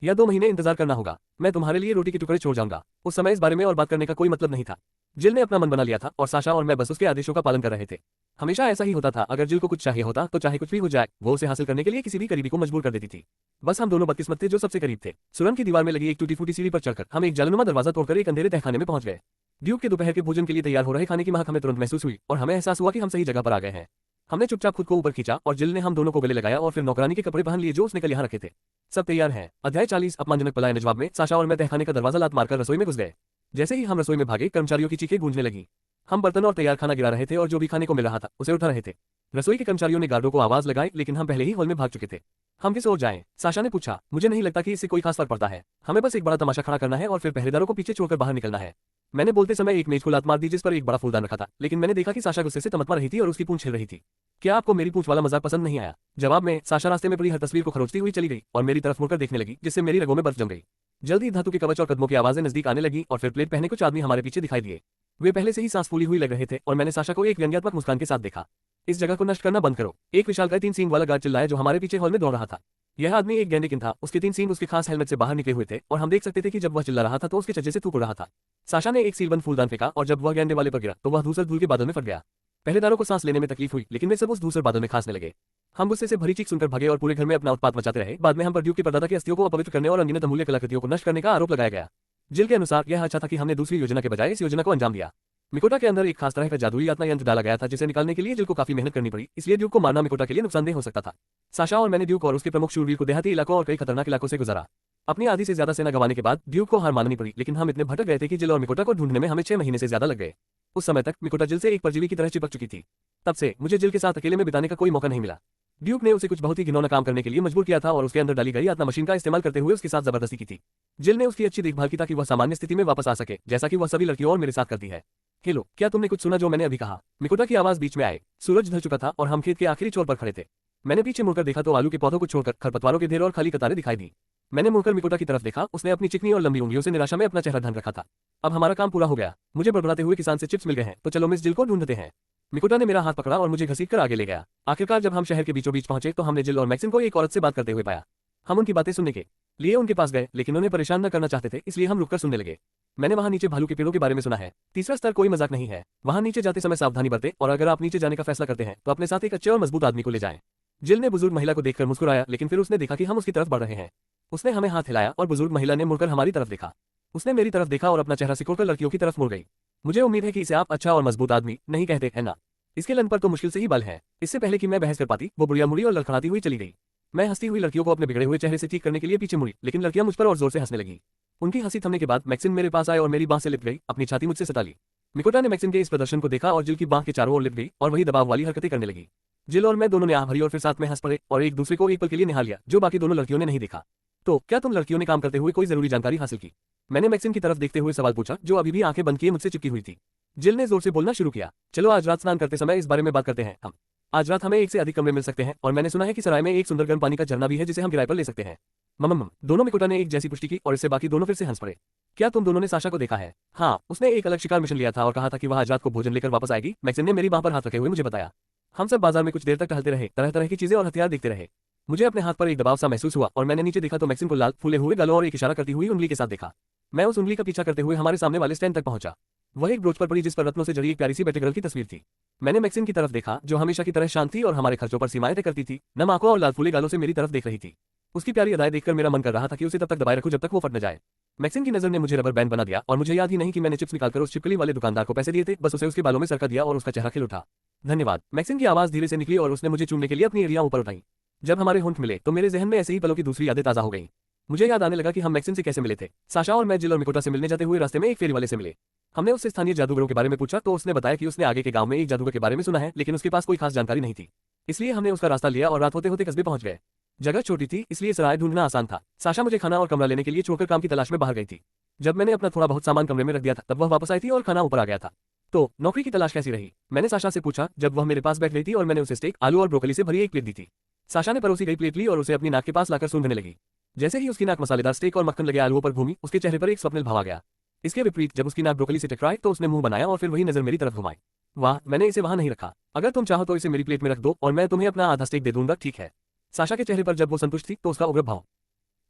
या 2 महीने इंतजार करना होगा। मैं तुम्हारे लिए रोटी के टुकड़े छोड़ जाऊंगा। उस समय इस बारे में और बात करने का कोई मतलब नहीं था। जिल ने अपना मन बना लिया था और साशा और मैं बस उसके आदेशों का पालन कर रहे थे। हमेशा ऐसा ही होता था, अगर जिल को कुछ चाहिए होता तो चाहे कुछ भी हो जाए, वो उसे हासिल करने के लिए किसी भी करीबी को मजबूर कर देती थी। बस हम दोनों बदकिस्मत थे जो सबसे करीब थे। सुरंग की दीवार में लगी एक टूटी फूटी सीढ़ी पर चढ़कर हम एक जालनुमा दरवाजा तोड़कर एक अंधेरे तहखाने में पहुंच गए। ड्यूक के दोपहर के भोजन के लिए तैयार हो रहे खाने की महक हमें तुरंत महसूस हुई और हमें एहसास हुआ कि हम सही जगह पर आ गए हैं। हमने चुपचाप खुद को ऊपर खींचा और जिल ने हम दोनों को गले लगाया और फिर नौकरानी के कपड़े पहन लिए जो उसने कल यहाँ रखे थे। सब तैयार हैं। अध्याय 40 अपमानजनक पलायन। जवाब में साशा और मैं तहखाने का दरवाजा लात मारकर रसोई में घुस गए। जैसे ही हम रसोई में भागे, कर्मचारियों की चीखें गूंजने लगी। हम बर्तन और तैयार खाना गिरा रहे थे और जो भी खाने को मिल रहा था उसे उठा रहे थे। रसोई के कर्मचारियों ने गार्डों को आवाज लगाई, लेकिन हम पहले ही हॉल में भाग चुके थे। हम किस ओर जाएं? साशा ने पूछा। मुझे नहीं लगता कि इससे कोई खास फर्क पड़ता है। हमें बस एक बड़ा तमाशा खड़ा करना है और फिर पहरेदारों को पीछे छोड़कर बाहर निकलना है। मैंने बोलते समय एक मेज को लात मार दी जिस पर एक बड़ा फूलदान रखा था, लेकिन मैंने देखा कि साशा गुस्से से तमतमा रही थी और उसकी पूंछ हिल रही थी। क्या आपको मेरी पूंछ वाला मजाक पसंद नहीं आया? जवाब में साशा रास्ते में पड़ी हर तस्वीर को खरोचती हुई चली गई और मेरी तरफ मुड़कर देखने लगी, जिससे मेरी रगों में बर्फ जम गई। जल्दी धातु के कवच और कदमों की आवाजें नजदीक आने लगी और फिर प्लेट पहने कुछ आदमी हमारे पीछे दिखाई दिए। वे पहले से ही सांस फूली हुई लग रहे थे और मैंने साशा को एक व्यंग्यात्मक मुस्कान के साथ देखा। इस जगह को नष्ट करना बंद करो, एक विशालकाय 3 सींग वाला गार्ड चिल्लाया जो हमारे पीछे हॉल में दौड़ रहा था। यह आदमी एक गैंडेकिन था, उसके 3 सींग उसके खास हेलमेट से बाहर निकले हुए थे और हम देख सकते थे कि जब वह चिल्ला रहा था तो उसके चज्जे से थूक रहा था। साशा ने एक सीलबंद फूलदान फेंका और जब वह गैंडे वाले पर गिरा तो वह धूसर धूल के बादल में फट गया। पहरेदारों को सांस लेने में तकलीफ हुई, लेकिन वे सब उस धूसर बादल में खांसने लगे। हम गुस्से से भरी चीख सुनकर भागे और पूरे घर में अपना उत्पात मचाते रहे। बाद में हम पर ड्यूक के परदादा की अस्थियों को अपवित्र करने और अनगिनत अमूल्य कलाकृतियों को नष्ट करने का आरोप लगाया गया। जिल के अनुसार यह अच्छा था कि हमने दूसरी योजना के बजाय इस योजना को अंजाम दिया। मिकोटा के अंदर एक खास तरह का जादुई यातना यंत्र डाला गया था जिसे निकालने के लिए जिल को काफी मेहनत करनी पड़ी, इसलिए ड्यूक को मारना मिकोटा के लिए नुकसानदेह हो सकता था। साशा और मैंने ड्यूक और उसके प्रमुख शूरवीर को देहाती इलाकों और कई खतरनाक इलाकों से गुजारा। अपनी आधी से ज्यादा सेना गंवाने के बाद ड्यूक को हार माननी पड़ी, लेकिन हम इतने भटक गए थे कि जिल और मिकोटा को ढूंढने में हमें 6 महीने से ज्यादा लग गए। उस समय तक मिकोटा जिल से एक परजीवी की तरह चिपक चुकी थी। तब से मुझे जिल के साथ अकेले में बिताने का कोई मौका नहीं मिला। ड्यूक ने उसे कुछ बहुत ही घिनौना काम करने के लिए मजबूर किया था और उसके अंदर डाली गई आत्मा मशीन का इस्तेमाल करते हुए उसके साथ जबरदस्ती की थी। जिल ने उसकी अच्छी देखभाल की ताकि वह सामान्य स्थिति में वापस आ सके, जैसा कि वह सभी लड़कियों और मेरे साथ करती है। हेलो, क्या तुमने कुछ सुना जो मैंने अभी कहा? मिकोटा की आवाज बीच में आए। सूरज ढल चुका था और हम खेत के आखिरी छोर पर खड़े थे। मैंने पीछे मुड़कर देखा तो आलू के पौधों को छोड़कर खरपतवारों के ढेर और खाली कतारें दिखाई दी। मैंने मुड़कर मिकोटा की तरफ देखा, उसने अपनी चिकनी और लंबी उंगलियों से निराशा में अपना चेहरा ढांक रखा था। अब हमारा काम पूरा हो गया। मुझे बड़बड़ाते हुए किसान से चिप्स मिल गए हैं, तो चलो मिस जिल को ढूंढते हैं। मिकोटा ने मेरा हाथ पकड़ा और मुझे घसीटकर आगे ले गया। आखिरकार जब हम शहर के बीचों बीच पहुंचे तो हमने जिल और मैक्सिन को एक औरत से बात करते हुए पाया। हम उनकी बातें सुनने के लिए उनके पास गए, लेकिन उन्हें परेशान न करना चाहते थे, इसलिए हम रुककर सुनने लगे। मैंने वहां नीचे भालू के पेड़ों के बारे में सुना है। तीसरा स्तर कोई मजाक नहीं है। वहां नीचे जाते समय सावधानी बरतें और अगर आप नीचे जाने का फैसला करते हैं तो अपने साथ एक अच्छे और मजबूत आदमी को ले जाएं। जिल ने बुजुर्ग महिला को देखकर मुस्कुराया, लेकिन फिर उसने देखा कि हम उसकी तरफ बढ़ रहे हैं। उसने हमें हाथ हिलाया और बुजुर्ग महिला ने मुड़कर हमारी तरफ देखा। उसने मेरी तरफ देखा और अपना चेहरा सिकोड़कर लड़कियों की तरफ मुड़ गई। मुझे उम्मीद है कि इसे आप अच्छा और मजबूत आदमी नहीं कहते हैं ना? इसके लन पर तो मुश्किल से ही बल है। इससे पहले कि मैं बहस कर पाती, वो बुढ़िया मुड़ी और लड़खड़ाती हुई चली गई। मैं हंसती हुई लड़कियों को अपने बिगड़े हुए चेहरे से ठीक करने के लिए पीछे मुड़ी, लेकिन लड़कियां मुझ पर और जोर से हंसने लगी। उनकी हंसी थमने के बाद मैक्सिन मेरे पास आए और मेरी बांह से लिपट गई, अपनी छाती मुझसे सटा ली। मिकोटा ने मैक्सिन के इस प्रदर्शन को देखा और जिल की बांह के चारों ओर लिपट गई और वही दबाव वाली हरकतें करने लगी। जिल और मैं दोनों ने आह भरी और फिर साथ में हंस पड़े और एक दूसरे को एक पल के लिए निहार लिया, जो बाकी दोनों लड़कियों ने नहीं देखा। तो क्या तुम लड़कियों ने काम करते हुए कोई जरूरी जानकारी हासिल की? मैंने मैक्सिन की तरफ देखते हुए सवाल पूछा, जो अभी भी आंखें बंद किए मुझसे चिपकी हुई थी। जिल ने जोर से बोलना शुरू किया, चलो आज रात स्नान करते समय इस बारे में बात करते हैं। हम आज रात हमें एक से अधिक कमरे मिल सकते हैं और मैंने सुना है कि सराय में एक सुंदर गर्म पानी का झरना भी है जिसे हम किराए पर ले सकते हैं। मम्म दोनों मिकोटा ने एक जैसी पुष्टि की और इससे बाकी दोनों फिर से हंस पड़े। क्या तुम दोनों ने साशा को देखा है? हाँ, उसने एक अलग शिकार मिशन लिया था और कहा था कि वह आज रात को भोजन लेकर वापस आएगी। मैक्सिन ने मेरी बांह पर हाथ रखे हुए मुझे बताया। हम सब बाजार में कुछ देर तक टहलते रहे, तरह तरह की चीजें और हथियार देखते रहे। मुझे अपने हाथ पर एक दबाव सा महसूस हुआ और मैंने नीचे देखा तो मैक्सिन को लाल फूले हुए गालों और एक इशारा करती हुई उंगली के साथ देखा। मैं उस उंगली का पीछा करते हुए हमारे सामने वाले स्टैंड तक पहुंचा। वह एक ब्रोच पर पड़ी जिस पर रत्नों से जड़ी एक प्यारी सी बेटे गर्ल की तस्वीर थी। मैंने मैक्सिन की तरफ देखा, जो हमेशा की तरह शांत थी और हमारे खर्चों पर सीमाएं तय करती थी। नम आंखों और लाल फूले गालों से मेरी तरफ देख रही थी। उसकी प्यारी अदाएं देखकर मेरा मन कर रहा था कि उसे तब तक दबाए रखूं जब तक वो फट न जाए। मैक्सिन की नजर ने मुझे रबर बैंड बना दिया और मुझे याद ही नहीं कि मैंने चिप्स निकालकर उस चिपकली वाले दुकानदार को पैसे दिए थे। बस उसे उसके बालों में सरका दिया और उसका चेहरा खिल उठा। धन्यवाद। मैक्सिन की आवाज धीरे से निकली और उसने मुझे चूमने के लिए अपनी एड़ियां ऊपर उठाई। जब हमारे होंठ मिले तो मेरे जहन में ऐसे ही पलों की दूसरी यादें ताजा हो गईं। मुझे याद आने लगा कि हम मैक्सिन से कैसे मिले थे। साशा और मैं जिल और मिकोटा से मिलने जाते हुए रास्ते में एक फेरी वाले से मिले। हमने उससे स्थानीय जादूगरों के बारे में पूछा तो उसने बताया कि उसने आगे के गांव में एक जादूगर के बारे में सुना है, लेकिन उसके पास कोई खास जानकारी नहीं थी। इसलिए हमने उसका रास्ता लिया और रात होते होते कस्बे पहुंच गए। जगह छोटी थी, इसलिए सराय ढूंढना आसान था। साशा मुझे खाना और कमरा लेने के लिए छोड़कर काम की तलाश में बाहर गई थी। जब मैंने अपना थोड़ा बहुत सामान कमरे में रख दिया था तब वह वापस आई थी और खाना ऊपर आ गया था। तो नौकरी की तलाश कैसी रही? मैंने साशा से पूछा जब वह मेरे पास बैठ गई थी और मैंने उसे स्टेक, आलू और ब्रोकली से भरी एक प्लेट दी थी। साशा ने परोसी गई प्लेट ली और उसे अपनी नाक के पास लाकर सूंघने लगी। जैसे ही उसकी नाक मसालेदार स्टेक और मक्खन लगे आलूओं पर घूमी, उसके चेहरे पर एक स्वप्निल भाव आ गया। इसके विपरीत जब उसकी नाक ब्रोकली से टकराई तो उसने मुंह बनाया और फिर वही नजर मेरी तरफ घुमाई। वाह, मैंने इसे वहां नहीं रखा। अगर तुम चाहो तो इसे मेरी प्लेट में रख दो और मैं तुम्हें अपना आधा स्टेक दे दूंगा, ठीक है? साशा के चेहरे पर जब वो संतुष्ट थी तो उसका उग्र भाव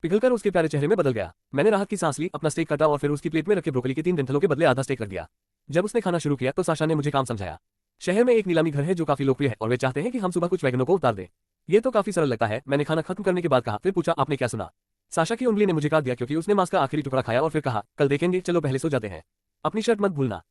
पिघलकर उसके प्यारे चेहरे में बदल गया। मैंने राहत की सांस ली, अपना स्टेक काटा और फिर उसकी प्लेट में रखे ब्रोकली के 3 डंठलों के बदले आधा स्टेक रख दिया। जब उसने खाना शुरू किया तो साशा ने मुझे काम समझाया। शहर में एक नीलामी घर है जो काफी लोकप्रिय है और वे चाहते हैं कि हम सुबह कुछ वैगनों को उतार दें। ये तो काफी सरल लगता है। मैंने खाना खत्म करने के बाद कहा, फिर पूछा आपने क्या सुना? साशा की उंगली ने मुझे काट दिया क्योंकि उसने मांस का आखिरी टुकड़ा खाया और फिर कहा, कल देखेंगे, चलो पहले सो जाते हैं। अपनी शर्ट मत भूलना।